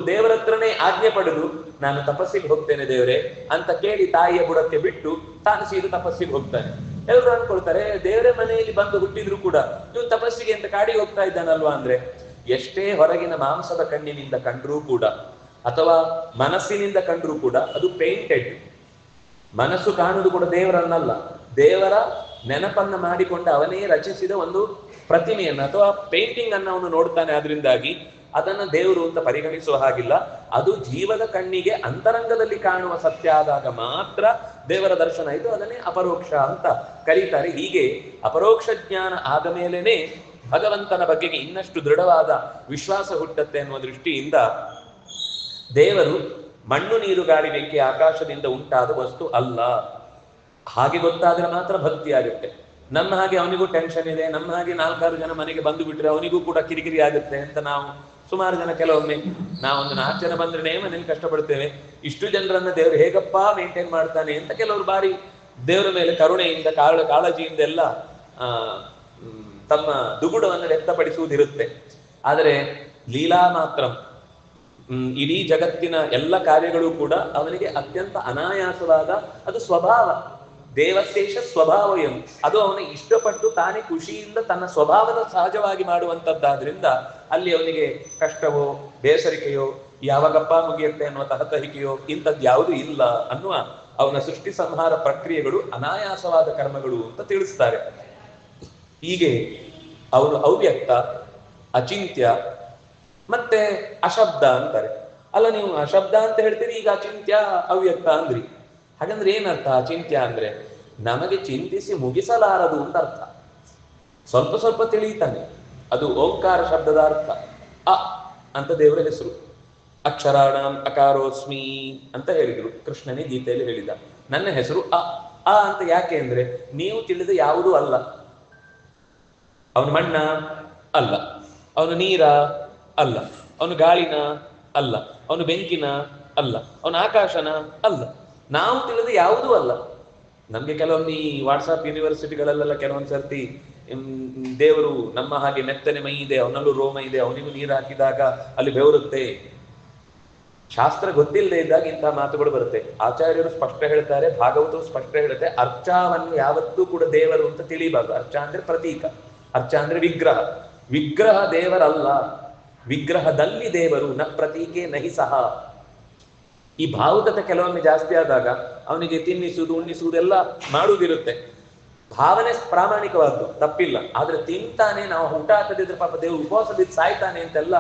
ದೇವರ ಹತ್ರನೇ ಆಜ್ಞೆ ಪಡೆದು ನಾನು ತಪಸ್ಸಿಗೆ ಹೋಗ್ತೇನೆ ದೇವರೇ ಅಂತ ಕೇಳಿ ತಾಯಿಯ ಬುಡಕ್ಕೆ ಬಿಟ್ಟು ತಾನು ಸೀದು ತಪಸ್ಸಿಗೆ ಹೋಗ್ತಾನೆ. ಎಲ್ಲರೂ ಅನ್ಕೊಳ್ತಾರೆ ದೇವರೇ ಮನೆಯಲ್ಲಿ ಬಂದು ಹುಟ್ಟಿದ್ರು ಕೂಡ ಇವನು ತಪಸ್ಸಿಗೆ ಅಂತ ಕಾಡಿಗೆ ಹೋಗ್ತಾ ಇದ್ದಾನಲ್ವಾ. ಅಂದ್ರೆ ಎಷ್ಟೇ ಹೊರಗಿನ ಮಾಂಸದ ಕಣ್ಣಿನಿಂದ ಕಂಡ್ರೂ ಕೂಡ ಅಥವಾ ಮನಸ್ಸಿನಿಂದ ಕಂಡ್ರೂ ಕೂಡ ಅದು ಪೇಂಟೆಡ್. ಮನಸ್ಸು ಕಾಣುವುದು ಕೂಡ ದೇವರನ್ನಲ್ಲ, ದೇವರ ನೆನಪನ್ನ ಮಾಡಿಕೊಂಡ ಅವನೇ ರಚಿಸಿದ ಒಂದು ಪ್ರತಿಮೆಯನ್ನ ಅಥವಾ ಪೇಂಟಿಂಗ್ ಅನ್ನ ಅವನು ನೋಡ್ತಾನೆ. ಆದ್ರಿಂದಾಗಿ ಅದನ್ನ ದೇವರು ಅಂತ ಪರಿಗಣಿಸುವ ಹಾಗಿಲ್ಲ. ಅದು ಜೀವದ ಕಣ್ಣಿಗೆ ಅಂತರಂಗದಲ್ಲಿ ಕಾಣುವ ಸತ್ಯ ಆದಾಗ ಮಾತ್ರ ದೇವರ ದರ್ಶನ ಇದು. ಅದನ್ನೇ ಅಪರೋಕ್ಷ ಅಂತ ಕರೀತಾರೆ. ಹೀಗೆ ಅಪರೋಕ್ಷ ಜ್ಞಾನ ಆದ ಮೇಲೇನೆ ಭಗವಂತನ ಬಗೆಗೆ ಇನ್ನಷ್ಟು ದೃಢವಾದ ವಿಶ್ವಾಸ ಹುಟ್ಟತ್ತೆ ಅನ್ನುವ ದೃಷ್ಟಿಯಿಂದ ದೇವರು ಮಣ್ಣು ನೀರು ಗಾಳಿ ಬೆಂಕಿ ಆಕಾಶದಿಂದ ಉಂಟಾದ ವಸ್ತು ಅಲ್ಲ. ಹಾಗೆ ಗೊತ್ತಾದ್ರೆ ಮಾತ್ರ ಭಕ್ತಿ ಆಗುತ್ತೆ. ನಮ್ಮ ಹಾಗೆ ಅವನಿಗೂ ಟೆನ್ಷನ್ ಇದೆ, ನಮ್ಮ ಹಾಗೆ 4-6 ಜನ ಮನೆಗೆ ಬಂದು ಬಿಟ್ರೆ ಅವನಿಗೂ ಕೂಡ ಕಿರಿಕಿರಿ ಆಗುತ್ತೆ ಅಂತ ನಾವು ಸುಮಾರು ಜನ ಕೆಲವೊಮ್ಮೆ ನಾವೊಂದು 4 ಜನ ಬಂದ್ರೆ ಮನೇಲಿ ಕಷ್ಟಪಡ್ತೇವೆ. ಇಷ್ಟು ಜನರನ್ನ ದೇವರು ಹೇಗಪ್ಪ ಮೇಂಟೈನ್ ಮಾಡ್ತಾನೆ ಅಂತ ಕೆಲವರು ಬಾರಿ ದೇವರ ಮೇಲೆ ಕರುಣೆಯಿಂದ ಕಾಳಜಿಯಿಂದ ಎಲ್ಲ ತಮ್ಮ ದುಗುಡವನ್ನು ವ್ಯಕ್ತಪಡಿಸುವುದಿರುತ್ತೆ. ಆದರೆ ಲೀಲಾ ಮಾತ್ರ ಇಡೀ ಜಗತ್ತಿನ ಎಲ್ಲ ಕಾರ್ಯಗಳು ಕೂಡ ಅವನಿಗೆ ಅತ್ಯಂತ ಅನಾಯಾಸವಾದ ಅದು ಸ್ವಭಾವ. ದೇವಶೇಷ ಸ್ವಭಾವಯಂ, ಅದು ಅವನ ಇಷ್ಟಪಟ್ಟು ತಾನೇ ಖುಷಿಯಿಂದ ತನ್ನ ಸ್ವಭಾವದ ಸಹಜವಾಗಿ ಮಾಡುವಂತದ್ದಾದ್ರಿಂದ ಅಲ್ಲಿ ಅವನಿಗೆ ಕಷ್ಟವೋ ಬೇಸರಿಕೆಯೋ ಯಾವಾಗಪ್ಪ ಮುಗಿಯುತ್ತೆ ಅನ್ನುವ ತಹತಹಿಕೆಯೋ ಇಂಥದ್ದು ಯಾವುದೂ ಇಲ್ಲ ಅನ್ನುವ ಅವನ ಸೃಷ್ಟಿ ಸಂಹಾರ ಪ್ರಕ್ರಿಯೆಗಳು ಅನಾಯಾಸವಾದ ಕರ್ಮಗಳು ಅಂತ ತಿಳಿಸ್ತಾರೆ. ಹೀಗೆ ಅವನು ಅವ್ಯಕ್ತ, ಅಚಿಂತ್ಯ ಮತ್ತೆ ಅಶಬ್ದ ಅಂತಾರೆ. ಅಲ್ಲ ನೀವು ಅಶಬ್ದ ಅಂತ ಹೇಳ್ತೀರಿ, ಈಗ ಅಚಿಂತ್ಯ ಅವ್ಯಕ್ತ ಅಂದ್ರಿ. ಹಾಗಂದ್ರೆ ಏನರ್ಥ? ಅಚಿಂತ್ಯ ಅಂದ್ರೆ ನಮಗೆ ಚಿಂತಿಸಿ ಮುಗಿಸಲಾರದು ಅಂತ ಅರ್ಥ. ಸ್ವಲ್ಪ ಸ್ವಲ್ಪ ತಿಳಿತಾನೆ. ಅದು ಓಂಕಾರ ಶಬ್ದದ ಅರ್ಥ. ಅ ಅಂತ ದೇವರ ಹೆಸರು. ಅಕ್ಷರಾಣಂ ಅಕಾರೋಸ್ಮಿ ಅಂತ ಹೇಳಿದ್ರು ಕೃಷ್ಣನೇ ಗೀತೆಯಲ್ಲಿ ಹೇಳಿದ. ನನ್ನ ಹೆಸರು ಅ. ಅ ಅಂತ ಯಾಕೆ ಅಂದ್ರೆ ನೀವು ತಿಳಿದ ಯಾವುದೂ ಅಲ್ಲ. ಅವನು ಮಣ್ಣ ಅಲ್ಲ, ಅವನು ನೀರ ಅಲ್ಲ, ಅವನು ಗಾಳಿನ ಅಲ್ಲ, ಅವನು ಬೆಂಕಿನ ಅಲ್ಲ, ಅವನು ಆಕಾಶನ ಅಲ್ಲ. ನಾವು ತಿಳಿದ ಯಾವುದೂ ಅಲ್ಲ. ನಮ್ಗೆ ಕೆಲವೊಮ್ಮೆ ಈ ವಾಟ್ಸಾಪ್ ಯೂನಿವರ್ಸಿಟಿಗಳಲ್ಲೆಲ್ಲ ಕೆಲವೊಂದು ಸರ್ತಿ ದೇವರು ನಮ್ಮ ಹಾಗೆ ಮೆತ್ತನೆ ಮೈ ಇದೆ, ಅವನಲ್ಲೂ ರೋಮ ಇದೆ, ಅವನಿಗೂ ನೀರು ಹಾಕಿದಾಗ ಅಲ್ಲಿ ಬೆವರುತ್ತೆ. ಶಾಸ್ತ್ರ ಗೊತ್ತಿಲ್ಲದೆ ಇದ್ದಾಗ ಇಂತಹ ಮಾತುಗಳು ಬರುತ್ತೆ. ಆಚಾರ್ಯರು ಸ್ಪಷ್ಟ ಹೇಳ್ತಾರೆ, ಭಾಗವತವು ಸ್ಪಷ್ಟ ಹೇಳುತ್ತೆ, ಅರ್ಚಾವನ್ನು ಯಾವತ್ತೂ ಕೂಡ ದೇವರು ಅಂತ ತಿಳಿಬಾರ್ದು. ಅರ್ಚ ಅಂದ್ರೆ ಪ್ರತೀಕ, ಅರ್ಚ ಅಂದ್ರೆ ವಿಗ್ರಹ. ವಿಗ್ರಹ ದೇವರಲ್ಲ, ವಿಗ್ರಹದಲ್ಲಿ ದೇವರು. ನ ಪ್ರತೀಕೆ ನಹಿ ಸಹ. ಈ ಭಾವುಕತೆ ಕೆಲವೊಮ್ಮೆ ಜಾಸ್ತಿ ಆದಾಗ ಅವನಿಗೆ ತಿನ್ನಿಸುವುದು ಉಣ್ಣಿಸುವುದೆಲ್ಲ ಮಾಡುವುದಿರುತ್ತೆ. ಭಾವನೆ ಪ್ರಾಮಾಣಿಕವಾದ್ದು, ತಪ್ಪಿಲ್ಲ. ಆದ್ರೆ ತಿಂತಾನೆ, ನಾವು ಊಟ ಹಾಕದಿದ್ರೆ ಪಾಪ ದೇವರು ಉಪವಾಸ ಬಿದ್ದು ಸಾಯ್ತಾನೆ ಅಂತೆಲ್ಲ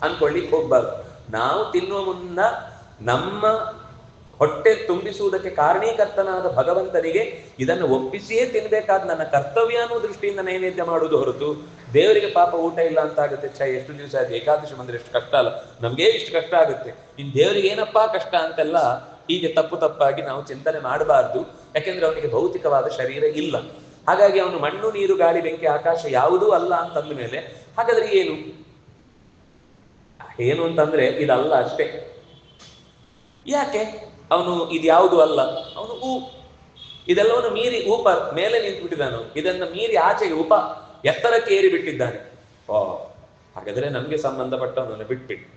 ಅನ್ಕೊಳ್ಳಿಕ್ ಹೋಗ್ಬಾರ್ದು. ನಾವು ತಿನ್ನುವ ಮುನ್ನ ನಮ್ಮ ಹೊಟ್ಟೆ ತುಂಬಿಸುವುದಕ್ಕೆ ಕಾರಣೀಕರ್ತನಾದ ಭಗವಂತನಿಗೆ ಇದನ್ನು ಒಪ್ಪಿಸಿಯೇ ತಿನ್ಬೇಕಾದ ನನ್ನ ಕರ್ತವ್ಯ ಅನ್ನೋ ದೃಷ್ಟಿಯಿಂದ ನೈವೇದ್ಯ ಮಾಡುವುದು ಹೊರತು ದೇವರಿಗೆ ಪಾಪ ಊಟ ಇಲ್ಲ ಅಂತ ಆಗುತ್ತೆ. ಎಷ್ಟು ದಿವಸ ಆಯ್ತು ಏಕಾದಶಿ ಬಂದ್ರೆ ಎಷ್ಟು ಕಷ್ಟ ಅಲ್ಲ, ನಮ್ಗೆ ಇಷ್ಟು ಕಷ್ಟ ಆಗುತ್ತೆ, ಇನ್ ದೇವರಿಗೆ ಏನಪ್ಪಾ ಕಷ್ಟ ಅಂತೆಲ್ಲ ಹೀಗೆ ತಪ್ಪಾಗಿ ನಾವು ಚಿಂತನೆ ಮಾಡಬಾರ್ದು. ಯಾಕೆಂದ್ರೆ ಅವನಿಗೆ ಭೌತಿಕವಾದ ಶರೀರ ಇಲ್ಲ. ಹಾಗಾಗಿ ಅವನು ಮಣ್ಣು ನೀರು ಗಾಳಿ ಬೆಂಕಿ ಆಕಾಶ ಯಾವುದೂ ಅಲ್ಲ ಅಂತಂದ ಮೇಲೆ ಹಾಗಾದ್ರೆ ಏನು ಅಂತಂದ್ರೆ ಇದಲ್ಲ ಅಷ್ಟೇ. ಯಾಕೆ ಅವನು ಇದ್ಯಾವುದು ಅಲ್ಲ, ಅವನು ಇದೆಲ್ಲವನ್ನು ಮೀರಿ ಮೇಲೆ ನಿಂತು ಬಿಟ್ಟಿದ್ದಾನು. ಇದನ್ನ ಮೀರಿ ಆಚೆಗೆ ಎತ್ತರಕ್ಕೆ ಏರಿ ಬಿಟ್ಟಿದ್ದಾನೆ. ಹಾಗಾದ್ರೆ ನಮ್ಗೆ ಸಂಬಂಧಪಟ್ಟವನನ್ನು ಬಿಟ್ಬಿಟ್ಟು,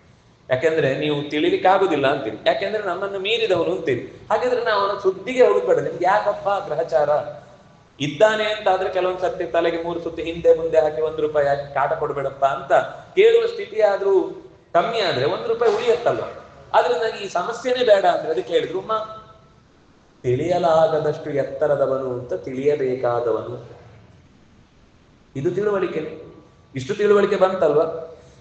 ಯಾಕೆಂದ್ರೆ ನೀವು ತಿಳಿಲಿಕ್ಕಾಗುದಿಲ್ಲ ಅಂತೀರಿ, ಯಾಕೆಂದ್ರೆ ನಮ್ಮನ್ನು ಮೀರಿದವನು ಅಂತೀರಿ. ಹಾಗಾದ್ರೆ ನಾವು ಅವನ ಸುದ್ದಿಗೆ ಹೋಗ್ಬೇಡ. ನಿಮ್ಗೆ ಯಾಕಪ್ಪ ಗ್ರಹಚಾರ? ಇದ್ದಾನೆ ಅಂತ ಆದ್ರೆ ಕೆಲವೊಂದ್ ಸರ್ತಿ ತಲೆಗೆ 3 ಸುತ್ತಿ ಹಿಂದೆ ಮುಂದೆ ಹಾಕಿ ₹1 ಹಾಕಿ ಕಾಟ ಕೊಡ್ಬೇಡಪ್ಪ ಅಂತ ಕೇಳುವ ಸ್ಥಿತಿ ಆದ್ರೂ ಕಮ್ಮಿ ಆದ್ರೆ ₹1 ಉಳಿಯತ್ತಲ್ವ. ಆದ್ರಿಂದ ಈ ಸಮಸ್ಯೆನೇ ಬೇಡ ಅಂದ್ರೆ ಅದಕ್ಕೆ ಹೇಳಿದ್ರು ತಿಳಿಯಲಾಗದಷ್ಟು ಎತ್ತರದವನು ಅಂತ ತಿಳಿಯಬೇಕಾದವನು. ಇದು ತಿಳುವಳಿಕೆ. ಇಷ್ಟು ತಿಳುವಳಿಕೆ ಬಂತಲ್ವ,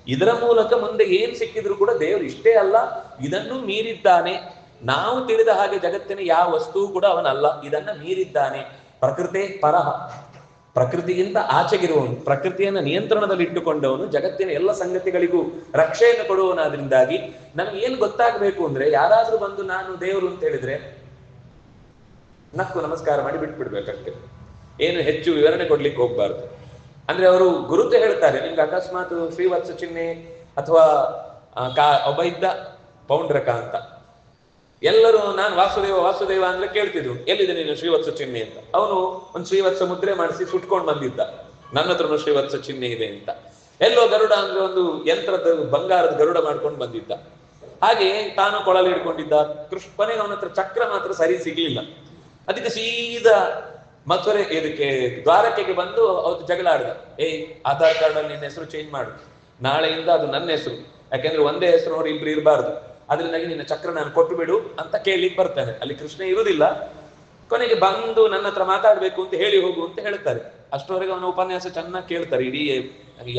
ಇದರ ಮೂಲಕ ಮುಂದೆ ಏನ್ ಸಿಕ್ಕಿದ್ರು ಕೂಡ ದೇವರು ಇಷ್ಟೇ ಅಲ್ಲ, ಇದನ್ನು ಮೀರಿದ್ದಾನೆ. ನಾವು ತಿಳಿದ ಹಾಗೆ ಜಗತ್ತಿನ ಯಾವ ವಸ್ತುವು ಕೂಡ ಅವನಲ್ಲ, ಇದನ್ನ ಮೀರಿದ್ದಾನೆ. ಪ್ರಕೃತಿ ಪರಹ, ಪ್ರಕೃತಿಗಿಂತ ಆಚೆಗಿರುವವನು, ಪ್ರಕೃತಿಯನ್ನ ನಿಯಂತ್ರಣದಲ್ಲಿ ಇಟ್ಟುಕೊಂಡವನು, ಜಗತ್ತಿನ ಎಲ್ಲ ಸಂಗತಿಗಳಿಗೂ ರಕ್ಷೆಯನ್ನು ಕೊಡುವವನಾದ್ರಿಂದಾಗಿ ನಮ್ಗೆ ಏನ್ ಗೊತ್ತಾಗಬೇಕು ಅಂದ್ರೆ, ಯಾರಾದ್ರೂ ಬಂದು ನಾನು ದೇವರು ಅಂತ ಹೇಳಿದ್ರೆ ನಕ್ಕು ನಮಸ್ಕಾರ ಮಾಡಿ ಬಿಟ್ಬಿಡ್ಬೇಕಷ್ಟೇ, ಏನು ಹೆಚ್ಚು ವಿವರಣೆ ಕೊಡ್ಲಿಕ್ಕೆ ಹೋಗ್ಬಾರ್ದು. ಅಂದ್ರೆ ಅವರು ಗುರುತು ಹೇಳ್ತಾರೆ, ನಿಮ್ಗೆ ಅಕಸ್ಮಾತ್ ಶ್ರೀವತ್ಸ ಚಿಹ್ನೆ ಅಥವಾ ಒಬ್ಬ ಇದ್ದ ಪೌಂಡ್ರಕ ಅಂತ, ಎಲ್ಲರೂ ನಾನು ವಾಸುದೇವ ವಾಸುದೇವ ಅಂದ್ರೆ ಕೇಳ್ತಿದ್ರು, ಎಲ್ಲಿದೆ ನೀನು ಶ್ರೀವತ್ಸ ಚಿಹ್ನೆ ಅಂತ. ಅವನು ಒಂದು ಶ್ರೀವತ್ಸ ಮುದ್ರೆ ಮಾಡಿಸಿ ಸುಟ್ಕೊಂಡು ಬಂದಿದ್ದ, ನನ್ನ ಹತ್ರನು ಶ್ರೀವತ್ಸ ಚಿಹ್ನೆ ಇದೆ ಅಂತ. ಎಲ್ಲೋ ಗರುಡ ಅಂದ್ರೆ ಒಂದು ಯಂತ್ರದ ಬಂಗಾರದ ಗರುಡ ಮಾಡ್ಕೊಂಡು ಬಂದಿದ್ದ. ಹಾಗೆ ತಾನು ಕೊಳಲು ಹಿಡ್ಕೊಂಡಿದ್ದ. ಕೊನೆಗೆ ಅವನ ಹತ್ರ ಚಕ್ರ ಮಾತ್ರ ಸರಿ ಸಿಗ್ಲಿಲ್ಲ. ಅದಕ್ಕೆ ಸೀದಾ ಮಥುರೆ ಇದಕ್ಕೆ ದ್ವಾರಕೆಗೆ ಬಂದು ಅವತ್ತು ಜಗಳ ಆಡಿದ. ಆಧಾರ್ ಕಾರ್ಡ್ ಅಲ್ಲಿ ನಿನ್ನ ಹೆಸರು ಚೇಂಜ್ ಮಾಡು, ನಾಳೆಯಿಂದ ಅದು ನನ್ನ ಹೆಸರು, ಯಾಕೆಂದ್ರೆ ಒಂದೇ ಹೆಸರು ನೋಡಿ ಇಬ್ರು ಇರಬಾರ್ದು, ಅದರಿಂದಾಗಿ ನಿನ್ನ ಚಕ್ರ ನಾನು ಕೊಟ್ಟು ಬಿಡು ಅಂತ ಕೇಳಿಕ್ ಬರ್ತಾನೆ. ಅಲ್ಲಿ ಕೃಷ್ಣ ಇರುವುದಿಲ್ಲ. ಕೊನೆಗೆ ಬಂದು ನನ್ನ ಹತ್ರ ಮಾತಾಡ್ಬೇಕು ಅಂತ ಹೇಳಿ ಹೋಗು ಅಂತ ಹೇಳ್ತಾರೆ. ಅಷ್ಟರವರೆಗೆ ಅವನ ಉಪನ್ಯಾಸ ಚೆನ್ನಾಗಿ ಕೇಳ್ತಾರೆ ಇಡೀ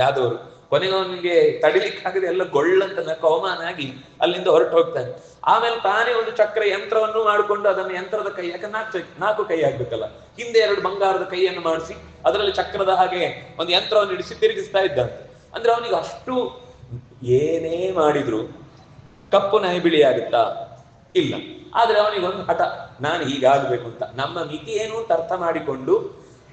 ಯಾದವರು. ಕೊನೆಗೆ ಅವನಿಗೆ ತಡಿಲಿಕ್ಕಾಗದೆ ಎಲ್ಲ ಗೊಳ್ಳಂತ ನಕ್ಕ ಅವಮಾನ ಆಗಿ ಅಲ್ಲಿಂದ ಹೊರಟು ಹೋಗ್ತಾನೆ. ಆಮೇಲೆ ತಾನೇ ಒಂದು ಚಕ್ರ ಯಂತ್ರವನ್ನು ಮಾಡಿಕೊಂಡು ಅದನ್ನು ಯಂತ್ರದ ಕೈ, ಯಾಕಂದ್ರೆ 4 ಕೈ ಆಗ್ಬೇಕಲ್ಲ, ಹಿಂದೆ 2 ಬಂಗಾರದ ಕೈಯನ್ನು ಮಾಡಿಸಿ ಅದರಲ್ಲಿ ಚಕ್ರದ ಹಾಗೆ ಒಂದು ಯಂತ್ರವನ್ನು ಇಡಿಸಿ ತಿರುಗಿಸ್ತಾ ಇದ್ದಂತೆ. ಅಂದ್ರೆ ಅವನಿಗೆ ಅಷ್ಟು ಏನೇ ಮಾಡಿದ್ರು ಕಪ್ಪು ನೈ ಬಿಳಿ ಆಗುತ್ತಾ? ಇಲ್ಲ. ಆದ್ರೆ ಅವನಿಗೊಂದು ಹಠ, ನಾನು ಹೀಗಾಗಬೇಕು ಅಂತ. ನಮ್ಮ ಮಿತಿ ಏನು ಅಂತ ಅರ್ಥ ಮಾಡಿಕೊಂಡು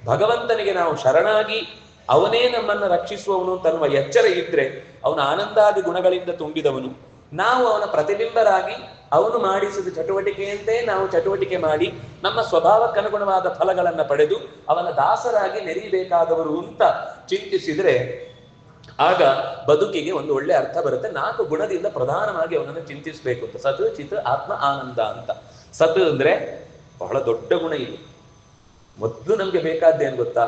ಭಗವಂತನಿಗೆ ನಾವು ಶರಣಾಗಿ ಅವನೇ ನಮ್ಮನ್ನ ರಕ್ಷಿಸುವವನು ತನ್ನುವ ಎಚ್ಚರ ಇದ್ರೆ, ಅವನ ಆನಂದಾದಿ ಗುಣಗಳಿಂದ ತುಂಬಿದವನು. ನಾವು ಅವನ ಪ್ರತಿಬಿಂಬರಾಗಿ ಅವನು ಮಾಡಿಸಿದ ಚಟುವಟಿಕೆಯಂತೆ ನಾವು ಚಟುವಟಿಕೆ ಮಾಡಿ ನಮ್ಮ ಸ್ವಭಾವಕ್ಕನುಗುಣವಾದ ಫಲಗಳನ್ನ ಪಡೆದು ಅವನ ದಾಸರಾಗಿ ನೆರೆಯಬೇಕಾದವರು ಅಂತ ಚಿಂತಿಸಿದ್ರೆ ಆಗ ಬದುಕಿಗೆ ಒಂದು ಒಳ್ಳೆ ಅರ್ಥ ಬರುತ್ತೆ. 4 ಗುಣದಿಂದ ಪ್ರಧಾನವಾಗಿ ಅವನನ್ನು ಚಿಂತಿಸಬೇಕು ಅಂತ. ಸತ್, ಚಿತ್, ಆತ್ಮ, ಆನಂದ ಅಂತ. ಸತ್ ಅಂದ್ರೆ ಬಹಳ ದೊಡ್ಡ ಗುಣ ಇದು. ಮೊದಲು ನಮ್ಗೆ ಬೇಕಾದ್ದೇನು ಗೊತ್ತಾ?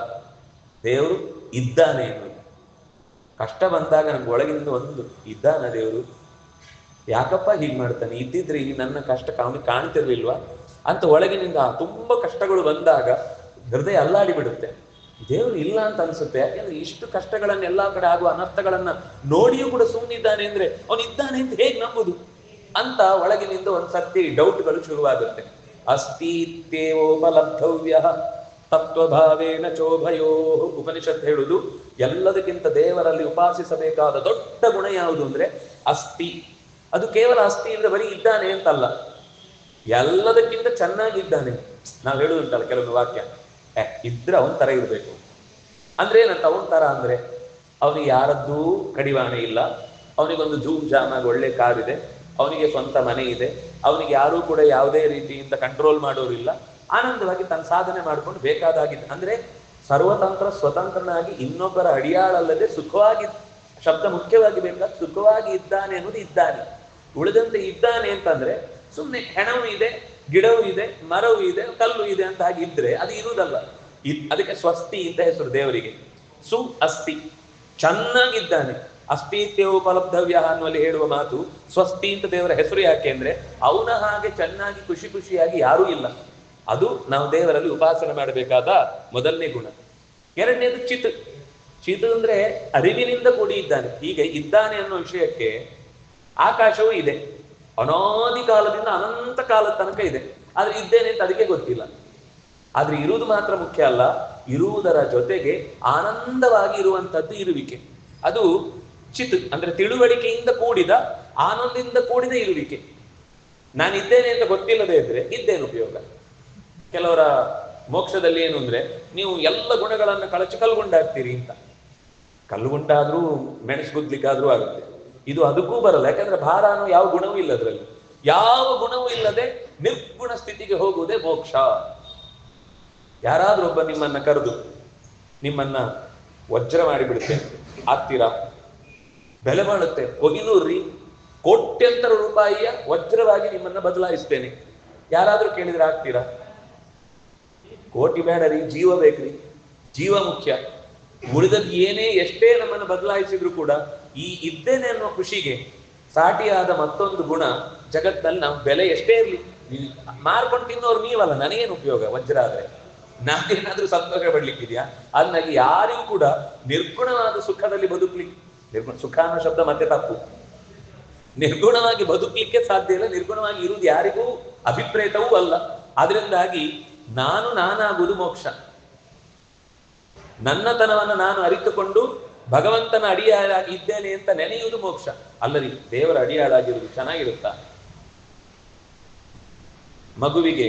ದೇವರು ಇದ್ದಾನೆ ಅನ್ನೋದು. ಕಷ್ಟ ಬಂದಾಗ ನಮ್ಗೆ ಒಳಗಿನಿಂದ ಒಂದು ಇದ್ದಾನ ದೇವರು, ಯಾಕಪ್ಪ ಹೀಗೆ ಮಾಡ್ತಾನೆ, ಇದ್ದಿದ್ರೆ ಈ ನನ್ನ ಕಷ್ಟ ಅವನಿಗೆ ಕಾಣ್ತಿರ್ಲಿಲ್ವಾ ಅಂತ ಒಳಗಿನಿಂದ ತುಂಬಾ ಕಷ್ಟಗಳು ಬಂದಾಗ ಹೃದಯ ಅಲ್ಲಾಡಿ ಬಿಡುತ್ತೆ. ದೇವರು ಇಲ್ಲ ಅಂತ ಅನ್ಸುತ್ತೆ. ಯಾಕೆಂದ್ರೆ ಇಷ್ಟು ಕಷ್ಟಗಳನ್ನ ಎಲ್ಲಾ ಕಡೆ ಆಗುವ ಅನರ್ಥಗಳನ್ನ ನೋಡಿಯೂ ಕೂಡ ಸುಮ್ಮನಿದ್ದಾನೆ ಅಂದ್ರೆ ಅವನು ಇದ್ದಾನೆ ಅಂತ ಹೇಗೆ ನಂಬುದು ಅಂತ ಒಳಗಿನಿಂದ ಒಂದ್ಸರ್ತಿ ಡೌಟ್ಗಳು ಶುರುವಾಗುತ್ತೆ. ಅಸ್ತಿತ್ಯೋಪಲಬ್ಧವ್ಯ ತತ್ವಭಾವೇನ ಚೋಭಯೋ. ಉಪನಿಷತ್ ಹೇಳುದು ಎಲ್ಲದಕ್ಕಿಂತ ದೇವರಲ್ಲಿ ಉಪಾಸಿಸಬೇಕಾದ ದೊಡ್ಡ ಗುಣ ಯಾವುದು ಅಂದ್ರೆ ಅಸ್ತಿ. ಅದು ಕೇವಲ ಅಸ್ತಿ ಅಂದ್ರೆ ಬರೀ ಇದ್ದಾನೆ ಅಂತಲ್ಲ, ಎಲ್ಲದಕ್ಕಿಂತ ಚೆನ್ನಾಗಿದ್ದಾನೆ. ನಾವ್ ಹೇಳುದುಂಟಲ್ಲ ಕೆಲವೊಂದು ವಾಕ್ಯ, ಇದ್ರೆ ಅವನ್ ತರ ಇರ್ಬೇಕು ಅಂದ್ರೆ ಏನಂತ? ಅವನ್ ತರ ಅಂದ್ರೆ ಅವನಿಗೆ ಯಾರದ್ದೂ ಕಡಿವಾಣ ಇಲ್ಲ, ಅವನಿಗೊಂದು ಜೂಮ್ ಜಾಮಾಗಿ ಒಳ್ಳೆ ಕಾರ್ ಇದೆ, ಅವನಿಗೆ ಸ್ವಂತ ಮನೆ ಇದೆ, ಅವನಿಗೆ ಯಾರೂ ಕೂಡ ಯಾವುದೇ ರೀತಿಯಿಂದ ಕಂಟ್ರೋಲ್ ಮಾಡೋರಿಲ್ಲ, ಆನಂದವಾಗಿ ತನ್ನ ಸಾಧನೆ ಮಾಡ್ಕೊಂಡು ಬೇಕಾದಾಗಿದ್ದ ಅಂದ್ರೆ ಸರ್ವತಂತ್ರ ಸ್ವತಂತ್ರನಾಗಿ ಇನ್ನೊಬ್ಬರ ಅಡಿಯಾಳಲ್ಲದೆ ಸುಖವಾಗಿ, ಶಬ್ದ ಮುಖ್ಯವಾಗಿ ಬೇಕಾದ ಸುಖವಾಗಿ ಇದ್ದಾನೆ ಅನ್ನೋದು ಇದ್ದಾನೆ. ಉಳಿದಂತೆ ಇದ್ದಾನೆ ಅಂತಂದ್ರೆ ಸುಮ್ಮನೆ ಹೆಣವೂ ಇದೆ, ಗಿಡವೂ ಇದೆ, ಮರವೂ ಇದೆ, ಕಲ್ಲು ಇದೆ ಅಂತ ಹಾಗೆ ಇದ್ರೆ ಅದು ಇರುವುದಲ್ಲ. ಅದಕ್ಕೆ ಸ್ವಸ್ತಿ ಅಂತ ಹೆಸರು ದೇವರಿಗೆ. ಸು ಅಸ್ತಿ, ಚೆನ್ನಾಗಿದ್ದಾನೆ. ಅಸ್ತಿತ್ಯೋಪಲಬ್ಧವ್ಯ ಅನ್ನುವಲ್ಲಿ ಹೇಳುವ ಮಾತು ಸ್ವಸ್ತಿ ಅಂತ ದೇವರ ಹೆಸರು. ಯಾಕೆ ಅಂದ್ರೆ ಅವನ ಹಾಗೆ ಚೆನ್ನಾಗಿ ಖುಷಿ ಖುಷಿಯಾಗಿ ಯಾರೂ ಇಲ್ಲ. ಅದು ನಾವು ದೇವರಲ್ಲಿ ಉಪಾಸನೆ ಮಾಡಬೇಕಾದ ಮೊದಲನೇ ಗುಣ. ಎರಡನೇದು ಚಿತ್. ಚಿತ್ ಅಂದ್ರೆ ಅರಿವಿನಿಂದ ಕೂಡಿ ಇದ್ದಾನೆ. ಹೀಗೆ ಇದ್ದಾನೆ ಅನ್ನೋ ವಿಷಯಕ್ಕೆ ಆಕಾಶವೂ ಇದೆ, ಅನಾದಿ ಕಾಲದಿಂದ ಅನಂತ ಕಾಲದ ತನಕ ಇದೆ. ಆದ್ರೆ ಇದ್ದೇನೆ ಅಂತ ಅದಕ್ಕೆ ಗೊತ್ತಿಲ್ಲ. ಆದ್ರೆ ಇರುವುದು ಮಾತ್ರ ಮುಖ್ಯ ಅಲ್ಲ, ಇರುವುದರ ಜೊತೆಗೆ ಆನಂದವಾಗಿ ಇರುವಂತದ್ದು ಇರುವಿಕೆ. ಅದು ಚಿತ್ ಅಂದ್ರೆ ತಿಳುವಳಿಕೆಯಿಂದ ಕೂಡಿದ, ಆನಂದದಿಂದ ಕೂಡಿದ ಇರುವಿಕೆ. ನಾನಿದ್ದೇನೆ ಅಂತ ಗೊತ್ತಿಲ್ಲದೆ ಇದ್ರೆ ಇದ್ದೇನು ಉಪಯೋಗ? ಕೆಲವರ ಮೋಕ್ಷದಲ್ಲಿ ಏನು ಅಂದ್ರೆ ನೀವು ಎಲ್ಲ ಗುಣಗಳನ್ನು ಕಳಚಿ ಕಲ್ಗುಂಡಾಗ್ತೀರಿ ಅಂತ. ಕಲ್ಗುಂಡಾದ್ರೂ ಮೆಣಸು ಗುದ್ಲಿಕ್ಕಾದ್ರೂ ಆಗುತ್ತೆ. ಇದು ಅದಕ್ಕೂ ಬರಲ್ಲ. ಯಾಕಂದ್ರೆ ಭಾರ ಅನ್ನೋ ಯಾವ ಗುಣವೂ ಇಲ್ಲ ಅದರಲ್ಲಿ. ಯಾವ ಗುಣವೂ ಇಲ್ಲದೆ ನಿರ್ಗುಣ ಸ್ಥಿತಿಗೆ ಹೋಗುವುದೇ ಮೋಕ್ಷ. ಯಾರಾದ್ರೂ ಒಬ್ಬ ನಿಮ್ಮನ್ನ ಕರೆದು ನಿಮ್ಮನ್ನ ವಜ್ರ ಮಾಡಿಬಿಡುತ್ತೇನೆ ಆಗ್ತೀರಾ? ಬೆಲೆ ಮಾಡುತ್ತೆ, ಕೊಹಿನೂರ್ರಿ, ಕೋಟ್ಯಂತರ ರೂಪಾಯಿಯ ವಜ್ರವಾಗಿ ನಿಮ್ಮನ್ನ ಬದಲಾಯಿಸ್ತೇನೆ, ಯಾರಾದ್ರೂ ಕೇಳಿದ್ರೆ ಆಗ್ತೀರಾ? ಕೋಟಿ ಬೇಡ ರೀ, ಜೀವ ಬೇಕ್ರಿ, ಜೀವ ಮುಖ್ಯ. ಉಳಿದದ್ದು ಏನೇ ಎಷ್ಟೇ ನಮ್ಮನ್ನು ಬದಲಾಯಿಸಿದ್ರು ಕೂಡ ಈ ಇದ್ದೇನೆ ಅನ್ನೋ ಖುಷಿಗೆ ಸಾಟಿಯಾದ ಮತ್ತೊಂದು ಗುಣ ಜಗತ್ತಲ್ಲಿ ನಾವು ಬೆಲೆ ಎಷ್ಟೇ ಇರಲಿ, ಮಾರ್ಕೊಂಡು ತಿನ್ನೋರು ನೀವಲ್ಲ, ನನಗೇನು ಉಪಯೋಗ ವಜ್ರ ಆದ್ರೆ, ನಾನೇನಾದ್ರೂ ಸಂತೋಷ ಪಡ್ಲಿಕ್ಕಿದ್ಯಾ? ಅದನ್ನಾಗಿ ಯಾರಿಗೂ ಕೂಡ ನಿರ್ಗುಣವಾದ ಸುಖದಲ್ಲಿ ಬದುಕಲಿಕ್ಕೆ, ಸುಖ ಅನ್ನೋ ಶಬ್ದ ಮತ್ತೆ ತಪ್ಪು, ನಿರ್ಗುಣವಾಗಿ ಬದುಕಲಿಕ್ಕೆ ಸಾಧ್ಯ ಇಲ್ಲ. ನಿರ್ಗುಣವಾಗಿ ಇರುವುದು ಯಾರಿಗೂ ಅಭಿಪ್ರೇತವೂ ಅಲ್ಲ. ಅದರಿಂದಾಗಿ ನಾನಾಗುವುದು ಮೋಕ್ಷ. ನನ್ನತನವನ್ನು ನಾನು ಅರಿತುಕೊಂಡು ಭಗವಂತನ ಅಡಿಯಾಳಾಗಿ ಇದ್ದೇನೆ ಅಂತ ನೆನೆಯುವುದು ಮೋಕ್ಷ. ಅಲ್ಲರಿ, ದೇವರ ಅಡಿಯಾಳಾಗಿರುವುದು ಚೆನ್ನಾಗಿರುತ್ತಾ? ಮಗುವಿಗೆ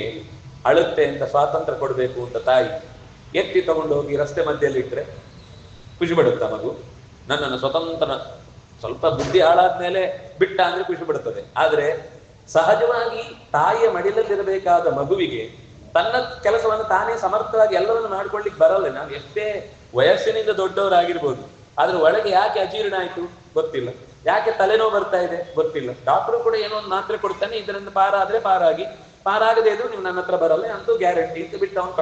ಅಳುತ್ತೆ ಅಂತ ಸ್ವಾತಂತ್ರ್ಯ ಕೊಡಬೇಕು ಅಂತ ತಾಯಿ ಎತ್ತಿ ತಗೊಂಡು ಹೋಗಿ ರಸ್ತೆ ಮಧ್ಯದಲ್ಲಿ ಇಟ್ರೆ ಖುಷಿ ಪಡುತ್ತಾ ಮಗು? ನನ್ನನ್ನು ಸ್ವತಂತ್ರ, ಸ್ವಲ್ಪ ಬುದ್ಧಿ ಹಾಳಾದ್ಮೇಲೆ ಬಿಟ್ಟ ಅಂದ್ರೆ ಖುಷಿ ಪಡುತ್ತದೆ. ಆದ್ರೆ ಸಹಜವಾಗಿ ತಾಯಿಯ ಮಡಿಲಲ್ಲಿರಬೇಕಾದ ಮಗುವಿಗೆ ತನ್ನ ಕೆಲಸವನ್ನು ತಾನೇ ಸಮರ್ಥವಾಗಿ ಎಲ್ಲವನ್ನು ಮಾಡ್ಕೊಳ್ಲಿಕ್ಕೆ ಬರಲ್ಲ. ನಾವು ಎಷ್ಟೇ ವಯಸ್ಸಿನಿಂದ ದೊಡ್ಡವರಾಗಿರ್ಬೋದು, ಆದ್ರೆ ಒಳಗೆ ಯಾಕೆ ಅಜೀರ್ಣ ಆಯ್ತು ಗೊತ್ತಿಲ್ಲ, ಯಾಕೆ ತಲೆನೋವು ಬರ್ತಾ ಇದೆ ಗೊತ್ತಿಲ್ಲ. ಡಾಕ್ಟರ್ ಕೂಡ ಏನೋ ಒಂದು ಮಾತ್ರೆ ಕೊಡ್ತಾನೆ, ಇದರಿಂದ ಪಾರಾದ್ರೆ ಪಾರಾಗಿ, ಪಾರಾಗದೇ ಇದ್ರು ನೀವು ನನ್ನ ಹತ್ರ ಬರಲ್ಲ ಅಂತೂ ಗ್ಯಾರಂಟಿ ಅಂತ ಬಿಟ್ಟು ಅವನು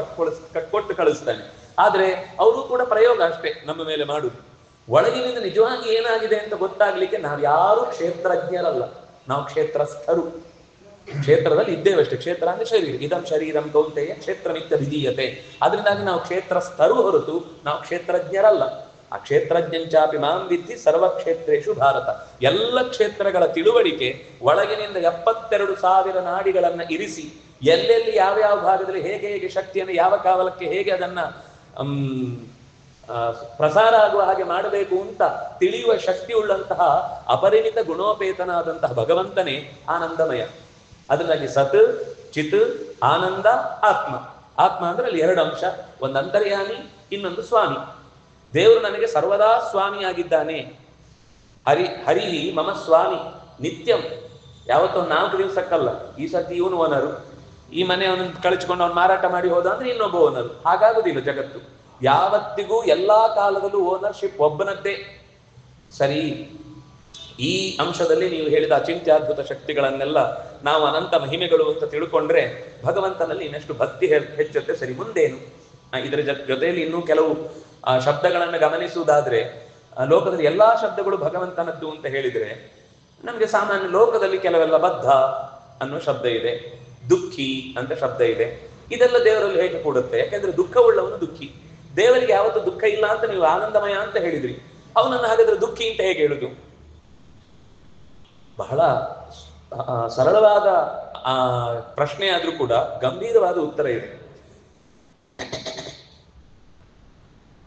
ಕಟ್ಕೊಟ್ಟು ಕಳಿಸ್ತಾನೆ. ಆದ್ರೆ ಅವರು ಕೂಡ ಪ್ರಯೋಗ ಅಷ್ಟೇ ನಮ್ಮ ಮೇಲೆ ಮಾಡುದು. ಒಳಗಿನಿಂದ ನಿಜವಾಗಿ ಏನಾಗಿದೆ ಅಂತ ಗೊತ್ತಾಗ್ಲಿಕ್ಕೆ ನಾವ್ಯಾರು ಕ್ಷೇತ್ರಜ್ಞರಲ್ಲ, ನಾವು ಕ್ಷೇತ್ರಸ್ಥರು. ಕ್ಷೇತ್ರದಲ್ಲಿ ಇದ್ದೇವಷ್ಟೇ. ಕ್ಷೇತ್ರ ಅಂದ್ರೆ ಶರೀರ, ಇದಂ ಶರೀರಂ ಕೌಂತೆಯ ಕ್ಷೇತ್ರ ನಿತ್ಯ ವಿಧೀಯತೆ. ಅದರಿಂದಾಗಿ ನಾವು ಕ್ಷೇತ್ರಸ್ಥರು ಹೊರತು ನಾವು ಕ್ಷೇತ್ರಜ್ಞರಲ್ಲ. ಆ ಕ್ಷೇತ್ರಜ್ಞಂಚಾಪಿ ಮಾಂ ವಿದ್ಧಿ ಸರ್ವಕ್ಷೇತ್ರೇಷು ಭಾರತ. ಎಲ್ಲ ಕ್ಷೇತ್ರಗಳ ತಿಳುವಳಿಕೆ ಒಳಗಿನಿಂದ 72,000 ನಾಡಿಗಳನ್ನ ಇರಿಸಿ ಎಲ್ಲೆಲ್ಲಿ ಯಾವ್ಯಾವ ಭಾಗದಲ್ಲಿ ಹೇಗೆ ಹೇಗೆ ಶಕ್ತಿಯನ್ನು ಯಾವ ಕಾಲಕ್ಕೆ ಹೇಗೆ ಅದನ್ನ ಪ್ರಸಾರ ಆಗುವ ಹಾಗೆ ಮಾಡಬೇಕು ಅಂತ ತಿಳಿಯುವ ಶಕ್ತಿ ಉಳ್ಳಂತಹ ಅಪರಿಮಿತ ಗುಣೋಪೇತನಾದಂತಹ ಭಗವಂತನೇ ಆನಂದಮಯ. ಅದಕ್ಕಾಗಿ ಸತ್, ಚಿತ್, ಆನಂದ, ಆತ್ಮ. ಆತ್ಮ ಅಂದ್ರೆ ಅಲ್ಲಿ 2 ಅಂಶ, ಒಂದು ಅಂತರ್ಯಾಮಿ, ಇನ್ನೊಂದು ಸ್ವಾಮಿ. ದೇವರು ನನಗೆ ಸರ್ವದಾ ಸ್ವಾಮಿಯಾಗಿದ್ದಾನೆ. ಹರಿ ಮಮ ಸ್ವಾಮಿ ನಿತ್ಯಂ. ಯಾವತ್ತೊಂದು 4 ದಿವಸಕ್ಕಲ್ಲ. ಈ ಸತಿ ಇವನು ಓನರು, ಈ ಮನೆಯವನನ್ನು ಕಳಿಸ್ಕೊಂಡು ಅವನು ಮಾರಾಟ ಮಾಡಿ ಹೋದ ಅಂದ್ರೆ ಇನ್ನೊಬ್ಬ ಓನರು. ಹಾಗಾಗುದಿಲ್ಲ ಜಗತ್ತು. ಯಾವತ್ತಿಗೂ ಎಲ್ಲಾ ಕಾಲದಲ್ಲೂ ಓನರ್ಶಿಪ್ ಒಬ್ಬನದ್ದೇ. ಸರಿ, ಈ ಅಂಶದಲ್ಲಿ ನೀವು ಹೇಳಿದ ಅಚಿಂತ್ಯಾದ್ಭುತ ಶಕ್ತಿಗಳನ್ನೆಲ್ಲ ನಾವು ಅನಂತ ಮಹಿಮೆಗಳು ಅಂತ ತಿಳ್ಕೊಂಡ್ರೆ ಭಗವಂತನಲ್ಲಿ ಇನ್ನಷ್ಟು ಭಕ್ತಿ ಹೆಚ್ಚುತ್ತೆ. ಸರಿ, ಮುಂದೇನು? ಇದರ ಜೊತೆಯಲ್ಲಿ ಇನ್ನೂ ಕೆಲವು ಶಬ್ದಗಳನ್ನು ಗಮನಿಸುವುದಾದ್ರೆ, ಲೋಕದಲ್ಲಿ ಎಲ್ಲಾ ಶಬ್ದಗಳು ಭಗವಂತನದ್ದು ಅಂತ ಹೇಳಿದ್ರೆ ನಮ್ಗೆ ಸಾಮಾನ್ಯ ಲೋಕದಲ್ಲಿ ಕೆಲವೆಲ್ಲ ಬದ್ಧ ಅನ್ನೋ ಶಬ್ದ ಇದೆ, ದುಃಖಿ ಅಂತ ಶಬ್ದ ಇದೆ. ಇದೆಲ್ಲ ದೇವರಲ್ಲಿ ಹೇಗೆ ಕೂಡುತ್ತೆ? ಯಾಕಂದ್ರೆ ದುಃಖವುಳ್ಳವನು ದುಃಖಿ. ದೇವರಿಗೆ ಯಾವತ್ತೂ ದುಃಖ ಇಲ್ಲ ಅಂತ ನೀವು ಆನಂದಮಯ ಅಂತ ಹೇಳಿದ್ರಿ, ಅವನನ್ನು ಹಾಗಾದ್ರೆ ದುಃಖಿ ಅಂತ ಹೇಗೆ ಹೇಳುದು? ಬಹಳ ಸರಳವಾದ ಪ್ರಶ್ನೆ ಆದ್ರೂ ಕೂಡ ಗಂಭೀರವಾದ ಉತ್ತರ ಇದೆ.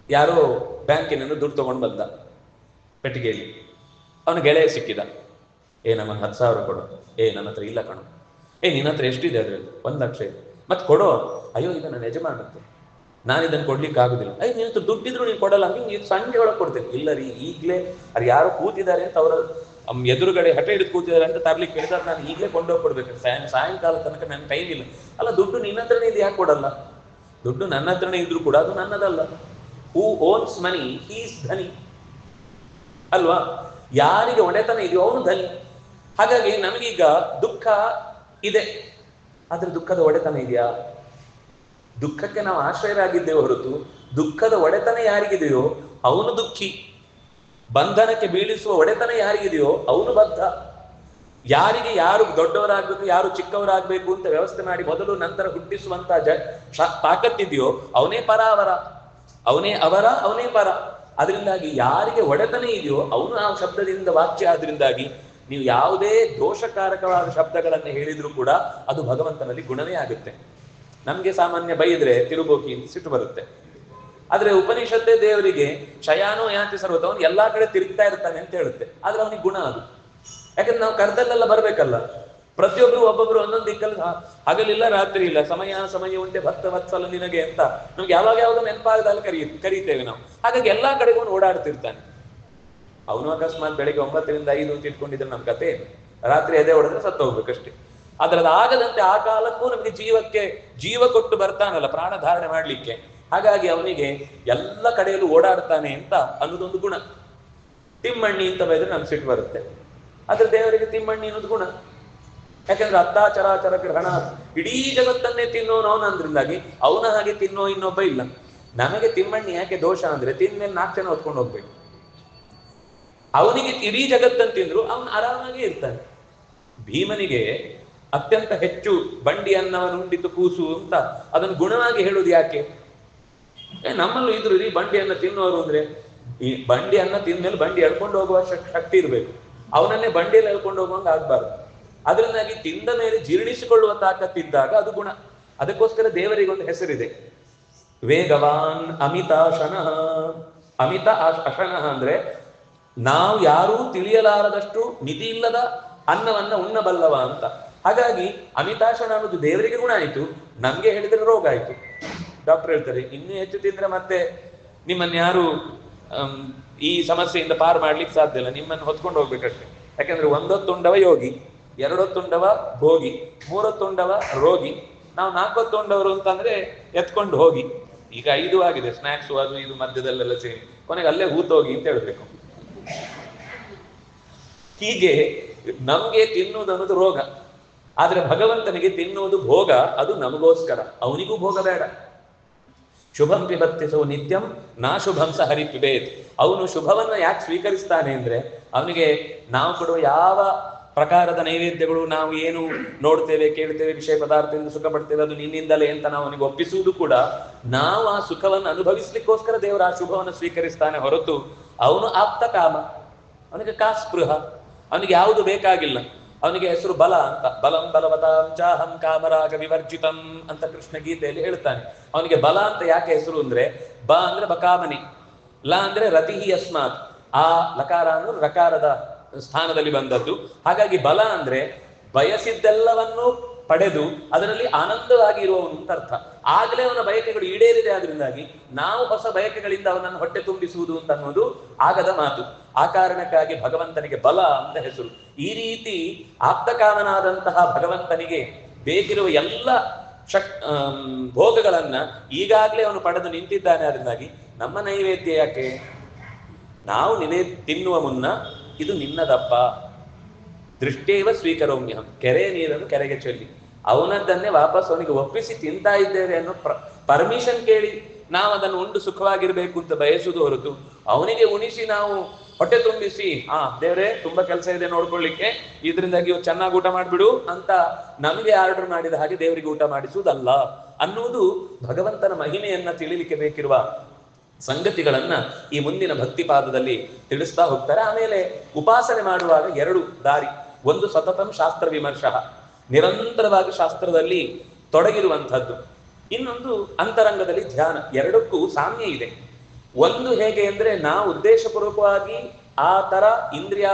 ಯಾರೋ ಬ್ಯಾಂಕಿನಿಂದ ದುಡ್ಡು ತಗೊಂಡು ಬಂದ ಪೆಟ್ಟಿಗೆಯಲ್ಲಿ, ಅವನ ಗೆಳೆಯ ಸಿಕ್ಕಿದ. ನಮ್ಮ 10,000 ಕೊಡು. ನನ್ನ ಹತ್ರ ಇಲ್ಲ ಕಣು. ನಿನ್ನ ಹತ್ರ ಎಷ್ಟಿದೆ ಅದ್ರಲ್ಲಿ? 1 ಲಕ್ಷ ಇದೆ. ಮತ್ತೆ ಕೊಡೋ. ಅಯ್ಯೋ, ಈಗ ನನ್ನ ಯಜಮಾನತ್ತೆ, ನಾನು ಇದನ್ನು ಕೊಡ್ಲಿಕ್ಕೆ ಆಗುದಿಲ್ಲ. ನಿನ್ನ ಹತ್ರ ದುಡ್ಡಿದ್ರು ನೀನು ಕೊಡಲ್ಲ, ಹಂಗೆ ಸಂಜೆ ಒಳಗೆ ಕೊಡ್ತೇನೆ. ಇಲ್ಲ ರೀ, ಈಗಲೇ ಅದು ಯಾರೋ ಕೂತಿದ್ದಾರೆ ಅಂತ ಅವರ ಎದುರುಗಡೆ ಹಠ ಹಿಡಿದು ಕೂತಿದ್ದಾರೆ ಅಂತ ತರ್ಲಿಕ್ಕೆ ಹೇಳಿದ್ರೆ ನಾನು ಈಗಲೇ ಕೊಂಡೋಗಿ ಕೊಡ್ಬೇಕು. ಸಾಯಂಕಾಲ ತನಕ ನನ್ನ ಟೈಮ್ ಇಲ್ಲ. ಅಲ್ಲ, ದುಡ್ಡು ನಿನ್ನ ಹತ್ರನೇ ಇದು, ಯಾಕೆ ಕೊಡಲ್ಲ? ದುಡ್ಡು ನನ್ನ ಹತ್ರನೇ ಇದ್ರು ಕೂಡ ಅದು ನನ್ನದಲ್ಲ. ಹೂ ಓನ್ಸ್ ಮನಿ ಹೀ ಇಸ್ ಧನಿ ಅಲ್ವಾ? ಯಾರಿಗೆ ಒಡೆತನ ಇದೆಯೋ ಅವನು ಧನಿ. ಹಾಗಾಗಿ ನಮಗೀಗ ದುಃಖ ಇದೆ, ಆದ್ರೆ ದುಃಖದ ಒಡೆತನ ಇದೆಯಾ? ದುಃಖಕ್ಕೆ ನಾವು ಆಶ್ರಯರಾಗಿದ್ದೇವೆ ಹೊರತು ದುಃಖದ ಒಡೆತನ ಯಾರಿಗಿದೆಯೋ ಅವನು ದುಃಖಿ. ಬಂಧನಕ್ಕೆ ಬೀಳಿಸುವ ಒಡೆತನ ಯಾರಿಗಿದೆಯೋ ಅವನು ಬದ್ಧ. ಯಾರಿಗೆ ಯಾರು ದೊಡ್ಡವರಾಗಬೇಕು, ಯಾರು ಚಿಕ್ಕವರಾಗಬೇಕು ಅಂತ ವ್ಯವಸ್ಥೆ ಮಾಡಿ ಮೊದಲು ನಂತರ ಹುಟ್ಟಿಸುವಂತ ತಾಕತ್ತಿದೆಯೋ ಅವನೇ ಪರಾವರ, ಅವನೇ ಅವರ, ಅವನೇ ಪರ. ಅದರಿಂದಾಗಿ ಯಾರಿಗೆ ಒಡೆತನ ಇದೆಯೋ ಅವನು ಆ ಶಬ್ದದಿಂದ ವಾಚ್ಯ. ಆದ್ರಿಂದಾಗಿ ನೀವು ಯಾವುದೇ ದೋಷಕಾರಕವಾದ ಶಬ್ದಗಳನ್ನು ಹೇಳಿದ್ರು ಕೂಡ ಅದು ಭಗವಂತನಲ್ಲಿ ಗುಣವೇ ಆಗುತ್ತೆ. ನಮ್ಗೆ ಸಾಮಾನ್ಯ ಬೈದ್ರೆ ತಿರುಬೋಕಿ ಅಂತ ಸಿಟ್ಟು ಬರುತ್ತೆ. ಆದ್ರೆ ಉಪನಿಷತ್ತೇ ದೇವರಿಗೆ ಶಯಾನೋ ಯಾತಿ ಸರ್ವತ, ಅವನು ಎಲ್ಲಾ ಕಡೆ ತಿರುಗ್ತಾ ಇರ್ತಾನೆ ಅಂತ ಹೇಳುತ್ತೆ. ಆದ್ರೆ ಅವನಿಗೆ ಗುಣ ಅದು. ಯಾಕಂದ್ರೆ ನಾವು ಕರ್ದಲ್ಲೆಲ್ಲ ಬರ್ಬೇಕಲ್ಲ. ಪ್ರತಿಯೊಬ್ರು ಒಬ್ಬೊಬ್ರು ಒಂದೊಂದು ದಿಕ್ಕಲ್ಲಿ ಹಗಲಿಲ್ಲ ರಾತ್ರಿ ಇಲ್ಲ, ಸಮಯ ಉಂಟೆ ಭಕ್ತ ವತ್ಸಲ ನಿನಗೆ ಅಂತ ನಮ್ಗೆ ಯಾವಾಗ ನೆನಪಾಗದಲ್ಲಿ ಕರೀತೇವೆ ನಾವು. ಹಾಗಾಗಿ ಎಲ್ಲಾ ಕಡೆಗೂ ಅವನು ಓಡಾಡ್ತಿರ್ತಾನೆ. ಅವನು ಅಕಸ್ಮಾತ್ ಬೆಳಿಗ್ಗೆ 9 ರಿಂದ 5 ಅಂತ ಇಟ್ಕೊಂಡಿದ್ರೆ ನಮ್ ಕತೆ ಏನು? ರಾತ್ರಿ ಎದೆ ಹೊಡೆದ್ರೆ ಸತ್ತು ಹೋಗ್ಬೇಕಷ್ಟೇ. ಅದ್ರದ್ದು ಆಗದಂತೆ ಆ ಕಾಲಕ್ಕೂ ನಮ್ಗೆ ಜೀವ ಕೊಟ್ಟು ಬರ್ತಾನಲ್ಲ ಪ್ರಾಣ ಧಾರಣೆ ಮಾಡ್ಲಿಕ್ಕೆ. ಹಾಗಾಗಿ ಅವನಿಗೆ ಎಲ್ಲ ಕಡೆಯಲ್ಲೂ ಓಡಾಡ್ತಾನೆ ಅಂತ ಅನ್ನೋದೊಂದು ಗುಣ. ತಿಮ್ಮಣ್ಣಿ ಅಂತ ಬೈದ್ರೆ ನಮ್ಗೆ ಸಿಟ್ಟು ಬರುತ್ತೆ, ಆದ್ರೆ ದೇವರಿಗೆ ತಿಮ್ಮಣ್ಣಿ ಅನ್ನೋದು ಗುಣ. ಯಾಕಂದ್ರೆ ಅತ್ತಾಚರಾಚರ ಗ್ರಹಣ, ಇಡೀ ಜಗತ್ತನ್ನೇ ತಿನ್ನೋನು ಅವನಂದ್ರಿಂದಾಗಿ ಅವನ ಹಾಗೆ ತಿನ್ನೋ ಇನ್ನೊಬ್ಬ ಇಲ್ಲ. ನಮಗೆ ತಿಮ್ಮಣ್ಣಿ ಯಾಕೆ ದೋಷ ಅಂದ್ರೆ ತಿಂದ್ಮೇಲೆ 4 ಜನ ಹೊತ್ಕೊಂಡು ಹೋಗ್ಬೇಕು. ಅವನಿಗೆ ಇಡೀ ಜಗತ್ತನ್ನು ತಿಂದ್ರು ಅವನು ಆರಾಮಾಗಿ ಇರ್ತಾನೆ. ಭೀಮನಿಗೆ ಅತ್ಯಂತ ಹೆಚ್ಚು ಬಂಡಿ ಅನ್ನವನ್ನು ಉಂಡಿತು ಕೂಸು ಅಂತ ಅದನ್ನು ಗುಣವಾಗಿ ಹೇಳುದು ಯಾಕೆ? ನಮ್ಮಲ್ಲೂ ಇದ್ರು ಈ ಬಂಡಿ ಅನ್ನ ತಿನ್ನೋರು ಅಂದ್ರೆ, ಈ ಬಂಡಿ ಅನ್ನ ತಿಂದ್ಮೇಲೆ ಬಂಡಿ ಎಳ್ಕೊಂಡು ಹೋಗುವ ಶಕ್ತಿ ಇರಬೇಕು. ಅವನನ್ನೇ ಬಂಡಿಯಲ್ಲಿ ಎಳ್ಕೊಂಡು ಹೋಗುವಂಗ ಆಗ್ಬಾರ್ದು. ಅದರಿಂದಾಗಿ ತಿಂದ ಮೇಲೆ ಜೀರ್ಣಿಸಿಕೊಳ್ಳುವ ತಾಕತ್ತಿದ್ದಾಗ ಅದು ಗುಣ. ಅದಕ್ಕೋಸ್ಕರ ದೇವರಿಗೊಂದು ಹೆಸರಿದೆ, ವೇಗವಾನ್ ಅಮಿತಾಶನಃ. ಅಮಿತ ಅಶನಃ ಅಂದ್ರೆ ನಾವು ಯಾರೂ ತಿಳಿಯಲಾರದಷ್ಟು ಮಿತಿ ಇಲ್ಲದ ಅನ್ನವನ್ನ ಉಣ್ಣಬಲ್ಲವ ಅಂತ. ಹಾಗಾಗಿ ಅಮಿತಾಶನ ಅನ್ನೋದು ದೇವರಿಗೆ ಗುಣ ಆಯ್ತು, ನಮ್ಗೆ ಹೇಳಿದ್ರೆ ರೋಗ ಆಯ್ತು. ಡಾಕ್ಟರ್ ಹೇಳ್ತಾರೆ ಇನ್ನೂ ಹೆಚ್ಚು ತಿಂದ್ರೆ ಮತ್ತೆ ನಿಮ್ಮನ್ನು ಯಾರು ಈ ಸಮಸ್ಯೆಯಿಂದ ಪಾರು ಮಾಡ್ಲಿಕ್ಕೆ ಸಾಧ್ಯ ಇಲ್ಲ, ನಿಮ್ಮನ್ನು ಹೊತ್ಕೊಂಡು ಹೋಗ್ಬೇಕಷ್ಟೆ. ಯಾಕಂದ್ರೆ 1 ಹೊತ್ತುಂಡವ ಯೋಗಿ, 2 ಹೊತ್ತುಂಡವ ಭೋಗಿ, 3 ಹೊತ್ತುಂಡವ ರೋಗಿ. ನಾವು 4 ಹೊತ್ತುಂಡವರು ಅಂತಂದ್ರೆ ಎತ್ಕೊಂಡು ಹೋಗಿ. ಈಗ 5 ಆಗಿದೆ, ಸ್ನಾಕ್ಸು ಅದು ಇದು ಮಧ್ಯದಲ್ಲೆಲ್ಲ ಸೇರಿ ಕೊನೆಗೆ ಅಲ್ಲೇ ಹೂತೋಗಿ ಅಂತ ಹೇಳ್ಬೇಕು. ಹೀಗೆ ನಮ್ಗೆ ತಿನ್ನುವುದು ಅನ್ನೋದು ರೋಗ, ಆದ್ರೆ ಭಗವಂತನಿಗೆ ತಿನ್ನುವುದು ಭೋಗ. ಅದು ನಮಗೋಸ್ಕರ, ಅವನಿಗೂ ಭೋಗ ಬೇಡ. ಶುಭಂ ಪಿಬತ್ತಿಸೋ ನಿತ್ಯಂ ನಾ ಶುಭಂ ಸ ಹರಿ ಪಿಬೇತ್. ಅವನು ಶುಭವನ್ನ ಯಾಕೆ ಸ್ವೀಕರಿಸ್ತಾನೆ ಅಂದ್ರೆ ಅವನಿಗೆ ನಾವು ಕೊಡುವ ಯಾವ ಪ್ರಕಾರದ ನೈವೇದ್ಯಗಳು, ನಾವು ಏನು ನೋಡ್ತೇವೆ ಕೇಳ್ತೇವೆ ವಿಷಯ ಪದಾರ್ಥದಿಂದ ಸುಖ ಪಡ್ತೇವೆ ಅದು ನಿನ್ನಿಂದಲೇ ಅಂತ ನಾವು ಅವನಿಗೆ ಒಪ್ಪಿಸುವುದು ಕೂಡ ನಾವು ಆ ಸುಖವನ್ನು ಅನುಭವಿಸ್ಲಿಕ್ಕೋಸ್ಕರ ದೇವರು ಆ ಶುಭವನ್ನು ಸ್ವೀಕರಿಸ್ತಾನೆ ಹೊರತು ಅವನು ಆಪ್ತ ಕಾಮ, ಅವನಿಗೆ ಕಾಸ್ಪೃಹ, ಅವನಿಗೆ ಯಾವುದು ಬೇಕಾಗಿಲ್ಲ. ಅವನಿಗೆ ಹೆಸರು ಬಲ ಅಂತ, ಬಲಂ ಬಲವತಾಂ ಚಾಹಂ ಕಾಮರಾಗ ವಿವರ್ಜಿತಂ ಅಂತ ಕೃಷ್ಣ ಗೀತೆಯಲ್ಲಿ ಹೇಳ್ತಾನೆ. ಅವನಿಗೆ ಬಲ ಅಂತ ಯಾಕೆ ಹೆಸರು ಅಂದ್ರೆ, ಬ ಅಂದ್ರೆ ಬಕಾಮನಿ, ಲ ಅಂದ್ರೆ ರತಿಹಿ ಅಸ್ಮಾತ್, ಆ ಲಕಾರ ಅಂದ್ರೆ ರಕಾರದ ಸ್ಥಾನದಲ್ಲಿ ಬಂದದ್ದು. ಹಾಗಾಗಿ ಬಲ ಅಂದ್ರೆ ಬಯಸಿದ್ದೆಲ್ಲವನ್ನು ಪಡೆದು ಅದರಲ್ಲಿ ಆನಂದವಾಗಿ ಇರುವವನು ಅಂತ ಅರ್ಥ. ಆಗ್ಲೇ ಅವನ ಬಯಕೆಗಳು ಈಡೇರಿದೆ. ಆದ್ರಿಂದಾಗಿ ನಾವು ಹೊಸ ಬಯಕೆಗಳಿಂದ ಅವನನ್ನು ಹೊಟ್ಟೆ ತುಂಬಿಸುವುದು ಅಂತ ಅನ್ನೋದು ಆಗದ ಮಾತು. ಆ ಕಾರಣಕ್ಕಾಗಿ ಭಗವಂತನಿಗೆ ಬಲ ಅಂತ ಹೆಸರು. ಈ ರೀತಿ ಆಪ್ತಕಾಮನಾದಂತಹ ಭಗವಂತನಿಗೆ ಬೇಕಿರುವ ಎಲ್ಲ ಭೋಗಗಳನ್ನ ಈಗಾಗ್ಲೇ ಅವನು ಪಡೆದು ನಿಂತಿದ್ದಾನೆ. ಅದರಿಂದಾಗಿ ನಮ್ಮ ನೈವೇದ್ಯ ಯಾಕೆ? ನಾವು ತಿನ್ನುವ ಮುನ್ನ ಇದು ನಿನ್ನದಪ್ಪ, ದೃಷ್ಟೇವ ಸ್ವೀಕರೋಮ್ಯಹಂ, ಕೆರೆ ನೀರನ್ನು ಕೆರೆಗೆ ಚೆಲ್ಲಿ ಅವನದ್ದನ್ನೇ ವಾಪಸ್ ಅವನಿಗೆ ಒಪ್ಪಿಸಿ ತಿಂತಾ ಇದ್ದೇವೆ ಅನ್ನೋ ಪರ್ಮಿಷನ್ ಕೇಳಿ ನಾವು ಅದನ್ನು ಉಂಡು ಸುಖವಾಗಿರ್ಬೇಕು ಅಂತ ಬಯಸುವುದು ಹೊರತು ಅವನಿಗೆ ಉಣಿಸಿ ನಾವು ಹೊಟ್ಟೆ ತುಂಬಿಸಿ ದೇವ್ರೆ ತುಂಬಾ ಕೆಲಸ ಇದೆ ನೋಡ್ಕೊಳ್ಳಿಕ್ಕೆ, ಇದರಿಂದಾಗಿ ಇವತ್ತು ಚೆನ್ನಾಗಿ ಊಟ ಮಾಡ್ಬಿಡು ಅಂತ ನಮಗೆ ಆರ್ಡರ್ ಮಾಡಿದ ಹಾಗೆ ದೇವರಿಗೆ ಊಟ ಮಾಡಿಸುವುದಲ್ಲ ಅನ್ನುವುದು ಭಗವಂತನ ಮಹಿಮೆಯನ್ನ ತಿಳಿಲಿಕ್ಕೆ ಬೇಕಿರುವ ಸಂಗತಿಗಳನ್ನ ಈ ಮುಂದಿನ ಭಕ್ತಿ ಪಾದದಲ್ಲಿ ತಿಳಿಸ್ತಾ ಹೋಗ್ತಾರೆ. ಆಮೇಲೆ ಉಪಾಸನೆ ಮಾಡುವಾಗ 2 ದಾರಿ. ಒಂದು ಸತತಂ ಶಾಸ್ತ್ರ ವಿಮರ್ಶ, ನಿರಂತರವಾಗಿ ಶಾಸ್ತ್ರದಲ್ಲಿ ತೊಡಗಿರುವಂಥದ್ದು. ಇನ್ನೊಂದು ಅಂತರಂಗದಲ್ಲಿ ಧ್ಯಾನ. ಎರಡಕ್ಕೂ ಸಾಮ್ಯ ಇದೆ. ಒಂದು ಹೇಗೆ ಅಂದ್ರೆ ನಾವು ಉದ್ದೇಶಪೂರ್ವಕವಾಗಿ ಆ ತರ ಇಂದ್ರಿಯ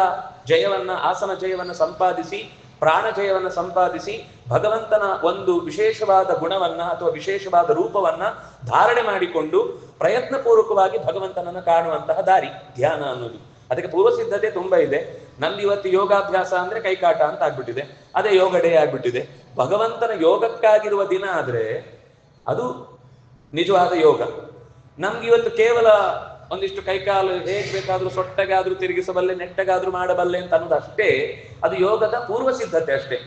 ಜಯವನ್ನ, ಆಸನ ಜಯವನ್ನ ಸಂಪಾದಿಸಿ, ಪ್ರಾಣ ಜಯವನ್ನ ಸಂಪಾದಿಸಿ ಭಗವಂತನ ಒಂದು ವಿಶೇಷವಾದ ಗುಣವನ್ನ ಅಥವಾ ವಿಶೇಷವಾದ ರೂಪವನ್ನ ಧಾರಣೆ ಮಾಡಿಕೊಂಡು ಪ್ರಯತ್ನ ಪೂರ್ವಕವಾಗಿ ಭಗವಂತನನ್ನ ಕಾಣುವಂತಹ ದಾರಿ ಧ್ಯಾನ ಅನ್ನೋದು. ಅದಕ್ಕೆ ಪೂರ್ವ ಸಿದ್ಧತೆ ತುಂಬಾ ಇದೆ. ನಂದು ಇವತ್ತು ಯೋಗಾಭ್ಯಾಸ ಅಂದ್ರೆ ಕೈಕಾಟ ಅಂತ ಆಗ್ಬಿಟ್ಟಿದೆ, ಅದೇ ಯೋಗ ಡೇ ಆಗ್ಬಿಟ್ಟಿದೆ. ಭಗವಂತನ ಯೋಗಕ್ಕಾಗಿರುವ ದಿನ ಆದ್ರೆ ಅದು ನಿಜವಾದ ಯೋಗ. ನಮ್ಗೆ ಇವತ್ತು ಕೇವಲ ಒಂದಿಷ್ಟು ಕೈಕಾಲು ಹೇಗ್ ಬೇಕಾದ್ರೂ ಸೊಟ್ಟಗಾದ್ರೂ ತಿರುಗಿಸಬಲ್ಲೆ, ನೆಟ್ಟಗಾದ್ರೂ ಮಾಡಬಲ್ಲೆ ಅಂತ ಅನ್ನೋದು ಅಷ್ಟೇ. ಅದು ಯೋಗದ ಪೂರ್ವ ಸಿದ್ಧತೆ ಅಷ್ಟೇ.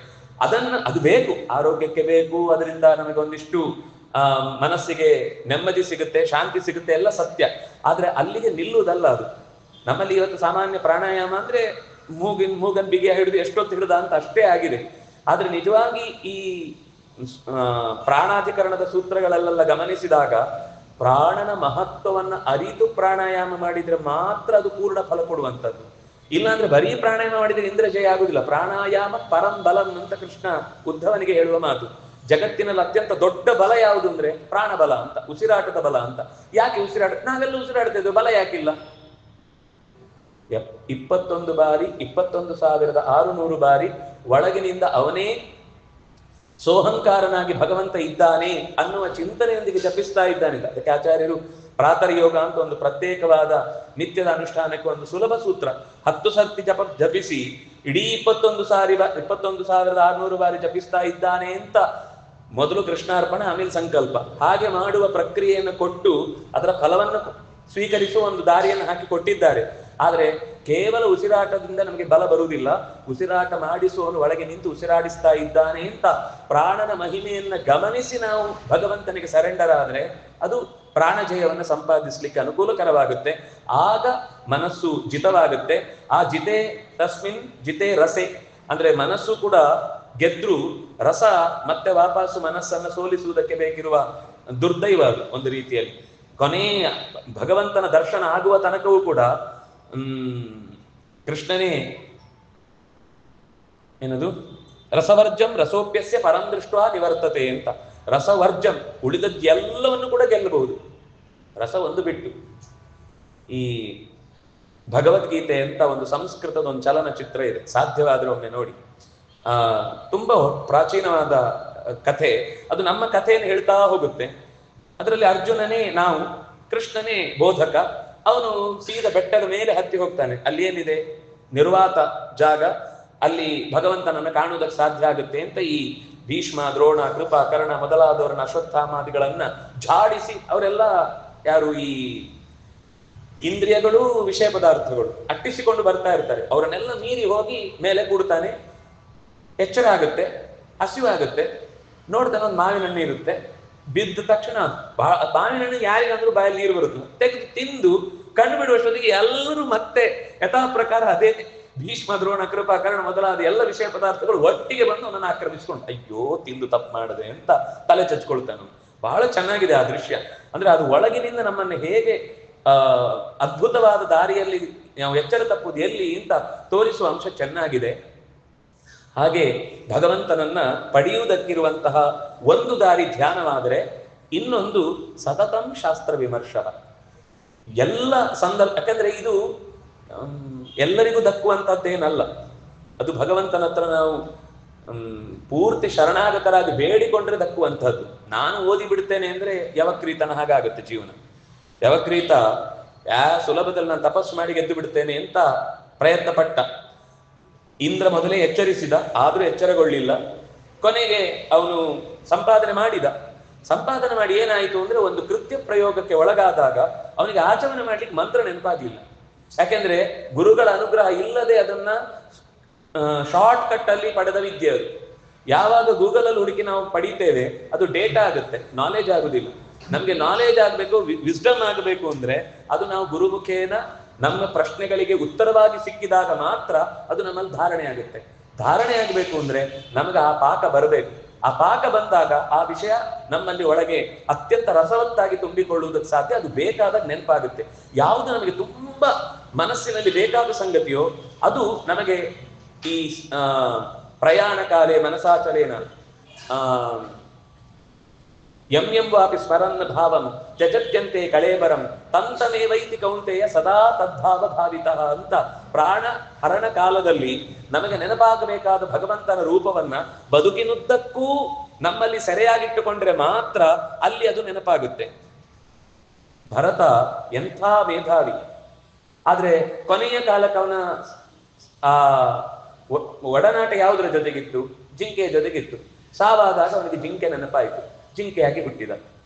ಅದು ಬೇಕು, ಆರೋಗ್ಯಕ್ಕೆ ಬೇಕು. ಅದರಿಂದ ನಮಗೆ ಒಂದಿಷ್ಟು ಮನಸ್ಸಿಗೆ ನೆಮ್ಮದಿ ಸಿಗುತ್ತೆ, ಶಾಂತಿ ಸಿಗುತ್ತೆ, ಎಲ್ಲ ಸತ್ಯ. ಆದ್ರೆ ಅಲ್ಲಿಗೆ ನಿಲ್ಲುವುದಲ್ಲ ಅದು. ನಮ್ಮಲ್ಲಿ ಇವತ್ತು ಸಾಮಾನ್ಯ ಪ್ರಾಣಾಯಾಮ ಅಂದ್ರೆ ಮೂಗನ್ ಬಿಗಿಯ ಹಿಡಿದು ಎಷ್ಟೊತ್ತು ಹಿಡಿದ ಅಂತ ಅಷ್ಟೇ ಆಗಿದೆ. ಆದ್ರೆ ನಿಜವಾಗಿ ಈ ಪ್ರಾಣಾಧಿಕರಣದ ಸೂತ್ರಗಳಲ್ಲೆಲ್ಲ ಗಮನಿಸಿದಾಗ ಪ್ರಾಣನ ಮಹತ್ವವನ್ನ ಅರಿತು ಪ್ರಾಣಾಯಾಮ ಮಾಡಿದ್ರೆ ಮಾತ್ರ ಅದು ಪೂರ್ಣ ಫಲ ಕೊಡುವಂಥದ್ದು. ಇಲ್ಲಾಂದ್ರೆ ಬರೀ ಪ್ರಾಣಾಯಾಮ ಮಾಡಿದ್ರೆ ಇಂದ್ರ ಜಯ ಆಗುದಿಲ್ಲ. ಪ್ರಾಣಾಯಾಮ ಪರಂ ಬಲಂ ಅಂತ ಕೃಷ್ಣ ಉದ್ಧವನಿಗೆ ಹೇಳುವ ಮಾತು. ಜಗತ್ತಿನಲ್ಲಿ ಅತ್ಯಂತ ದೊಡ್ಡ ಬಲ ಯಾವುದು ಅಂದ್ರೆ ಪ್ರಾಣ ಬಲ ಅಂತ, ಉಸಿರಾಟದ ಬಲ ಅಂತ. ಯಾಕೆ ಉಸಿರಾಟ? ನಾವೆಲ್ಲ ಉಸಿರಾಡ್ತಿದ್ವಿ, ಬಲ ಯಾಕಿಲ್ಲ? 21,600 ಬಾರಿ ಒಳಗಿನಿಂದ ಅವನೇ ಸೋಹಂಕಾರನಾಗಿ ಭಗವಂತ ಇದ್ದಾನೆ ಅನ್ನುವ ಚಿಂತನೆಯೊಂದಿಗೆ ಜಪಿಸ್ತಾ ಇದ್ದಾನೆ. ಅದಕ್ಕೆ ಆಚಾರ್ಯರು ಪ್ರಾತರ್ಯೋಗ ಅಂತ ಒಂದು ಪ್ರತ್ಯೇಕವಾದ ನಿತ್ಯದ ಅನುಷ್ಠಾನಕ್ಕೆ ಒಂದು ಸುಲಭ ಸೂತ್ರ, 10 ಸರ್ತಿ ಜಪಿಸಿ ಇಡೀ 21,600 ಬಾರಿ ಜಪಿಸ್ತಾ ಇದ್ದಾನೆ ಅಂತ ಮೊದಲು ಕೃಷ್ಣಾರ್ಪಣ, ಆಮೇಲೆ ಸಂಕಲ್ಪ, ಹಾಗೆ ಮಾಡುವ ಪ್ರಕ್ರಿಯೆಯನ್ನು ಕೊಟ್ಟು ಅದರ ಫಲವನ್ನು ಸ್ವೀಕರಿಸುವ ಒಂದು ದಾರಿಯನ್ನು ಹಾಕಿ ಕೊಟ್ಟಿದ್ದಾರೆ. ಆದ್ರೆ ಕೇವಲ ಉಸಿರಾಟದಿಂದ ನಮಗೆ ಬಲ ಬರುವುದಿಲ್ಲ, ಉಸಿರಾಟ ಮಾಡಿಸುವವನು ಒಳಗೆ ನಿಂತು ಉಸಿರಾಡಿಸ್ತಾ ಇದ್ದಾನೆ ಅಂತ ಪ್ರಾಣನ ಮಹಿಮೆಯನ್ನ ಗಮನಿಸಿ ನಾವು ಭಗವಂತನಿಗೆ ಸರೆಂಡರ್ ಆದ್ರೆ ಅದು ಪ್ರಾಣಜಯವನ್ನು ಸಂಪಾದಿಸ್ಲಿಕ್ಕೆ ಅನುಕೂಲಕರವಾಗುತ್ತೆ. ಆಗ ಮನಸ್ಸು ಜಿತವಾಗುತ್ತೆ. ಆ ಜಿತೆ ತಸ್ಮಿನ್ ಜಿತೆ ರಸೆ ಅಂದ್ರೆ ಮನಸ್ಸು ಕೂಡ ಗೆದ್ರು ರಸ ಮತ್ತೆ ವಾಪಸ್ಸು ಮನಸ್ಸನ್ನು ಸೋಲಿಸುವುದಕ್ಕೆ ಬೇಕಿರುವ ದುರ್ದೈವ ಅದು ಒಂದು ರೀತಿಯಲ್ಲಿ. ಕೊನೆಯ ಭಗವಂತನ ದರ್ಶನ ಆಗುವ ತನಕವೂ ಕೂಡ ಕೃಷ್ಣನೇ ಏನದು ರಸವರ್ಜಂ ರಸೋಪ್ಯಸ್ಯ ಪರಂ ದೃಷ್ಟ ನಿವರ್ತತೆ ಅಂತ. ರಸವರ್ಜಂ ಉಳಿದದ್ದು ಎಲ್ಲವನ್ನು ಕೂಡ ಗೆಲ್ಲಬಹುದು, ರಸ ಒಂದು ಬಿಟ್ಟು. ಈ ಭಗವದ್ಗೀತೆ ಅಂತ ಒಂದು ಸಂಸ್ಕೃತದ ಒಂದು ಚಲನಚಿತ್ರ ಇದೆ, ಸಾಧ್ಯವಾದ್ರೆ ಒಮ್ಮೆ ನೋಡಿ. ತುಂಬಾ ಪ್ರಾಚೀನವಾದ ಕಥೆ ಅದು. ನಮ್ಮ ಕಥೆಯನ್ನು ಹೇಳ್ತಾ ಹೋಗುತ್ತೆ. ಅದರಲ್ಲಿ ಅರ್ಜುನನೇ ನಾವು, ಕೃಷ್ಣನೇ ಬೋಧಕ. ಅವನು ಸೀದ ಬೆಟ್ಟದ ಮೇಲೆ ಹತ್ತಿ ಹೋಗ್ತಾನೆ. ಅಲ್ಲಿ ಏನಿದೆ ನಿರ್ವಾತ ಜಾಗ, ಅಲ್ಲಿ ಭಗವಂತನನ್ನು ಕಾಣುವುದಕ್ಕೆ ಸಾಧ್ಯ ಆಗುತ್ತೆ ಅಂತ ಈ ಭೀಷ್ಮ ದ್ರೋಣ ಕೃಪಾ ಕರ್ಣ ಮೊದಲಾದವರನ್ನ ಅಶ್ವತ್ಥಾಮಾದಿಗಳನ್ನ ಝಾಡಿಸಿ, ಅವರೆಲ್ಲ ಯಾರು ಈ ಇಂದ್ರಿಯಗಳು ವಿಷಯ ಪದಾರ್ಥಗಳು ಅಟ್ಟಿಸಿಕೊಂಡು ಬರ್ತಾ ಇರ್ತಾರೆ. ಅವರನ್ನೆಲ್ಲ ಮೀರಿ ಹೋಗಿ ಮೇಲೆ ಕೂಡ್ತಾನೆ. ಎಚ್ಚರ ಆಗುತ್ತೆ, ಹಸಿವಾಗುತ್ತೆ, ನೋಡ್ತಾನೆ ಒಂದು ಮಾವಿನ ಹಣ್ಣು ಇರುತ್ತೆ. ಬಿದ್ದ ತಕ್ಷಣ ಮಾವಿನ ಹಣ್ಣು ಯಾರಿಗಂದ್ರೂ ಬಾಯಲ್ಲಿ ನೀರು ಬರುತ್ತೆ. ತೆಗೆದು ತಿಂದು ಕಣ್ಣು ಬಿಡುವಷ್ಟೊತ್ತಿಗೆ ಎಲ್ಲರೂ ಮತ್ತೆ ಯಥಾ ಪ್ರಕಾರ ಅದೇ ಭೀಷ್ಮ ದ್ರೋಣ ಕೃಪಾ ಕರ್ಣ ಮೊದಲಾದ ಎಲ್ಲ ವಿಷಯ ಪದಾರ್ಥಗಳು ಒಟ್ಟಿಗೆ ಬಂದು ಅವನನ್ನು ಆಕ್ರಮಿಸ್ಕೊಂಡು ಅಯ್ಯೋ ತಿಂದು ತಪ್ಪು ಮಾಡಿದೆ ಅಂತ ತಲೆ ಚಚ್ಕೊಳ್ತಾನೆ. ಬಹಳ ಚೆನ್ನಾಗಿದೆ ಆ ದೃಶ್ಯ. ಅಂದ್ರೆ ಅದು ಒಳಗಿನಿಂದ ನಮ್ಮನ್ನು ಹೇಗೆ ಅದ್ಭುತವಾದ ದಾರಿಯಲ್ಲಿ ನಾವು ಎಚ್ಚರ ತಪ್ಪುವುದು ಎಲ್ಲಿ ಅಂತ ತೋರಿಸುವ ಅಂಶ ಚೆನ್ನಾಗಿದೆ. ಹಾಗೆ ಭಗವಂತನನ್ನ ಪಡೆಯುವುದಕ್ಕಿರುವಂತಹ ಒಂದು ದಾರಿ ಧ್ಯಾನವಾದರೆ, ಇನ್ನೊಂದು ಸತತಂ ಶಾಸ್ತ್ರ ವಿಮರ್ಶ. ಎಲ್ಲ ಸಂದರ್ಭ, ಯಾಕಂದ್ರೆ ಇದು ಎಲ್ಲರಿಗೂ ದಕ್ಕುವಂಥದ್ದೇನಲ್ಲ. ಅದು ಭಗವಂತನ ಹತ್ರ ನಾವು ಪೂರ್ತಿ ಶರಣಾಗತರಾಗಿ ಬೇಡಿಕೊಂಡ್ರೆ ದಕ್ಕುವಂಥದ್ದು. ನಾನು ಓದಿ ಬಿಡ್ತೇನೆ ಅಂದ್ರೆ ಯವಕ್ರೀತನ ಹಾಗಾಗುತ್ತೆ ಜೀವನ. ಯವಕ್ರೀತ ಸುಲಭದಲ್ಲಿ ನಾನು ತಪಸ್ಸು ಮಾಡಿ ಗೆದ್ದು ಬಿಡ್ತೇನೆ ಅಂತ ಪ್ರಯತ್ನ ಪಟ್ಟ. ಇಂದ್ರ ಮೊದಲೇ ಎಚ್ಚರಿಸಿದ, ಆದ್ರೂ ಎಚ್ಚರಗೊಳ್ಳಿಲ್ಲ. ಕೊನೆಗೆ ಅವನು ಸಂಪಾದನೆ ಮಾಡಿ ಏನಾಯಿತು ಅಂದ್ರೆ ಒಂದು ಕೃತ್ಯ ಪ್ರಯೋಗಕ್ಕೆ ಒಳಗಾದಾಗ ಅವನಿಗೆ ಆಚರಣೆ ಮಾಡ್ಲಿಕ್ಕೆ ಮಂತ್ರ ನೆನಪಾಗ್ಲಿಲ್ಲ. ಯಾಕೆಂದ್ರೆ ಗುರುಗಳ ಅನುಗ್ರಹ ಇಲ್ಲದೆ ಅದನ್ನ ಶಾರ್ಟ್ ಕಟ್ ಅಲ್ಲಿ ಪಡೆದ ವಿದ್ಯೆ ಅದು. ಯಾವಾಗ ಗೂಗಲ್ ಅಲ್ಲಿ ಹುಡುಕಿ ನಾವು ಪಡಿತೇವೆ ಅದು ಡೇಟಾ ಆಗುತ್ತೆ, ನಾಲೆಜ್ ಆಗುದಿಲ್ಲ. ನಮ್ಗೆ ನಾಲೆಜ್ ಆಗ್ಬೇಕು, ವಿಸ್ಡಮ್ ಆಗಬೇಕು ಅಂದ್ರೆ ಅದು ನಾವು ಗುರುಮುಖೇನ ನಮ್ಮ ಪ್ರಶ್ನೆಗಳಿಗೆ ಉತ್ತರವಾಗಿ ಸಿಕ್ಕಿದಾಗ ಮಾತ್ರ ಅದು ನಮ್ಮಲ್ಲಿ ಧಾರಣೆ ಆಗುತ್ತೆ. ಧಾರಣೆ ಆಗಬೇಕು ಅಂದ್ರೆ ನಮಗೆ ಆ ಪಾಕ ಬರಬೇಕು. ಆ ಪಾಕ ಬಂದಾಗ ಆ ವಿಷಯ ನಮ್ಮಲ್ಲಿ ಒಳಗೆ ಅತ್ಯಂತ ರಸವತ್ತಾಗಿ ತುಂಬಿಕೊಳ್ಳುವುದಕ್ಕೆ ಸಾಧ್ಯ. ಅದು ಬೇಕಾದಾಗ ನೆನಪಾಗುತ್ತೆ. ಯಾವುದು ನಮಗೆ ತುಂಬಾ ಮನಸ್ಸಿನಲ್ಲಿ ಬೇಕಾದ ಸಂಗತಿಯೋ ಅದು ನಮಗೆ ಈ ಪ್ರಯಾಣ ಕಾಲೇ ಮನಸಾಚಲೇನ ಯಂ ವಾಪಿ ಸ್ಮರನ್ನ ಭಾವಂ ತ್ಯಜತ್ಯಂತೆ ಕಳೇಬರಂ ತಂತಮೇವೈತಿ ಕೌಂತೆಯ ಸದಾ ತದ್ಭಾವ ಭಾವಿತಃ ಅಂತ ಪ್ರಾಣ ಹರಣ ಕಾಲದಲ್ಲಿ ನಮಗೆ ನೆನಪಾಗಬೇಕಾದ ಭಗವಂತನ ರೂಪವನ್ನ ಬದುಕಿನುದ್ದಕ್ಕೂ ನಮ್ಮಲ್ಲಿ ಸೆರೆಯಾಗಿಟ್ಟುಕೊಂಡ್ರೆ ಮಾತ್ರ ಅಲ್ಲಿ ಅದು ನೆನಪಾಗುತ್ತೆ. ಭರತ ಎಂಥ ಮೇಧಾವಿ, ಆದ್ರೆ ಕೊನೆಯ ಕಾಲಕ್ಕೆ ಅವನ ಒಡನಾಟ ಯಾವುದರ ಜೊತೆಗಿತ್ತು? ಜಿಂಕೆಯ ಜೊತೆಗಿತ್ತು. ಸಾವಾದಾಗ ಅವನಿಗೆ ಜಿಂಕೆ ನೆನಪಾಯಿತು, ಜಿಂಕೆಯಾಗಿ ಹುಟ್ಟಿದ.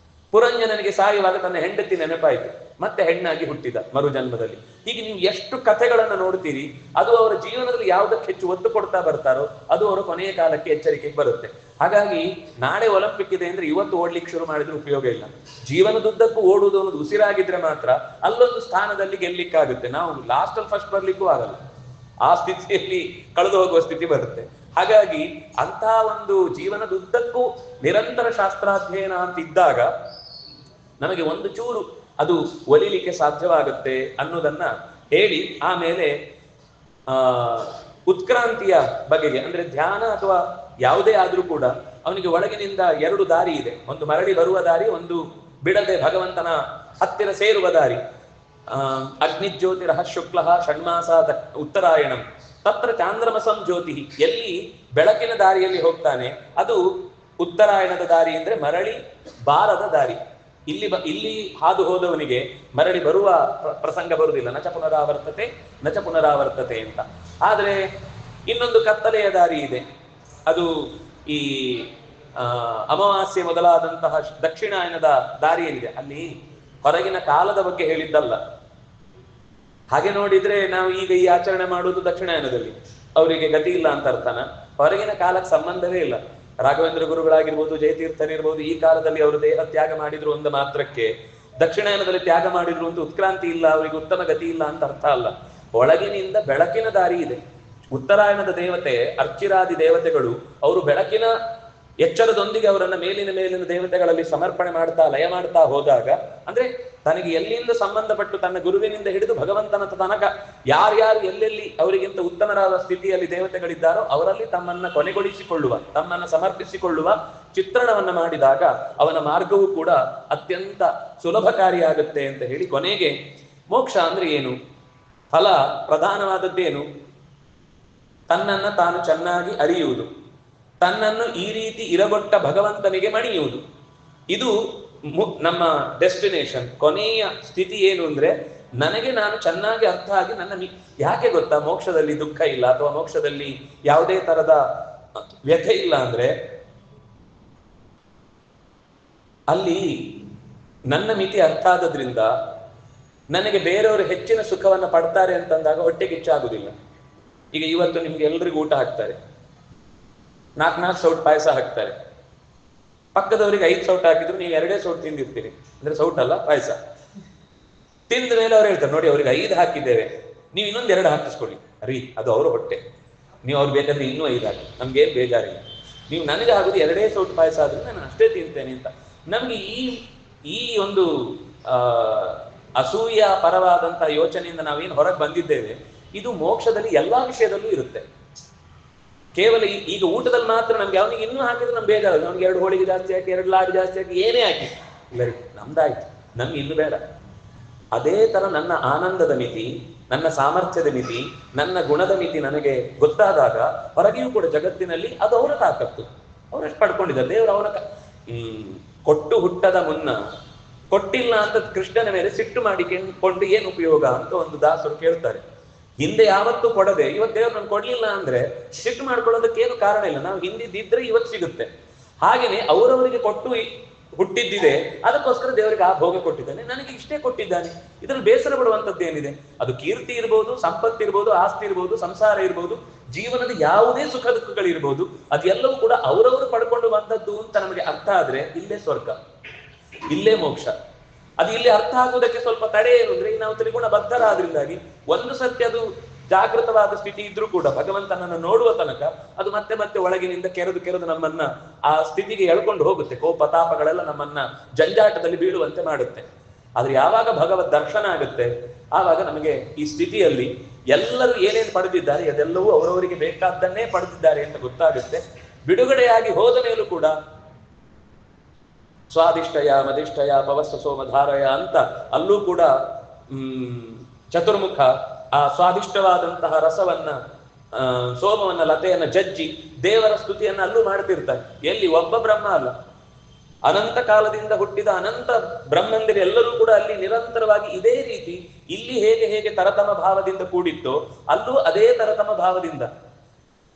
ಪುರಂಜನನಿಗೆ ಸಾಯುವಾಗ ತನ್ನ ಹೆಂಡತಿ ನೆನಪಾಯಿತು, ಮತ್ತೆ ಹೆಣ್ಣಾಗಿ ಹುಟ್ಟಿದ ಮರುಜನ್ಮದಲ್ಲಿ. ಹೀಗೆ ನೀವು ಎಷ್ಟು ಕಥೆಗಳನ್ನು ನೋಡ್ತೀರಿ, ಅದು ಅವರ ಜೀವನದಲ್ಲಿ ಯಾವುದಕ್ಕೆ ಹೆಚ್ಚು ಒತ್ತು ಕೊಡ್ತಾ ಬರ್ತಾರೋ ಅದು ಅವರ ಕೊನೆಯ ಕಾಲಕ್ಕೆ ಎಚ್ಚರಿಕೆಗೆ ಬರುತ್ತೆ. ಹಾಗಾಗಿ ನಾಳೆ ಒಲಿಂಪಿಕ್ ಇದೆ ಅಂದ್ರೆ ಇವತ್ತು ಓಡ್ಲಿಕ್ಕೆ ಶುರು ಮಾಡಿದ್ರೆ ಉಪಯೋಗ ಇಲ್ಲ. ಜೀವನದುದ್ದಕ್ಕೂ ಓಡುವುದು ಅನ್ನೋದು ಉಸಿರಾಗಿದ್ರೆ ಮಾತ್ರ ಅಲ್ಲೊಂದು ಸ್ಥಾನದಲ್ಲಿ ಗೆಲ್ಲಿಕ್ಕಾಗುತ್ತೆ. ನಾವು ಲಾಸ್ಟ್ ಅಲ್ಲಿ ಫಸ್ಟ್ ಬರ್ಲಿಕ್ಕೂ ಆಗಲ್ಲ, ಆ ಸ್ಥಿತಿಯಲ್ಲಿ ಕಳೆದು ಹೋಗುವ ಸ್ಥಿತಿ ಬರುತ್ತೆ. ಹಾಗಾಗಿ ಅಂತ ಒಂದು ಜೀವನದುದ್ದಕ್ಕೂ ನಿರಂತರ ಶಾಸ್ತ್ರಾಧ್ಯಯನ ಅಂತ ಇದ್ದಾಗ ನಮಗೆ ಒಂದು ಚೂರು ಅದು ಒಲಿಲಿಕ್ಕೆ ಸಾಧ್ಯವಾಗುತ್ತೆ ಅನ್ನೋದನ್ನ ಹೇಳಿ, ಆಮೇಲೆ ಉತ್ಕ್ರಾಂತಿಯ ಬಗೆಗೆ ಅಂದ್ರೆ ಧ್ಯಾನ ಅಥವಾ ಯಾವುದೇ ಆದ್ರೂ ಕೂಡ ಅವನಿಗೆ ಒಳಗಿನಿಂದ ಎರಡು ದಾರಿ ಇದೆ. ಒಂದು ಮರಳಿ ಬರುವ ದಾರಿ, ಒಂದು ಬಿಡದೆ ಭಗವಂತನ ಹತ್ತಿರ ಸೇರುವ ದಾರಿ. ಅಗ್ನಿಜ್ಯೋತಿರಹ ಶುಕ್ಲ ಷಣ್ಮಾಸ ಉತ್ತರಾಯಣಂ ತತ್ರ ಚಾಂದ್ರಮಸಂ ಜ್ಯೋತಿ. ಎಲ್ಲಿ ಬೆಳಕಿನ ದಾರಿಯಲ್ಲಿ ಹೋಗ್ತಾನೆ ಅದು ಉತ್ತರಾಯಣದ ದಾರಿ, ಅಂದ್ರೆ ಮರಳಿ ಬಾರದ ದಾರಿ. ಇಲ್ಲಿ ಹಾದು ಹೋದವನಿಗೆ ಮರಳಿ ಬರುವ ಪ್ರಸಂಗ ಬರುವುದಿಲ್ಲ. ನಚ ಪುನರಾವರ್ತತೆ ಅಂತ. ಆದ್ರೆ ಇನ್ನೊಂದು ಕತ್ತಲೆಯ ದಾರಿ ಇದೆ, ಅದು ಈ ಅಮಾವಾಸ್ಯೆ ಮೊದಲಾದಂತಹ ದಕ್ಷಿಣಾಯನದ ದಾರಿಯಲ್ಲಿದೆ. ಅಲ್ಲಿ ಹೊರಗಿನ ಕಾಲದ ಬಗ್ಗೆ ಹೇಳಿದ್ದಲ್ಲ, ಹಾಗೆ ನೋಡಿದ್ರೆ ನಾವು ಈಗ ಈ ಆಚರಣೆ ಮಾಡುವುದು ದಕ್ಷಿಣಾಯನದಲ್ಲಿ, ಅವರಿಗೆ ಗತಿ ಇಲ್ಲ ಅಂತ ಅರ್ಥನ? ಹೊರಗಿನ ಕಾಲಕ್ಕೆ ಸಂಬಂಧವೇ ಇಲ್ಲ. ರಾಘವೇಂದ್ರ ಗುರುಗಳಾಗಿರ್ಬೋದು, ಜಯತೀರ್ಥನಿರ್ಬೋದು, ಈ ಕಾಲದಲ್ಲಿ ಅವರು ದೇಹ ತ್ಯಾಗ ಮಾಡಿದ್ರು ಒಂದು ಮಾತ್ರಕ್ಕೆ ದಕ್ಷಿಣಾಯನದಲ್ಲಿ ತ್ಯಾಗ ಮಾಡಿದ್ರು ಅಂತ ಉತ್ಕ್ರಾಂತಿ ಇಲ್ಲ, ಅವರಿಗೆ ಉತ್ತಮ ಗತಿ ಇಲ್ಲ ಅಂತ ಅರ್ಥ ಅಲ್ಲ. ಒಳಗಿನಿಂದ ಬೆಳಕಿನ ದಾರಿ ಇದೆ. ಉತ್ತರಾಯಣದ ದೇವತೆ ಅರ್ಚಿರಾದಿ ದೇವತೆಗಳು ಅವರು ಬೆಳಕಿನ ಎಚ್ಚರದೊಂದಿಗೆ ಅವರನ್ನ ಮೇಲಿನ ಮೇಲಿನ ದೇವತೆಗಳಲ್ಲಿ ಸಮರ್ಪಣೆ ಮಾಡ್ತಾ ಲಯ ಮಾಡ್ತಾ ಹೋದಾಗ, ಅಂದ್ರೆ ತನಗೆ ಎಲ್ಲಿಂದ ಸಂಬಂಧಪಟ್ಟು ತನ್ನ ಗುರುವಿನಿಂದ ಹಿಡಿದು ಭಗವಂತನ ತನಕ ಯಾರ್ಯಾರು ಎಲ್ಲೆಲ್ಲಿ ಅವರಿಗಿಂತ ಉತ್ತಮರಾದ ಸ್ಥಿತಿಯಲ್ಲಿ ದೇವತೆಗಳಿದ್ದಾರೋ ಅವರಲ್ಲಿ ತಮ್ಮನ್ನ ಕೊನೆಗೊಳಿಸಿಕೊಳ್ಳುವ, ತಮ್ಮನ್ನ ಸಮರ್ಪಿಸಿಕೊಳ್ಳುವ ಚಿತ್ರಣವನ್ನ ಮಾಡಿದಾಗ ಅವನ ಮಾರ್ಗವೂ ಕೂಡ ಅತ್ಯಂತ ಸುಲಭಕಾರಿಯಾಗುತ್ತೆ ಅಂತ ಹೇಳಿ ಕೊನೆಗೆ ಮೋಕ್ಷ ಅಂದ್ರೆ ಏನು, ಫಲ ಪ್ರಧಾನವಾದದ್ದೇನು? ತನ್ನನ್ನ ತಾನು ಚೆನ್ನಾಗಿ ಅರಿಯುವುದು, ತನ್ನನ್ನು ಈ ರೀತಿ ಇರಗೊಟ್ಟ ಭಗವಂತನಿಗೆ ಮಣಿಯುವುದು. ಇದು ನಮ್ಮ ಡೆಸ್ಟಿನೇಷನ್. ಕೊನೆಯ ಸ್ಥಿತಿ ಏನು ಅಂದ್ರೆ ನನಗೆ ನಾನು ಚೆನ್ನಾಗಿ ಅರ್ಥ ಆಗಿ ಯಾಕೆ ಗೊತ್ತಾ ಮೋಕ್ಷದಲ್ಲಿ ದುಃಖ ಇಲ್ಲ ಅಥವಾ ಮೋಕ್ಷದಲ್ಲಿ ಯಾವುದೇ ತರದ ವ್ಯಥೆ ಇಲ್ಲ ಅಂದ್ರೆ, ಅಲ್ಲಿ ನನ್ನ ಮಿತಿ ಅರ್ಥ ಆದದ್ರಿಂದ ನನಗೆ ಬೇರೆಯವರು ಹೆಚ್ಚಿನ ಸುಖವನ್ನ ಪಡ್ತಾರೆ ಅಂತಂದಾಗ ಹೊಟ್ಟೆಗೆ ಇಚ್ಛಾಗುದಿಲ್ಲ. ಈಗ ಇವತ್ತು ನಿಮ್ಗೆ ಎಲ್ರಿಗೂ ಊಟ ಹಾಕ್ತಾರೆ, 4 ಸೌಟ್ ಪಾಯಸ ಹಾಕ್ತಾರೆ, ಪಕ್ಕದವರಿಗೆ 5 ಸೌಟ್ ಹಾಕಿದ್ರು ನೀವು 2 ಸೌಟ್ ತಿಂದಿರ್ತೀರಿ, ಅಂದ್ರೆ ಸೌಟ್ ಅಲ್ಲ ಪಾಯಸ. ತಿಂದ ಮೇಲೆ ಅವ್ರು ಹೇಳ್ತಾರೆ ನೋಡಿ ಅವ್ರಿಗೆ 5 ಹಾಕಿದ್ದೇವೆ, ನೀವು ಇನ್ನೊಂದು 2 ಹಾಕಿಸ್ಕೊಳ್ಳಿ. ರೀ ಅದು ಅವ್ರ ಹೊಟ್ಟೆ, ನೀವು ಅವ್ರು ಬೇಕಾದ್ರೆ ಇನ್ನೂ 5 ಹಾಕಿ, ನಮ್ಗೇನ್ ಬೇಜಾರಿಲ್ಲ. ನೀವು ನನಗೆ ಆಗುದು 2 ಸೌಟ್ ಪಾಯಸ ಆದ್ರೆ ನಾನು ಅಷ್ಟೇ ತಿಂತೇನೆ ಅಂತ. ನಮ್ಗೆ ಈ ಒಂದು ಅಸೂಯ ಪರವಾದಂತಹ ಯೋಚನೆಯಿಂದ ನಾವೇನು ಹೊರಗೆ ಬಂದಿದ್ದೇವೆ, ಇದು ಮೋಕ್ಷದಲ್ಲಿ ಎಲ್ಲಾ ವಿಷಯದಲ್ಲೂ ಇರುತ್ತೆ. ಕೇವಲ ಈಗ ಊಟದಲ್ಲಿ ಮಾತ್ರ ನಮ್ಗೆ ಅವನಿಗೆ ಇನ್ನೂ ಹಾಕಿದ್ರೆ ನಮ್ಗೆ ಬೇಜಾರಲ್ಲ, ಅವ್ನಿಗೆ 2 ಹೋಳಿಗೆ ಜಾಸ್ತಿ ಹಾಕಿ 2 ಲಾಡಿ ಜಾಸ್ತಿ ಹಾಕಿ ಏನೇ ಹಾಕಿ ಇಲ್ಲ ರೀ ನಮ್ದಾಯ್ತು, ನಮ್ಗೆ ಇನ್ನು ಬೇಡ. ಅದೇ ತರ ನನ್ನ ಆನಂದದ ಮಿತಿ, ನನ್ನ ಸಾಮರ್ಥ್ಯದ ಮಿತಿ, ನನ್ನ ಗುಣದ ಮಿತಿ ನನಗೆ ಗೊತ್ತಾದಾಗ ಹೊರಗೆಯೂ ಕೂಡ ಜಗತ್ತಿನಲ್ಲಿ ಅದು ಅವರ ತಾಕತ್ತು, ಅವರಷ್ಟು ಪಡ್ಕೊಂಡಿದ್ದಾರೆ ದೇವರು. ಅವನ ಕೊಟ್ಟು ಹುಟ್ಟದ ಮುನ್ನ ಕೊಟ್ಟಿಲ್ಲ ಅಂತ ಕೃಷ್ಣನ ಮೇಲೆ ಸಿಟ್ಟು ಮಾಡಿಕೊಂಡು ಏನು ಉಪಯೋಗ ಅಂತ ಒಂದು ದಾಸರು ಕೇಳ್ತಾರೆ. ಹಿಂದೆ ಯಾವತ್ತೂ ಕೊಡದೆ ಇವತ್ತು ದೇವ್ರು ನಮ್ಗೆ ಕೊಡ್ಲಿಲ್ಲ ಅಂದ್ರೆ ಸಿಟ್ಟು ಮಾಡ್ಕೊಳ್ಳೋದಕ್ಕೇನು ಕಾರಣ ಇಲ್ಲ. ನಾವು ಹಿಂದಿದ್ದಿದ್ರೆ ಇವತ್ತು ಸಿಗುತ್ತೆ. ಹಾಗೇನೆ ಅವರವರಿಗೆ ಕೊಟ್ಟು ಹುಟ್ಟಿದ್ದಿದೆ, ಅದಕ್ಕೋಸ್ಕರ ದೇವರಿಗೆ ಆ ಭೋಗ ಕೊಟ್ಟಿದ್ದಾನೆ, ನನಗೆ ಇಷ್ಟೇ ಕೊಟ್ಟಿದ್ದಾನೆ. ಇದ್ರಲ್ಲಿ ಬೇಸರ ಪಡುವಂಥದ್ದು ಏನಿದೆ? ಅದು ಕೀರ್ತಿ ಇರ್ಬೋದು, ಸಂಪತ್ತು ಇರ್ಬೋದು, ಆಸ್ತಿ ಇರ್ಬೋದು, ಸಂಸಾರ ಇರ್ಬೋದು, ಜೀವನದ ಯಾವುದೇ ಸುಖ ದುಃಖಗಳಿರ್ಬೋದು, ಅದೆಲ್ಲವೂ ಕೂಡ ಅವರವರು ಪಡ್ಕೊಂಡು ಬಂದದ್ದು ಅಂತ ನಮಗೆ ಅರ್ಥ ಆದ್ರೆ ಇಲ್ಲೇ ಸ್ವರ್ಗ, ಇಲ್ಲೇ ಮೋಕ್ಷ. ಅದು ಇಲ್ಲಿ ಅರ್ಥ ಆಗುವುದಕ್ಕೆ ಸ್ವಲ್ಪ ತಡೆ ಏನು ಅಂದ್ರೆ ನಾವು ತ್ರಿಗುಣ ಬದ್ಧರಾದ್ರಿಂದಾಗಿ ಒಂದು ಸತ್ಯ ಅದು ಜಾಗೃತವಾದ ಸ್ಥಿತಿ ಇದ್ರೂ ಕೂಡ ಭಗವಂತನನ್ನು ನೋಡುವ ತನಕ ಅದು ಮತ್ತೆ ಮತ್ತೆ ಒಳಗಿನಿಂದ ಕೆರೆದು ನಮ್ಮನ್ನ ಆ ಸ್ಥಿತಿಗೆ ಎಳ್ಕೊಂಡು ಹೋಗುತ್ತೆ. ಕೋಪತಾಪಗಳೆಲ್ಲ ನಮ್ಮನ್ನ ಜಂಜಾಟದಲ್ಲಿ ಬೀಳುವಂತೆ ಮಾಡುತ್ತೆ. ಆದ್ರೆ ಯಾವಾಗ ಭಗವದ್ ದರ್ಶನ ಆಗುತ್ತೆ ಆವಾಗ ನಮಗೆ ಈ ಸ್ಥಿತಿಯಲ್ಲಿ ಎಲ್ಲರೂ ಏನೇನು ಪಡೆದಿದ್ದಾರೆ ಅದೆಲ್ಲವೂ ಅವರವರಿಗೆ ಬೇಕಾದ್ದನ್ನೇ ಪಡೆದಿದ್ದಾರೆ ಅಂತ ಗೊತ್ತಾಗುತ್ತೆ. ಬಿಡುಗಡೆಯಾಗಿ ಹೋದ ಮೇಲೂ ಕೂಡ ಸ್ವಾದಿಷ್ಟಯ ಮದಿಷ್ಟಯ ಪವಸ್ಸ ಸೋಮಧಾರಯ ಅಂತ ಅಲ್ಲೂ ಕೂಡ ಚತುರ್ಮುಖ ಆ ಸ್ವಾದಿಷ್ಟವಾದಂತಹ ರಸವನ್ನ ಸೋಮವನ್ನ ಲತೆಯನ್ನ ಜಜ್ಜಿ ದೇವರ ಸ್ತುತಿಯನ್ನ ಅಲ್ಲೂ ಮಾಡ್ತಿರ್ತಾರೆ. ಎಲ್ಲಿ? ಒಬ್ಬ ಬ್ರಹ್ಮ ಅಲ್ಲ, ಅನಂತ ಕಾಲದಿಂದ ಹುಟ್ಟಿದ ಅನಂತ ಬ್ರಹ್ಮಂದಿರು ಎಲ್ಲರೂ ಕೂಡ ಅಲ್ಲಿ ನಿರಂತರವಾಗಿ ಇದೇ ರೀತಿ ಇಲ್ಲಿ ಹೇಗೆ ತರತಮ ಭಾವದಿಂದ ಕೂಡಿತ್ತೋ ಅಲ್ಲೂ ಅದೇ ತರತಮ ಭಾವದಿಂದ.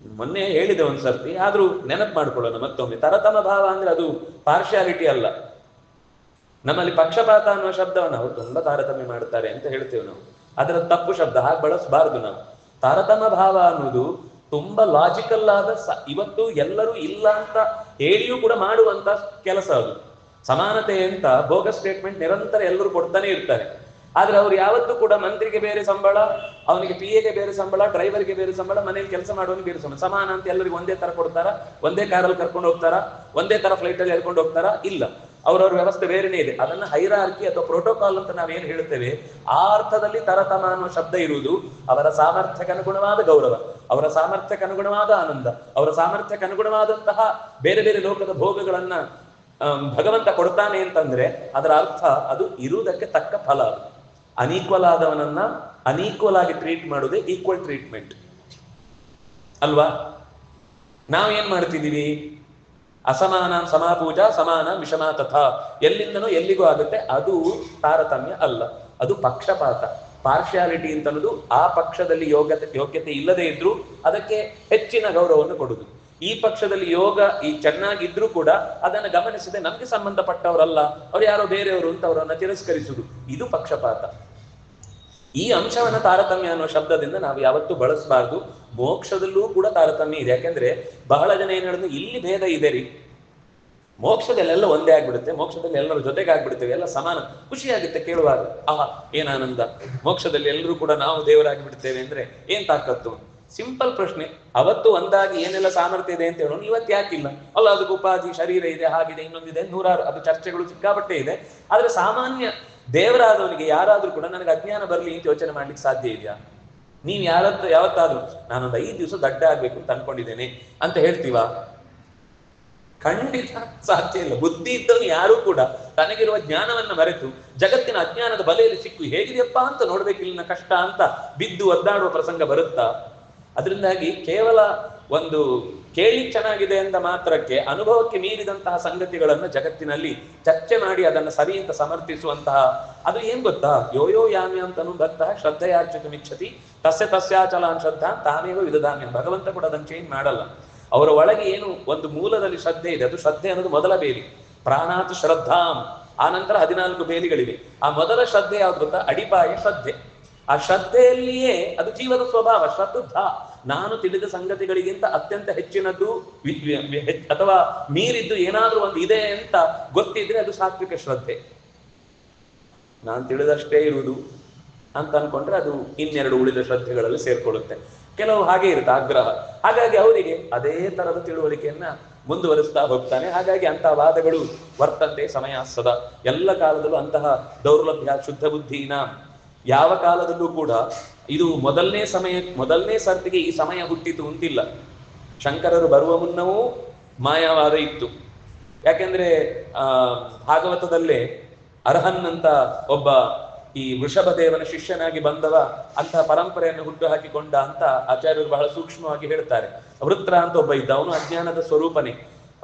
ಮೊನ್ನೆ ಹೇಳಿದೆ ಒಂದ್ಸರ್ತಿ, ಆದ್ರೂ ನೆನಪು ಮಾಡ್ಕೊಳ್ಳೋಣ ಮತ್ತೊಮ್ಮೆ. ತರತಮ ಭಾವ ಅಂದ್ರೆ ಅದು ಪಾರ್ಶಿಯಾಲಿಟಿ ಅಲ್ಲ. ನಮ್ಮಲ್ಲಿ ಪಕ್ಷಪಾತ ಅನ್ನುವ ಶಬ್ದವನ್ನು ಅವರು ತುಂಬಾ ತಾರತಮ್ಯ ಮಾಡ್ತಾರೆ ಅಂತ ಹೇಳ್ತೇವೆ ನಾವು, ಅದರ ತಪ್ಪು ಶಬ್ದ, ಹಾಗೆ ಬಳಸಬಾರ್ದು ನಾವು. ತಾರತಮ ಭಾವ ಅನ್ನೋದು ತುಂಬಾ ಲಾಜಿಕಲ್ ಆದ ಇವತ್ತು ಎಲ್ಲರೂ ಇಲ್ಲ ಅಂತ ಹೇಳಿಯೂ ಕೂಡ ಮಾಡುವಂತ ಕೆಲಸ ಅದು. ಸಮಾನತೆ ಅಂತ ಬೋಗಸ್ ಸ್ಟೇಟ್ಮೆಂಟ್ ನಿರಂತರ ಎಲ್ಲರೂ ಕೊಡ್ತಾನೆ ಇರ್ತಾರೆ. ಆದ್ರೆ ಅವ್ರು ಯಾವತ್ತೂ ಕೂಡ ಮಂತ್ರಿಗೆ ಬೇರೆ ಸಂಬಳ, ಅವನಿಗೆ PA ಗೆ ಬೇರೆ ಸಂಬಳ, ಡ್ರೈವರ್ಗೆ ಬೇರೆ ಸಂಬಳ, ಮನೇಲಿ ಕೆಲಸ ಮಾಡೋನಿಗೆ ಬೇರೆ ಸಂಬಳ, ಸಮಾನ ಅಂತ ಎಲ್ಲರಿಗೂ ಒಂದೇ ತರ ಕೊಡ್ತಾರ? ಒಂದೇ ಕಾರಲ್ಲಿ ಕರ್ಕೊಂಡು ಹೋಗ್ತಾರ? ಒಂದೇ ತರ ಫ್ಲೈಟ್ ಅಲ್ಲಿ ಹೇಳ್ಕೊಂಡು ಹೋಗ್ತಾರ? ಇಲ್ಲ, ಅವ್ರವ್ರ ವ್ಯವಸ್ಥೆ ಬೇರೆನೇ ಇದೆ. ಅದನ್ನ ಹೈರಾರ್ಕಿ ಅಥವಾ ಪ್ರೋಟೋಕಾಲ್ ಅಂತ ನಾವೇನು ಹೇಳ್ತೇವೆ, ಆ ಅರ್ಥದಲ್ಲಿ ತರತಮ ಅನ್ನುವ ಶಬ್ದ ಇರುವುದು ಅವರ ಸಾಮರ್ಥ್ಯಕ್ಕೆ ಅನುಗುಣವಾದ ಗೌರವ, ಅವರ ಸಾಮರ್ಥ್ಯಕ್ಕೆ ಅನುಗುಣವಾದ ಆನಂದ, ಅವರ ಸಾಮರ್ಥ್ಯಕ್ಕೆ ಅನುಗುಣವಾದಂತಹ ಬೇರೆ ಬೇರೆ ಲೋಕದ ಭೋಗಗಳನ್ನ ಭಗವಂತ ಕೊಡ್ತಾನೆ ಅಂತಂದ್ರೆ ಅದರ ಅರ್ಥ ಅದು ಇರುವುದಕ್ಕೆ ತಕ್ಕ ಫಲ. ಅನ್ಈಕ್ವಲ್ ಆದವನನ್ನ ಅನ್ಈಕ್ವಲ್ ಆಗಿ ಟ್ರೀಟ್ ಮಾಡುವುದೇ ಈಕ್ವಲ್ ಟ್ರೀಟ್ಮೆಂಟ್ ಅಲ್ವಾ? ನಾವೇನ್ ಮಾಡ್ತಿದೀವಿ? ಅಸಮಾನ ಸಮಾಪೂಜಾ ಸಮಾನ ವಿಷಮ ತಥಾ, ಎಲ್ಲಿಂದನೂ ಎಲ್ಲಿಗೂ ಆಗುತ್ತೆ. ಅದು ತಾರತಮ್ಯ ಅಲ್ಲ, ಅದು ಪಕ್ಷಪಾತ. ಪಾರ್ಶಿಯಾಲಿಟಿ ಅಂತ ಅನ್ನೋದು ಆ ಪಕ್ಷದಲ್ಲಿ ಯೋಗ್ಯತೆ ಇಲ್ಲದೆ ಇದ್ರೂ ಅದಕ್ಕೆ ಹೆಚ್ಚಿನ ಗೌರವವನ್ನು ಕೊಡುದು. ಈ ಪಕ್ಷದಲ್ಲಿ ಈ ಚೆನ್ನಾಗಿದ್ರೂ ಕೂಡ ಅದನ್ನು ಗಮನಿಸದೆ ನಮ್ಗೆ ಸಂಬಂಧಪಟ್ಟವರಲ್ಲ, ಅವ್ರು ಯಾರೋ ಬೇರೆಯವರು ಅಂತ ಅವರನ್ನ ತಿರಸ್ಕರಿಸುದು, ಇದು ಪಕ್ಷಪಾತ. ಈ ಅಂಶವನ್ನ ತಾರತಮ್ಯ ಅನ್ನೋ ಶಬ್ದದಿಂದ ನಾವು ಯಾವತ್ತೂ ಬಳಸಬಾರ್ದು. ಮೋಕ್ಷದಲ್ಲೂ ಕೂಡ ತಾರತಮ್ಯ ಇದೆ. ಯಾಕೆಂದ್ರೆ ಬಹಳ ಜನ ಏನ್ ಹೇಳಿದ್ರು, ಇಲ್ಲಿ ಭೇದ ಇದೆ ರೀ, ಮೋಕ್ಷದಲ್ಲೆಲ್ಲ ಒಂದೇ ಆಗ್ಬಿಡುತ್ತೆ, ಮೋಕ್ಷದಲ್ಲಿ ಎಲ್ಲರ ಜೊತೆಗೆ ಆಗ್ಬಿಡ್ತೇವೆ, ಎಲ್ಲ ಸಮಾನ. ಖುಷಿಯಾಗುತ್ತೆ ಕೇಳುವಾಗ, ಆಹಾ ಏನ್ ಆನಂದ, ಮೋಕ್ಷದಲ್ಲಿ ಎಲ್ಲರೂ ಕೂಡ ನಾವು ದೇವರಾಗಿ ಬಿಡ್ತೇವೆ ಅಂದ್ರೆ ಏನ್ ತಾಕತ್ತು. ಸಿಂಪಲ್ ಪ್ರಶ್ನೆ. ಅವತ್ತು ಒಂದಾಗಿ ಏನೆಲ್ಲ ಸಾಮರ್ಥ್ಯ ಇದೆ ಅಂತ ಹೇಳೋನು, ಇವತ್ತು ಯಾಕಿಲ್ಲ? ಅಲ್ಲ, ಅದಕ್ಕೆ ಉಪಾಧಿ, ಶರೀರ ಇದೆ, ಹಾಗಿದೆ, ಇನ್ನೊಂದಿದೆ, ನೂರಾರು, ಅದು ಚರ್ಚೆಗಳು ಸಿಕ್ಕಾಪಟ್ಟೆ ಇದೆ. ಆದ್ರೆ ಸಾಮಾನ್ಯ ದೇವರಾದವನಿಗೆ ಯಾರಾದ್ರೂ ಕೂಡ ನನಗೆ ಅಜ್ಞಾನ ಬರ್ಲಿ ಅಂತ ಯೋಚನೆ ಮಾಡ್ಲಿಕ್ಕೆ ಸಾಧ್ಯ ಇದೆಯಾ? ನೀವ್ ಯಾವತ್ತಾದ್ರೂ ನಾನೊಂದು 5 ದಿವಸ ದಡ್ಡ ಆಗ್ಬೇಕು ಅಂತ ಅನ್ಕೊಂಡಿದ್ದೇನೆ ಅಂತ ಹೇಳ್ತೀವಾ? ಖಂಡಿತ ಸಾಧ್ಯ ಇಲ್ಲ. ಬುದ್ಧಿ ಇದ್ದವನು ಯಾರು ಕೂಡ ತನಗಿರುವ ಜ್ಞಾನವನ್ನ ಮರೆತು ಜಗತ್ತಿನ ಅಜ್ಞಾನದ ಬಲೆಯಲ್ಲಿ ಸಿಕ್ಕು ಹೇಗಿದೆಯಪ್ಪ ಅಂತ ನೋಡ್ಬೇಕಿಲ್ಲ ಕಷ್ಟ ಅಂತ ಬಿದ್ದು ಒದ್ದಾಡುವ ಪ್ರಸಂಗ ಬರುತ್ತಾ? ಅದರಿಂದಾಗಿ ಕೇವಲ ಒಂದು ಕೇಳಿ ಚೆನ್ನಾಗಿದೆ ಎಂದ ಮಾತ್ರಕ್ಕೆ ಅನುಭವಕ್ಕೆ ಮೀರಿದಂತಹ ಸಂಗತಿಗಳನ್ನು ಜಗತ್ತಿನಲ್ಲಿ ಚರ್ಚೆ ಮಾಡಿ ಅದನ್ನು ಸರಿ ಅಂತ ಸಮರ್ಥಿಸುವಂತಹ, ಅದು ಏನ್ ಗೊತ್ತಾ, ಯೋಯೋ ಯಾಮ್ಯ ಅಂತನೂ ಭಕ್ತ ಶ್ರದ್ಧೆಯಾರ್ಚಿತುಮಿಚ್ಛತಿ ತಸ್ಯ ತಸ್ಯಾಚಲಾನ್ ಶ್ರದ್ಧಾ ತಾಮೇವ ವಿದಧಾಮ್ಯ. ಭಗವಂತ ಕೂಡ ಅದನ್ನು ಚೇಂಜ್ ಮಾಡಲ್ಲ. ಅವರ ಒಳಗೆ ಏನು ಒಂದು ಮೂಲದಲ್ಲಿ ಶ್ರದ್ಧೆ ಇದೆ, ಅದು ಶ್ರದ್ಧೆ ಅನ್ನೋದು ಮೊದಲ ಬೇಲಿ. ಪ್ರಾಣಾತ್ ಶ್ರದ್ಧಾಂ, ಆ ನಂತರ 14 ಬೇಲಿಗಳಿವೆ. ಆ ಮೊದಲ ಶ್ರದ್ಧೆ ಯಾವ್ದು ಗೊತ್ತಾ? ಅಡಿಪಾಯ ಶ್ರದ್ಧೆ. ಆ ಶ್ರದ್ಧೆಯಲ್ಲಿಯೇ ಅದು ಜೀವದ ಸ್ವಭಾವ. ಶ್ರದ್ಧಾ, ನಾನು ತಿಳಿದ ಸಂಗತಿಗಳಿಗಿಂತ ಅತ್ಯಂತ ಹೆಚ್ಚಿನದ್ದು ಅಥವಾ ಮೀರಿದ್ದು ಏನಾದ್ರೂ ಒಂದು ಇದೆ ಅಂತ ಗೊತ್ತಿದ್ರೆ ಅದು ಸಾತ್ವಿಕ ಶ್ರದ್ಧೆ. ನಾನು ತಿಳಿದಷ್ಟೇ ಇರುವುದು ಅಂತ ಅನ್ಕೊಂಡ್ರೆ ಅದು ಇನ್ನೆರಡು ಉಳಿದ ಶ್ರದ್ಧೆಗಳಲ್ಲಿ ಸೇರ್ಕೊಳ್ಳುತ್ತೆ. ಕೆಲವು ಹಾಗೆ ಇರುತ್ತೆ ಆಗ್ರಹ, ಹಾಗಾಗಿ ಅವರಿಗೆ ಅದೇ ತರದ ತಿಳುವಳಿಕೆಯನ್ನ ಮುಂದುವರಿಸ್ತಾ ಹೋಗ್ತಾನೆ. ಹಾಗಾಗಿ ಅಂತಹ ವಾದಗಳು ವರ್ತಂತೆ ಸಮಯ ಸದಾ, ಎಲ್ಲ ಕಾಲದಲ್ಲೂ ಅಂತಹ ದೌರ್ಲಭ್ಯ ಶುದ್ಧ ಬುದ್ಧಿನ ಯಾವ ಕಾಲದಲ್ಲೂ ಕೂಡ. ಇದು ಮೊದಲನೇ ಸರ್ತಿಗೆ ಈ ಸಮಯ ಹುಟ್ಟಿತು ಅಂತಿಲ್ಲ. ಶಂಕರರು ಬರುವ ಮುನ್ನವೂ ಮಾಯಾವಾದ ಇತ್ತು. ಯಾಕೆಂದ್ರೆ ಭಾಗವತದಲ್ಲೇ ಅರ್ಹನ್ ಅಂತ ಒಬ್ಬ ಈ ವೃಷಭದೇವನ ಶಿಷ್ಯನಾಗಿ ಬಂದವ ಅಂತಹ ಪರಂಪರೆಯನ್ನು ಹುಟ್ಟು ಹಾಕಿಕೊಂಡ ಅಂತ ಆಚಾರ್ಯರು ಬಹಳ ಸೂಕ್ಷ್ಮವಾಗಿ ಹೇಳ್ತಾರೆ. ವೃತ್ರ ಅಂತ ಒಬ್ಬ ಇದ್ದ, ಅವನು ಅಜ್ಞಾನದ ಸ್ವರೂಪನೇ.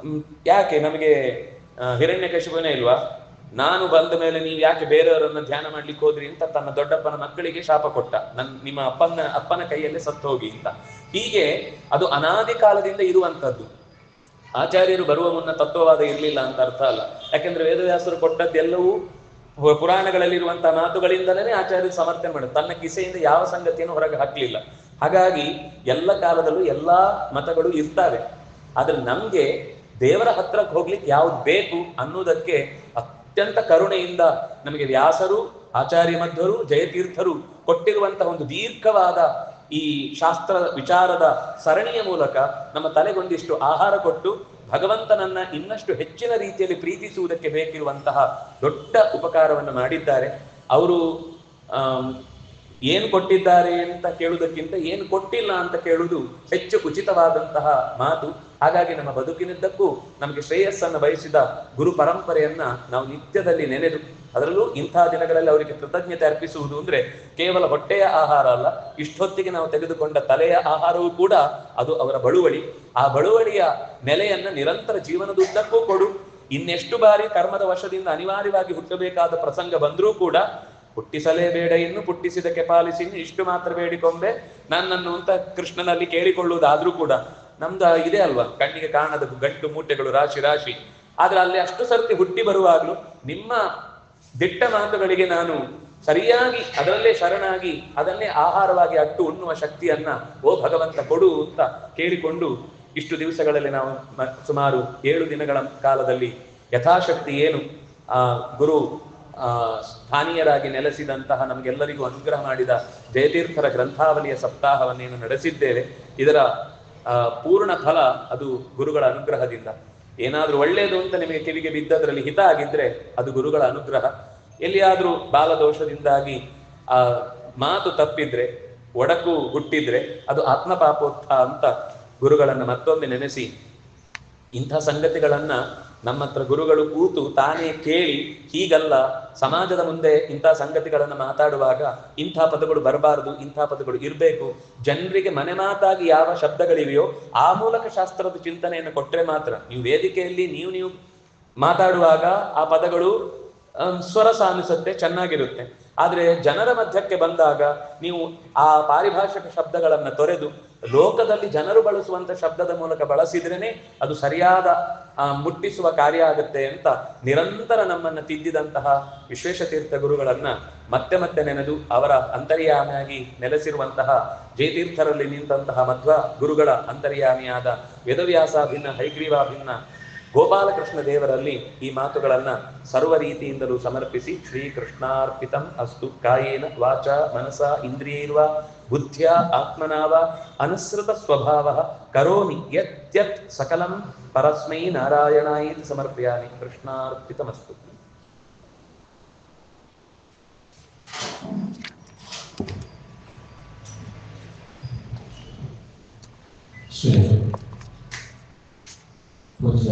ಯಾಕೆ ನಮಗೆ ಹಿರಣ್ಯಕಶಿಪುನೇ ಇಲ್ವಾ? ನಾನು ಬಂದ ಮೇಲೆ ನೀವು ಯಾಕೆ ಬೇರೆಯವರನ್ನ ಧ್ಯಾನ ಮಾಡ್ಲಿಕ್ಕೆ ಹೋದ್ರಿ ಅಂತ ತನ್ನ ದೊಡ್ಡಪ್ಪನ ಮಕ್ಕಳಿಗೆ ಶಾಪ ಕೊಟ್ಟ. ನಿಮ್ಮ ಅಪ್ಪನ ಕೈಯಲ್ಲೇ ಸತ್ತು ಹೋಗಿ ಅಂತ. ಹೀಗೆ ಅದು ಅನಾದಿ ಕಾಲದಿಂದ ಇರುವಂತದ್ದು. ಆಚಾರ್ಯರು ಬರುವ ಮುನ್ನ ತತ್ವವಾದ ಇರ್ಲಿಲ್ಲ ಅಂತ ಅರ್ಥ ಅಲ್ಲ. ಯಾಕೆಂದ್ರೆ ವೇದವ್ಯಾಸರು ಕೊಟ್ಟದ್ದೆಲ್ಲವೂ ಪುರಾಣಗಳಲ್ಲಿರುವಂತಹ ಮಾತುಗಳಿಂದಲೇ ಆಚಾರ್ಯರು ಸಮರ್ಥನೆ ಮಾಡಿದ್ರು. ತನ್ನ ಕಿಸೆಯಿಂದ ಯಾವ ಸಂಗತಿಯನ್ನು ಹೊರಗೆ ಹಾಕ್ಲಿಲ್ಲ. ಹಾಗಾಗಿ ಎಲ್ಲ ಕಾಲದಲ್ಲೂ ಎಲ್ಲಾ ಮತಗಳು ಇರ್ತವೆ. ಆದ್ರೆ ನಮ್ಗೆ ದೇವರ ಹತ್ರಕ್ಕೆ ಹೋಗ್ಲಿಕ್ಕೆ ಯಾವ್ದು ಬೇಕು ಅನ್ನೋದಕ್ಕೆ ಅತ್ಯಂತ ಕರುಣೆಯಿಂದ ನಮಗೆ ವ್ಯಾಸರು, ಆಚಾರ್ಯ ಮಧ್ವರು, ಜಯತೀರ್ಥರು ಕೊಟ್ಟಿರುವಂತಹ ಒಂದು ದೀರ್ಘವಾದ ಈ ಶಾಸ್ತ್ರ ವಿಚಾರದ ಸರಣಿಯ ಮೂಲಕ ನಮ್ಮ ತಲೆಗೊಂದಿಷ್ಟು ಆಹಾರ ಕೊಟ್ಟು ಭಗವಂತನನ್ನ ಇನ್ನಷ್ಟು ಹೆಚ್ಚಿನ ರೀತಿಯಲ್ಲಿ ಪ್ರೀತಿಸುವುದಕ್ಕೆ ಬೇಕಿರುವಂತಹ ದೊಡ್ಡ ಉಪಕಾರವನ್ನು ಮಾಡಿದ್ದಾರೆ. ಅವರು ಏನು ಕೊಟ್ಟಿದ್ದಾರೆ ಅಂತ ಕೇಳುವುದಕ್ಕಿಂತ ಏನು ಕೊಟ್ಟಿಲ್ಲ ಅಂತ ಕೇಳುವುದು ಹೆಚ್ಚು ಉಚಿತವಾದಂತಹ ಮಾತು. ಹಾಗಾಗಿ ನಮ್ಮ ಬದುಕಿನಿದ್ದಕ್ಕೂ ನಮಗೆ ಶ್ರೇಯಸ್ಸನ್ನು ಬಯಸಿದ ಗುರು ಪರಂಪರೆಯನ್ನ ನಾವು ನಿತ್ಯದಲ್ಲಿ ನೆನೆದು, ಅದರಲ್ಲೂ ಇಂಥ ದಿನಗಳಲ್ಲಿ ಅವರಿಗೆ ಕೃತಜ್ಞತೆ ಅರ್ಪಿಸುವುದು ಅಂದ್ರೆ ಕೇವಲ ಹೊಟ್ಟೆಯ ಆಹಾರ ಅಲ್ಲ, ಇಷ್ಟೊತ್ತಿಗೆ ನಾವು ತೆಗೆದುಕೊಂಡ ತಲೆಯ ಆಹಾರವೂ ಕೂಡ ಅದು ಅವರ ಬಳುವಳಿ. ಆ ಬಳುವಳಿಯ ನೆಲೆಯನ್ನ ನಿರಂತರ ಜೀವನದುದ್ದಕ್ಕೂ ಕೊಡು. ಇನ್ನೆಷ್ಟು ಬಾರಿ ಕರ್ಮದ ವಶದಿಂದ ಅನಿವಾರ್ಯವಾಗಿ ಹುಟ್ಟಬೇಕಾದ ಪ್ರಸಂಗ ಬಂದರೂ ಕೂಡ ಹುಟ್ಟಿಸಲೇಬೇಡ, ಇನ್ನು ಹುಟ್ಟಿಸಿದಕ್ಕೆ ಪಾಲಿಸಿ, ಇಷ್ಟು ಮಾತ್ರ ಬೇಡಿಕೊಂಬೆ ನನ್ನನ್ನು ಅಂತ ಕೃಷ್ಣನಲ್ಲಿ ಕೇಳಿಕೊಳ್ಳುವುದಾದ್ರೂ ಕೂಡ ನಮ್ದು ಇದೆ ಅಲ್ವಾ, ಕಣ್ಣಿಗೆ ಕಾಣದ ಗಂಟು ಮೂಟೆಗಳು ರಾಶಿ ರಾಶಿ. ಆದ್ರೆ ಅಲ್ಲಿ ಅಷ್ಟು ಸರ್ತಿ ಹುಟ್ಟಿ ಬರುವಾಗ್ಲೂ ನಿಮ್ಮ ದಿಟ್ಟ ಮಾತುಗಳಿಗೆ ನಾನು ಸರಿಯಾಗಿ ಅದರಲ್ಲೇ ಶರಣಾಗಿ ಅದನ್ನೇ ಆಹಾರವಾಗಿ ಅಟ್ಟು ಉಣ್ಣುವ ಶಕ್ತಿಯನ್ನ ಓ ಭಗವಂತ ಕೊಡು ಅಂತ ಕೇಳಿಕೊಂಡು ಇಷ್ಟು ದಿವಸಗಳಲ್ಲಿ ನಾವು ಸುಮಾರು 7 ದಿನಗಳ ಕಾಲದಲ್ಲಿ ಯಥಾಶಕ್ತಿ ಏನು ಆ ಗುರು ಸ್ಥಾನೀಯರಾಗಿ ನೆಲೆಸಿದಂತಹ ನಮಗೆಲ್ಲರಿಗೂ ಅನುಗ್ರಹ ಮಾಡಿದ ಜಯತೀರ್ಥರ ಗ್ರಂಥಾವಲಿಯ ಸಪ್ತಾಹವನ್ನೇನು ನಡೆಸಿದ್ದೇವೆ, ಇದರ ಪೂರ್ಣ ಫಲ ಅದು ಗುರುಗಳ ಅನುಗ್ರಹದಿಂದ. ಏನಾದ್ರೂ ಒಳ್ಳೇದು ಅಂತ ನಿಮಗೆ ಕಿವಿಗೆ ಬಿದ್ದದ್ರಲ್ಲಿ ಹಿತ ಆಗಿದ್ರೆ ಅದು ಗುರುಗಳ ಅನುಗ್ರಹ. ಎಲ್ಲಿಯಾದ್ರೂ ಬಾಲದೋಷದಿಂದಾಗಿ ಆ ಮಾತು ತಪ್ಪಿದ್ರೆ, ಒಡಕು ಹುಟ್ಟಿದ್ರೆ ಅದು ಆತ್ಮಪಾಪೋತ್ಥ ಅಂತ ಗುರುಗಳನ್ನ ಮತ್ತೊಮ್ಮೆ ನೆನೆಸಿ, ಇಂಥ ಸಂಗತಿಗಳನ್ನ ನಮ್ಮ ಹತ್ರ ಗುರುಗಳು ಕೂತು ತಾನೇ ಕೇಳಿ, ಹೀಗಲ್ಲ ಸಮಾಜದ ಮುಂದೆ ಇಂಥ ಸಂಗತಿಗಳನ್ನ ಮಾತಾಡುವಾಗ ಇಂಥ ಪದಗಳು ಬರಬಾರದು, ಇಂಥ ಪದಗಳು ಇರಬೇಕು, ಜನರಿಗೆ ಮನೆ ಮಾತಾಗಿ ಯಾವ ಶಬ್ದಗಳಿವೆಯೋ ಆ ಮೂಲಕ ಶಾಸ್ತ್ರದ ಚಿಂತನೆಯನ್ನು ಕೊಟ್ಟರೆ ಮಾತ್ರ. ನೀವು ವೇದಿಕೆಯಲ್ಲಿ ನೀವು ಮಾತಾಡುವಾಗ ಆ ಪದಗಳು ಸ್ವರಸ ಅನಿಸುತ್ತೆ, ಚೆನ್ನಾಗಿರುತ್ತೆ. ಆದ್ರೆ ಜನರ ಮಧ್ಯಕ್ಕೆ ಬಂದಾಗ ನೀವು ಆ ಪಾರಿಭಾಷಿಕ ಶಬ್ದಗಳನ್ನ ತೊರೆದು ಲೋಕದಲ್ಲಿ ಜನರು ಬಳಸುವಂತ ಶಬ್ದದ ಮೂಲಕ ಬಳಸಿದ್ರೇನೆ ಅದು ಸರಿಯಾದ ಮುಟ್ಟಿಸುವ ಕಾರ್ಯ ಆಗುತ್ತೆ ಅಂತ ನಿರಂತರ ನಮ್ಮನ್ನ ತಿದ್ದಿದಂತಹ ವಿಶ್ವೇಶತೀರ್ಥ ಗುರುಗಳನ್ನ ಮತ್ತೆ ಮತ್ತೆ ನೆನೆದು ಅವರ ಅಂತರ್ಯಾಮಿಯಾಗಿ ನೆಲೆಸಿರುವಂತಹ ಜಯತೀರ್ಥರಲ್ಲಿ ನಿಂತಹ ಮಧ್ವ ಗುರುಗಳ ಅಂತರ್ಯಾಮಿಯಾದ ವೇದವ್ಯಾಸಾಭಿನ್ನ ಹೈಗ್ರೀವಾಭಿನ್ನ ಗೋಪಾಲಕೃಷ್ಣ ದೇವರಲ್ಲಿ ಈ ಮಾತುಗಳನ್ನ ಸರ್ವ ರೀತಿಯಿಂದಲೂ ಸಮರ್ಪಿಸಿ ಶ್ರೀಕೃಷ್ಣಾರ್ಪಿತಂ ಅಸ್ತು ಕಾಯೇನ ವಾಚ ಮನಸ ಇಂದ್ರಿಯೈರ್ವಾ ಬುದ್ಧ್ಯ ಆತ್ಮನಾವ ಅನುಸೃತ ಸ್ವಭಾವ ಕರೋಮಿ ಯತ್ ಸಕಲಂ ಪರಸ್ಮೈ ನಾರಾಯಣಾಯಿತಿ ಸಮರ್ಪಯಾಮಿ. ಕೃಷ್ಣಾರ್ಪಿತಮಸ್ತು. ಪೂಜ್ಯ